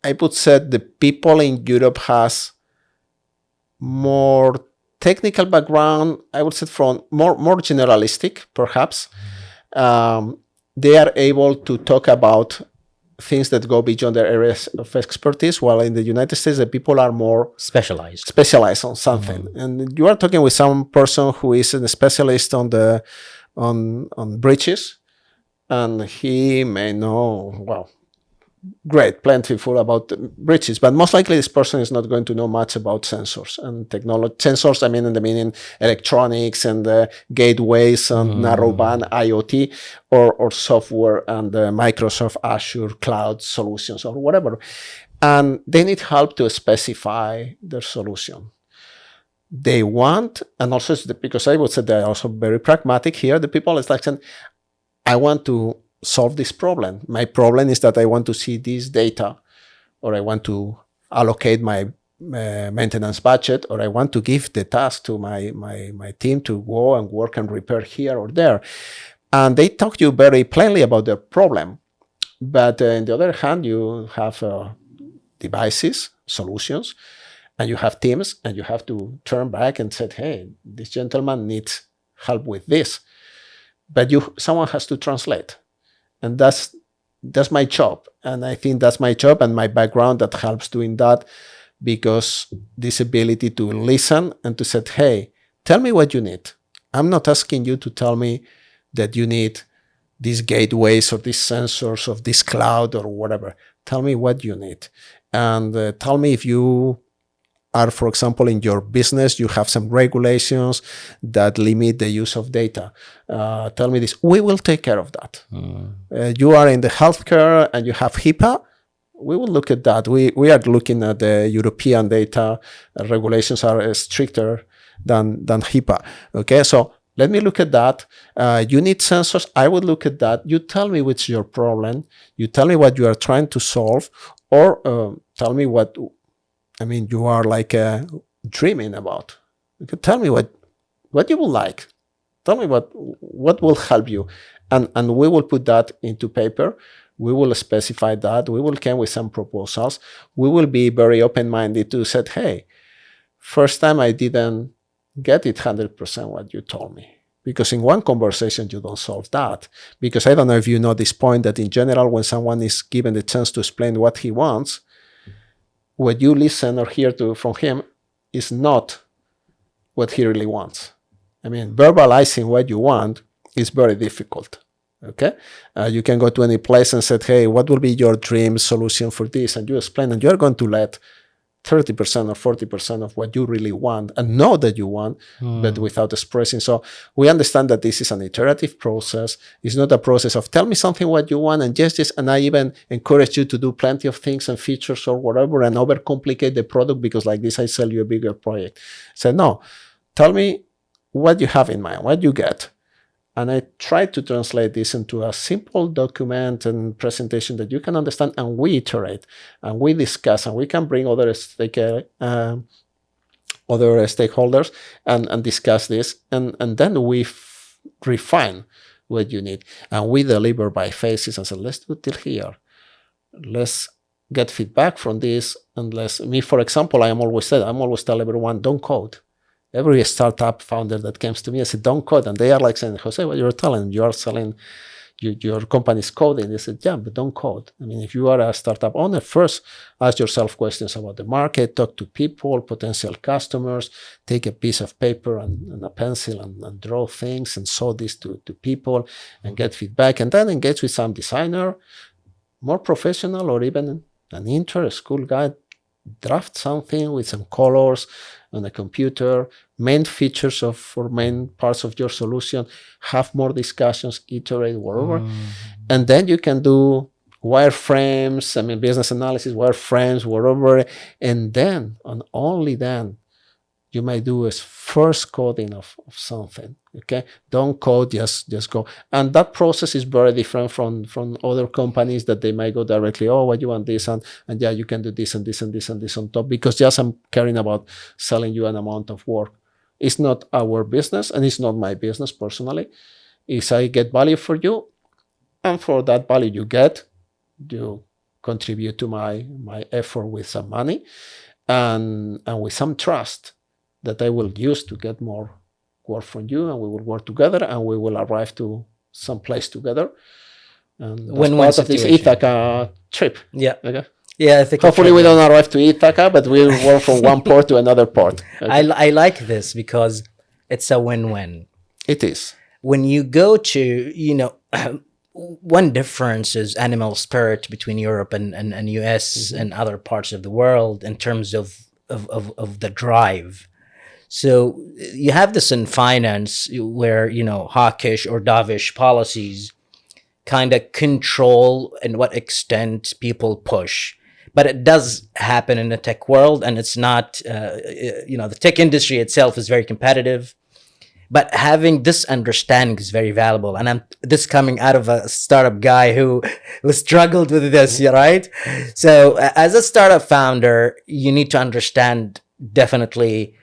I would say the people in Europe has more technical background. I would say from more generalistic, perhaps. They are able to talk about things that go beyond their areas of expertise, while in the United States, the people are more specialized on something. And you are talking with some person who is a specialist on bridges, and he may know, plentiful about bridges, but most likely this person is not going to know much about sensors and technology. Sensors, I mean, in the meaning electronics and gateways and narrowband IoT or software and Microsoft Azure cloud solutions or whatever. And they need help to specify their solution. They want, and also because I would say they're also very pragmatic here, the people is like saying, I want to solve this problem. My problem is that I want to see this data, or I want to allocate my maintenance budget, or I want to give the task to my team to go and work and repair here or there. And they talk to you very plainly about their problem. But on the other hand, you have devices, solutions, and you have teams, and you have to turn back and say, hey, this gentleman needs help with this. But someone has to translate. And that's my job. And I think that's my job and my background that helps doing that, because this ability to listen and to say, hey, tell me what you need. I'm not asking you to tell me that you need these gateways or these sensors of this cloud or whatever. Tell me what you need. And tell me if you are, for example, in your business, you have some regulations that limit the use of data. Tell me this. We will take care of that. You are in the healthcare and you have HIPAA. We will look at that. We are looking at the European data. Regulations are stricter than HIPAA. Okay, so let me look at that. You need sensors. I would look at that. You tell me what's your problem. You tell me what you are trying to solve, or tell me what, you are like dreaming about. You can tell me what you would like. Tell me what will help you, and we will put that into paper. We will specify that. We will come with some proposals. We will be very open-minded to say, hey, first time I didn't get it 100% what you told me. Because in one conversation, you don't solve that. Because I don't know if you know this point that in general, when someone is given the chance to explain what he wants, what you listen or hear from him is not what he really wants. Verbalizing what you want is very difficult. Okay, you can go to any place and say, hey, what will be your dream solution for this? And you explain, and you're going to let 30% or 40% of what you really want and know that you want, but without expressing. So we understand that this is an iterative process. It's not a process of tell me something what you want and yes, and I even encourage you to do plenty of things and features or whatever and overcomplicate the product because like this, I sell you a bigger project. So no, tell me what you have in mind, what you get. And I try to translate this into a simple document and presentation that you can understand, and we iterate and we discuss, and we can bring other stakeholders and discuss this, and then we refine what you need, and we deliver by phases and say, let's do till here. Let's get feedback from this, and for example, I always tell everyone, don't code. Every startup founder that comes to me, I said, don't code. And they are like saying, Jose, what you're telling, you are selling your company's coding. They said, yeah, but don't code. If you are a startup owner, first ask yourself questions about the market, talk to people, potential customers, take a piece of paper and a pencil and draw things and show this to people and get feedback. And then engage with some designer, more professional, or even an intern, a school guy, draft something with some colors on a computer, main features or main parts of your solution, have more discussions, iterate, whatever. And then you can do wireframes, business analysis, wireframes, whatever. And then, and only then, you might do is first coding of something. Okay, don't code, just go. And that process is very different from other companies that they might go directly, oh, what you want this, and yeah, you can do this and this and this and this on top, because just I'm caring about selling you an amount of work. It's not our business, and it's not my business personally. Is I get value for you, and for that value you contribute to my effort with some money and with some trust that I will use to get more work from you, and we will work together, and we will arrive to some place together. And that's part of this Ithaca trip. Yeah. Okay. Yeah, I think hopefully we don't arrive to Ithaca, but we'll work from one port to another port. Okay. I like this because it's a win-win. It is. When you go to, one difference is animal spirit between Europe and US and other parts of the world in terms of the drive. So you have this in finance where, hawkish or dovish policies kind of control in what extent people push. But it does happen in the tech world, and it's not, the tech industry itself is very competitive. But having this understanding is very valuable. And this coming out of a startup guy who struggled with this, right? So as a startup founder, you need to understand definitely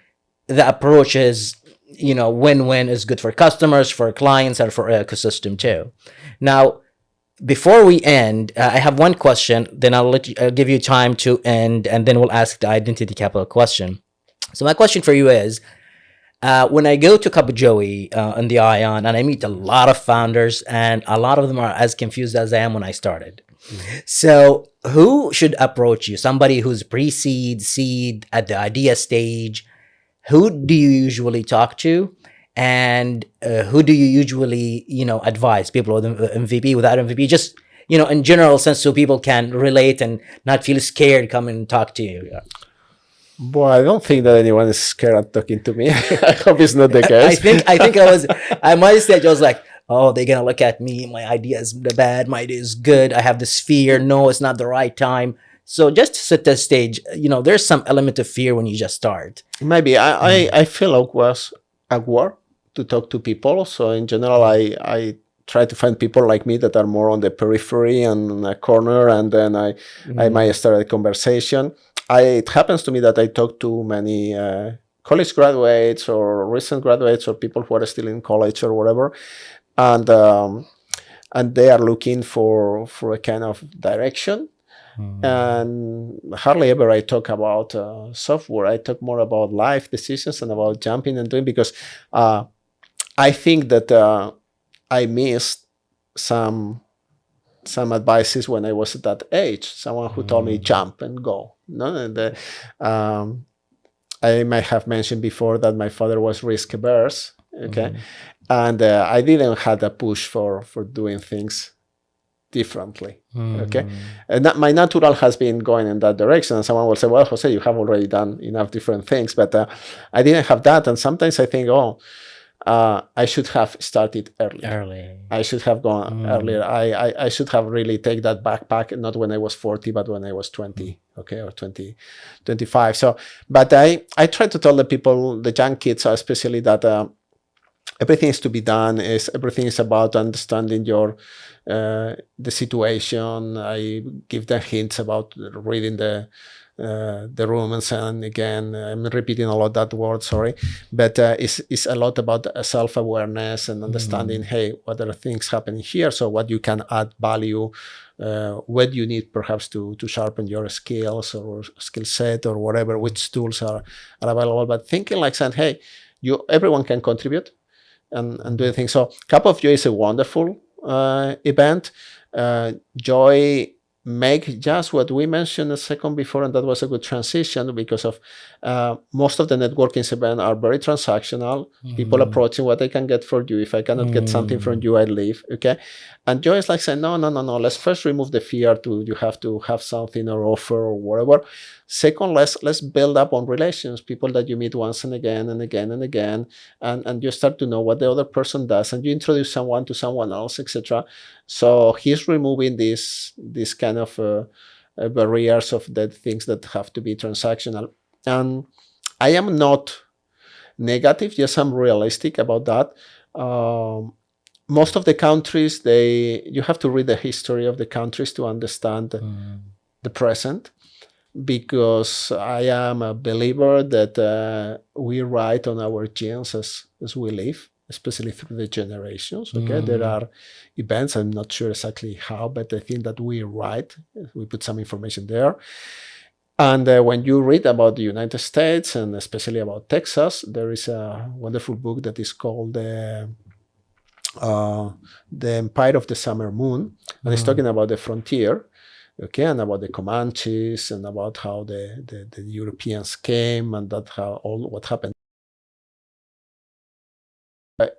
the approach is, win-win is good for customers, for clients, and for ecosystem too. Now, before we end, I have one question, then I'll give you time to end, and then we'll ask the identity capital question. So my question for you is, when I go to Kabujowi on the Ion, and I meet a lot of founders, and a lot of them are as confused as I am when I started. Mm-hmm. So who should approach you? Somebody who's pre-seed, seed, at the idea stage. Who do you usually talk to? And who do you usually, advise? People with MVP, without MVP? Just, in general sense, so people can relate and not feel scared come and talk to you. Yeah. Boy, I don't think that anyone is scared of talking to me. I hope it's not the case. I might say I was like, oh, they're gonna look at me. My idea is bad. My idea is good. I have this fear. No, it's not the right time. So just to set the stage, there's some element of fear when you just start. Maybe I feel awkward to talk to people. So in general, I try to find people like me that are more on the periphery and in a corner, and then I might start a conversation. It happens to me that I talk to many college graduates or recent graduates or people who are still in college or whatever, and they are looking for a kind of direction. And hardly ever I talk about software. I talk more about life decisions and about jumping and doing, because I think that I missed some advices when I was at that age. Someone who told me jump and go. No, and I might have mentioned before that my father was risk averse. Okay, and I didn't have a push for doing things differently. Okay, and that my natural has been going in that direction. And someone will say, "Well, Jose, you have already done enough different things," but I didn't have that. And sometimes I think, I should have started earlier. I should have gone earlier. I should have really take that backpack, not when I was 40, but when I was 20, okay, or 20, 25. So, but I try to tell the people, the young kids especially, that everything is to be done. Everything is about understanding the situation. I give them hints about reading the Romans, and again, I'm repeating a lot that word, sorry, but it's a lot about self-awareness and understanding, hey, what are the things happening here? So what you can add value, what you need perhaps to sharpen your skills or skill set or whatever, which tools are available, but thinking like saying, hey, everyone can contribute and do things. So Cup of Joy is a wonderful event. Joy make just what we mentioned a second before, and that was a good transition, because of most of the networking events are very transactional. People approaching what I can get for you. If I cannot get something from you, I leave. Okay, and Joy is like saying, no. Let's first remove the fear you have to have something or offer or whatever. Second, let's build up on relations, people that you meet once and again and again and again, and you start to know what the other person does, and you introduce someone to someone else, etc. So he's removing this kind of barriers of the things that have to be transactional. And I am not negative, yes, I'm realistic about that. Most of the countries, you have to read the history of the countries to understand the present, because I am a believer that we write on our genes as we live, especially through the generations. Okay, there are events, I'm not sure exactly how, but I think that we write, we put some information there. And when you read about the United States, and especially about Texas, there is a wonderful book that is called The Empire of the Summer Moon, and it's talking about the frontier, okay, and about the Comanches, and about how the Europeans came, and that how all what happened.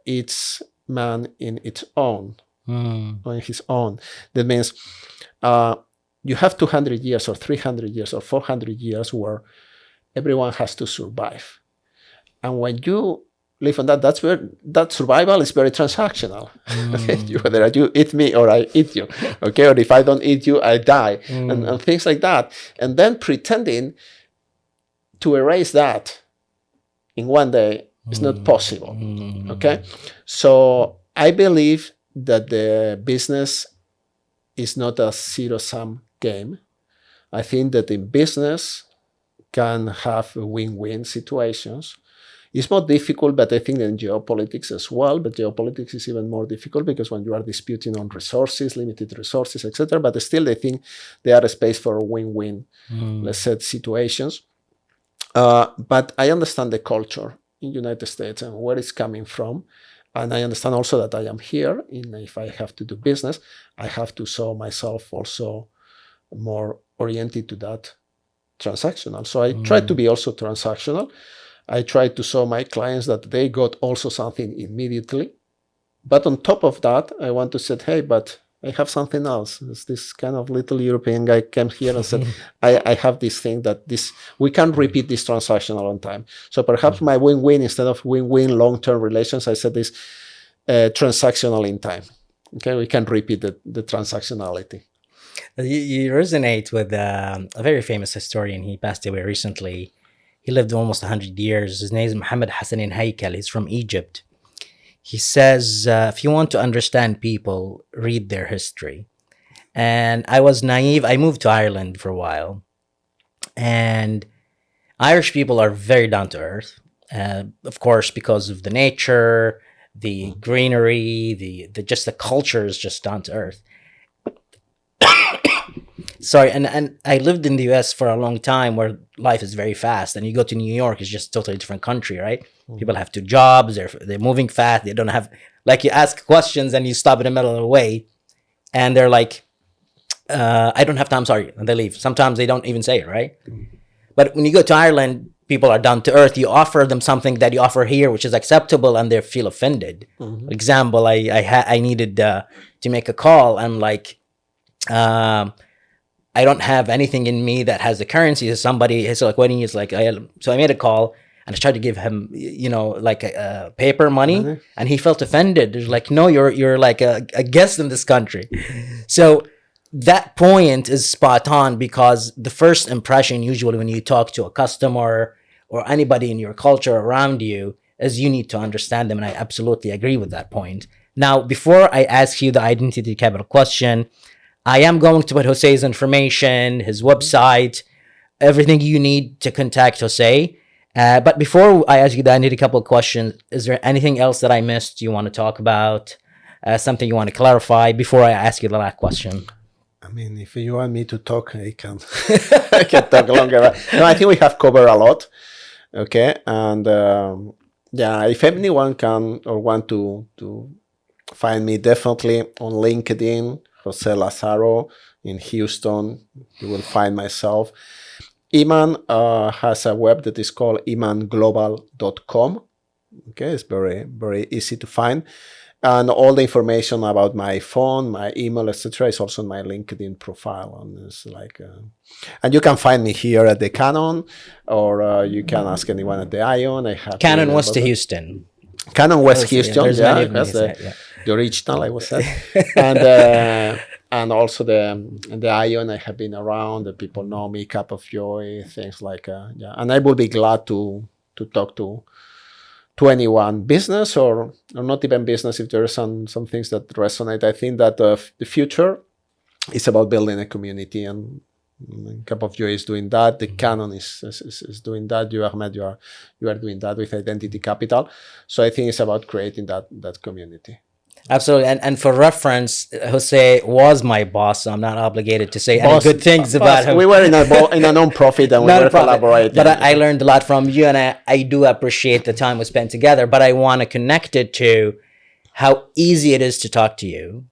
It's man in its own, on his own. That means you have 200 years or 300 years or 400 years where everyone has to survive. And when you live on that's where that survival is very transactional. Whether you eat me or I eat you, okay, or if I don't eat you, I die, and things like that. And then pretending to erase that in one day is not possible, okay? So I believe that the business is not a zero-sum game. I think that in business can have win-win situations. It's more difficult, but I think in geopolitics as well. But geopolitics is even more difficult, because when you are disputing on resources, limited resources, etc. But still, I think there are a space for win-win, let's say, situations. But I understand the culture in the United States and where it's coming from. And I understand also that I am here. If I have to do business, I have to show myself also more oriented to that transactional. So I try to be also transactional. I try to show my clients that they got also something immediately. But on top of that, I want to say, hey, but I have something else. It's this kind of little European guy came here and said, I have this thing that we can repeat this transaction a long time. So perhaps my win-win, instead of win-win long-term relations, I said this transactional in time. Okay, we can repeat the transactionality. You resonate with a very famous historian. He passed away recently. He lived almost 100 years. His name is Muhammad Hassanin Haikal. He's from Egypt. He says, if you want to understand people, read their history. And I was naive. I moved to Ireland for a while. And Irish people are very down to earth. Of course, because of the nature, the greenery, the just the culture is just down to earth. Sorry, and I lived in the US for a long time where life is very fast, and you go to New York, it's just a totally different country, right? People have two jobs, they're moving fast, they don't have, like, you ask questions and you stop in the middle of the way and they're like, I don't have time, sorry, and they leave. Sometimes they don't even say it, right? But when you go to Ireland, people are down to earth. You offer them something that you offer here, which is acceptable, and they feel offended. For example, I needed to make a call. I'm like, I don't have anything in me that has the currency. So somebody is like, waiting. Is like, so I made a call and I tried to give him, like a paper money, and he felt offended. There's like, no, you're like a guest in this country. So that point is spot on, because the first impression usually when you talk to a customer or anybody in your culture around you is you need to understand them. And I absolutely agree with that point. Now, before I ask you the identity capital question, I am going to put Jose's information, his website, everything you need to contact Jose. But before I ask you that, I need a couple of questions. Is there anything else that I missed you want to talk about? Something you want to clarify before I ask you the last question? I mean, if you want me to talk, I can. I can talk longer. No, I think we have covered a lot. Okay, and yeah, if anyone can or want to find me, definitely on LinkedIn, Jose Lazaro in Houston. You will find myself. eMan has a web that is called emanglobal.com. Okay, it's very, very easy to find. And all the information about my phone, my email, etc., is also on my LinkedIn profile. And it's like, and you can find me here at the Canon, or you can ask anyone at the Ion. I have Canon West to Houston. Canon West Houston, yeah, that's the original, I was saying. And also the Ion, I have been around. The people know me, Cup of Joy, things like yeah. And I will be glad to talk to anyone, business or not even business, if there are some things that resonate. I think that the future is about building a community, and Cup of Joy is doing that. The Canon is doing that. You, Ahmed, you are doing that with Identity Capital. So I think it's about creating that community. Absolutely. And for reference, Jose was my boss, so I'm not obligated to say any good things about him. We were in a non-profit and we were collaborating. But I learned a lot from you, and I do appreciate the time we spent together, but I want to connect it to how easy it is to talk to you.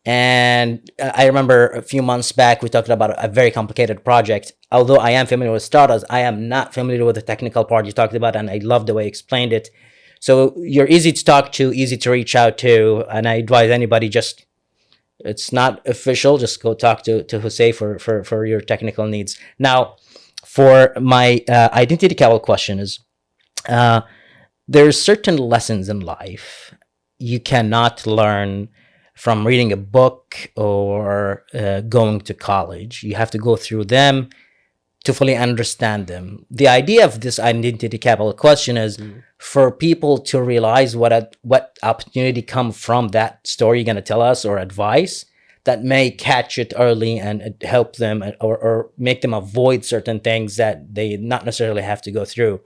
And I remember a few months back, we talked about a very complicated project. Although I am familiar with startups, I am not familiar with the technical part you talked about, and I love the way you explained it. So you're easy to talk to, easy to reach out to, and I advise anybody, just, it's not official, just go talk to Jose for your technical needs. Now, for my identity capital question is, there's certain lessons in life you cannot learn from reading a book or going to college. You have to go through them to fully understand them. The idea of this identity capital question is for people to realize what opportunity come from that story you're going to tell us, or advice that may catch it early and help them, or make them avoid certain things that they not necessarily have to go through.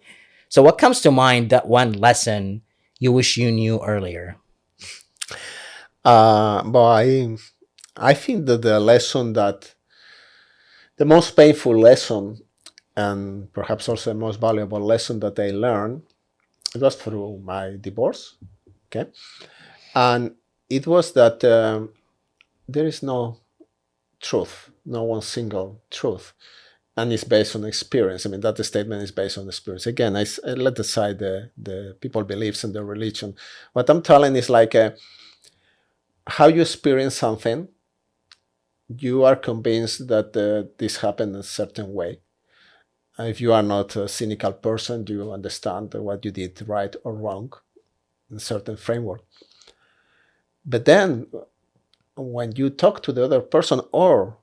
So what comes to mind, that one lesson you wish you knew earlier? But I think that the most painful lesson, and perhaps also the most valuable lesson that I learned, it was through my divorce. Okay, and it was that there is no truth, no one single truth, and it's based on experience. I mean, that statement is based on experience. Again, I let aside the people beliefs and the religion. What I'm telling is like how you experience something you are convinced that this happened a certain way. If you are not a cynical person, you understand what you did right or wrong in a certain framework. But then when you talk to the other person, or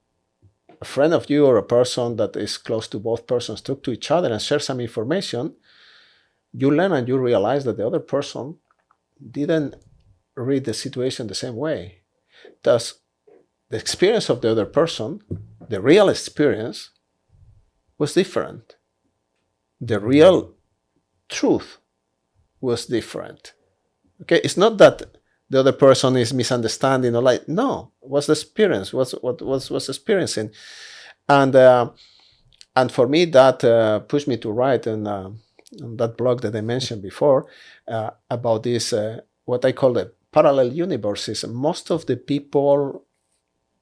a friend of you or a person that is close to both persons talk to each other and share some information, you learn and you realize that the other person didn't read the situation the same way. Thus, the experience of the other person, the real experience, was different. The real truth was different. Okay, it's not that the other person is misunderstanding or like, no, what's the experience, was experiencing. And for me, that pushed me to write on that blog that I mentioned before about this, what I call the parallel universes. Most of the people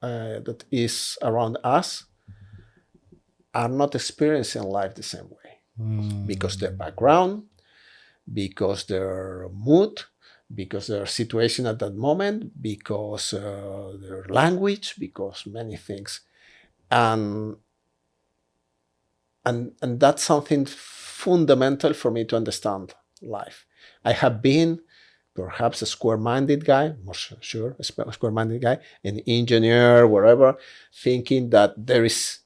that is around us are not experiencing life the same way because their background, because their mood, because their situation at that moment, because their language, because many things. And that's something fundamental for me to understand life. I have been perhaps a square-minded guy, sure, a square-minded guy, an engineer, wherever, thinking that there is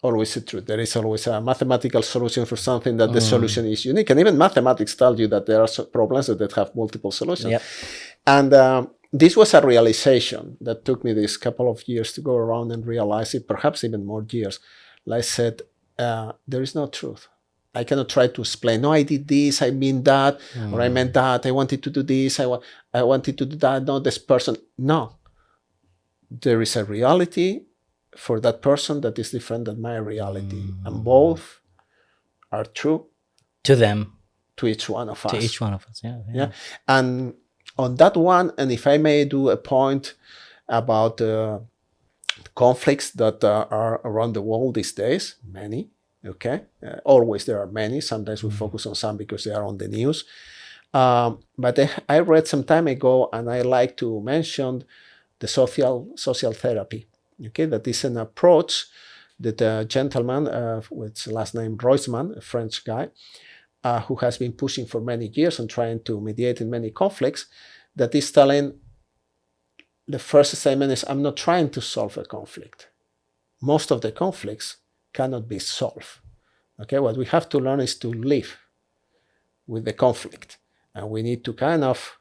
always a truth. There is always a mathematical solution for something, that the solution is unique. And even mathematics tell you that there are problems that have multiple solutions. Yep. And this was a realization that took me this couple of years to go around and realize it, perhaps even more years. Like I said, there is no truth. I cannot try to explain, no, I did this, I mean that, or I meant that, I wanted to do this, I wanted to do that, no, this person. No. There is a reality for that person that is different than my reality. And both are true To them, to each one of us. to each one of us. Yeah. And on that one, and if I may do a point about conflicts that are around the world these days, many, okay? Always there are many. Sometimes we focus on some because they are on the news. But I read some time ago, and I like to mention the social therapy, okay? That is an approach that a gentleman with his last name Roisman, a French guy, who has been pushing for many years and trying to mediate in many conflicts, that is telling, the first statement is, I'm not trying to solve a conflict. Most of the conflicts cannot be solved. Okay, what we have to learn is to live with the conflict. And we need to kind of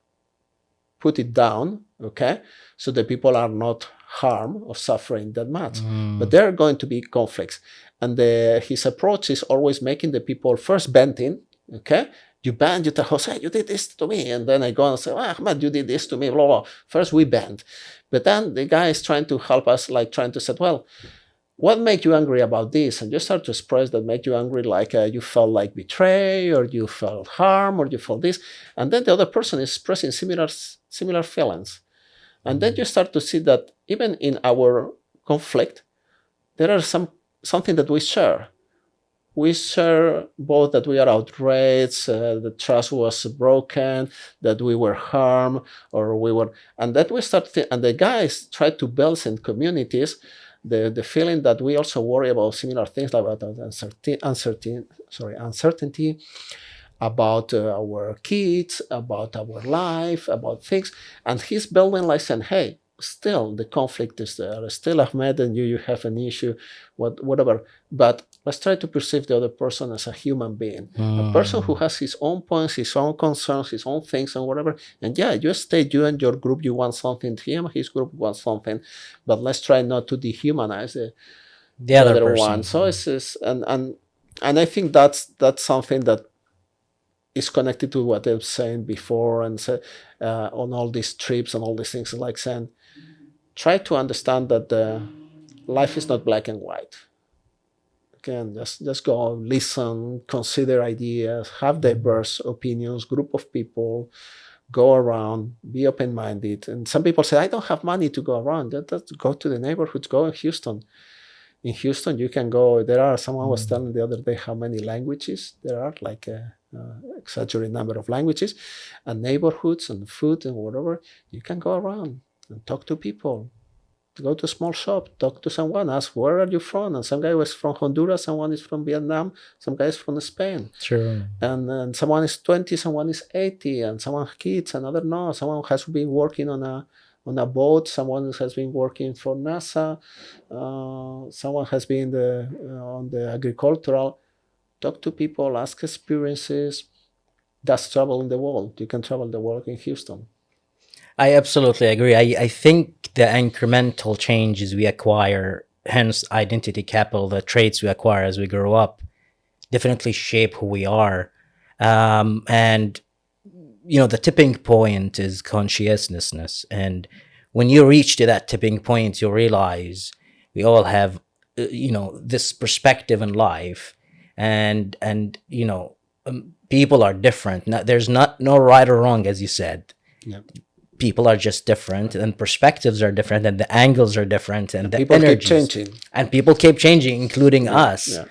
put it down, okay, so the people are not harmed or suffering that much. But there are going to be conflicts. And his approach is always making the people first venting, okay? You bend, you tell Jose, you did this to me. And then I go and say, Ahmed, you did this to me, blah, blah. First we bend. But then the guy is trying to help us, like trying to say, well, what made you angry about this? And you start to express that make you angry, like you felt like betrayed, or you felt harm, or you felt this. And then the other person is expressing similar feelings. And then you start to see that even in our conflict, there are something that we share. We share both that we are outraged, the trust was broken, that we were harmed, or we were, and that we start, and the guys try to build in communities the feeling that we also worry about similar things, like about uncertainty, about our kids, about our life, about things. And he's building like saying, hey, still the conflict is there. Still Ahmed and you have an issue, whatever. But let's try to perceive the other person as a human being, a person who has his own points, his own concerns, his own things and whatever. And yeah, you state you and your group, you want something, his group wants something, but let's try not to dehumanize The other person. one. So it's and I think that's something that is connected to what I was saying before, and on all these trips and all these things, like saying, try to understand that life is not black and white. Okay, and just go listen, consider ideas, have diverse opinions, group of people, go around, be open-minded. And some people say, I don't have money to go around. Just go to the neighborhoods, go in Houston. In Houston, you can go, someone was telling the other day how many languages there are, like exaggerated number of languages, and neighborhoods and food and whatever. You can go around and talk to people. Go to a small shop, talk to someone, ask, where are you from? And some guy was from Honduras, someone is from Vietnam, some guy is from Spain. True. And someone is 20, someone is 80, and someone has kids, another no. Someone has been working on a boat, someone has been working for NASA, someone has been on the agricultural. Talk to people, ask experiences. That's travel in the world. You can travel the world in Houston. I absolutely agree. I think the incremental changes we acquire, hence identity capital, the traits we acquire as we grow up, definitely shape who we are. And the tipping point is conscientiousness. And when you reach to that tipping point, you realize we all have, this perspective in life, and people are different. There's no right or wrong, as you said. Yeah. People are just different, and perspectives are different, and the angles are different, and the People keep energies changing. and people keep changing, including us. Yeah.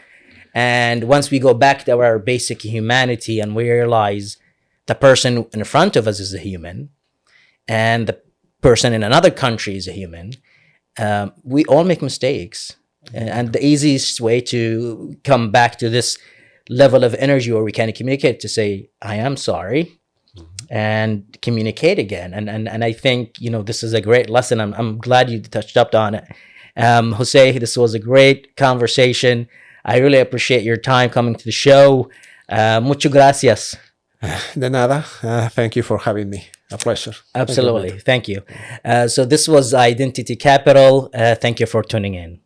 And once we go back to our basic humanity and we realize the person in front of us is a human and the person in another country is a human, we all make mistakes. And the easiest way to come back to this level of energy where we can communicate to say, I am sorry, and communicate again. And I think, this is a great lesson. I'm glad you touched up on it. Jose, this was a great conversation. I really appreciate your time coming to the show. Muchas gracias. De nada. Thank you for having me. A pleasure. Absolutely. Thank you. So this was Identity Capital. Thank you for tuning in.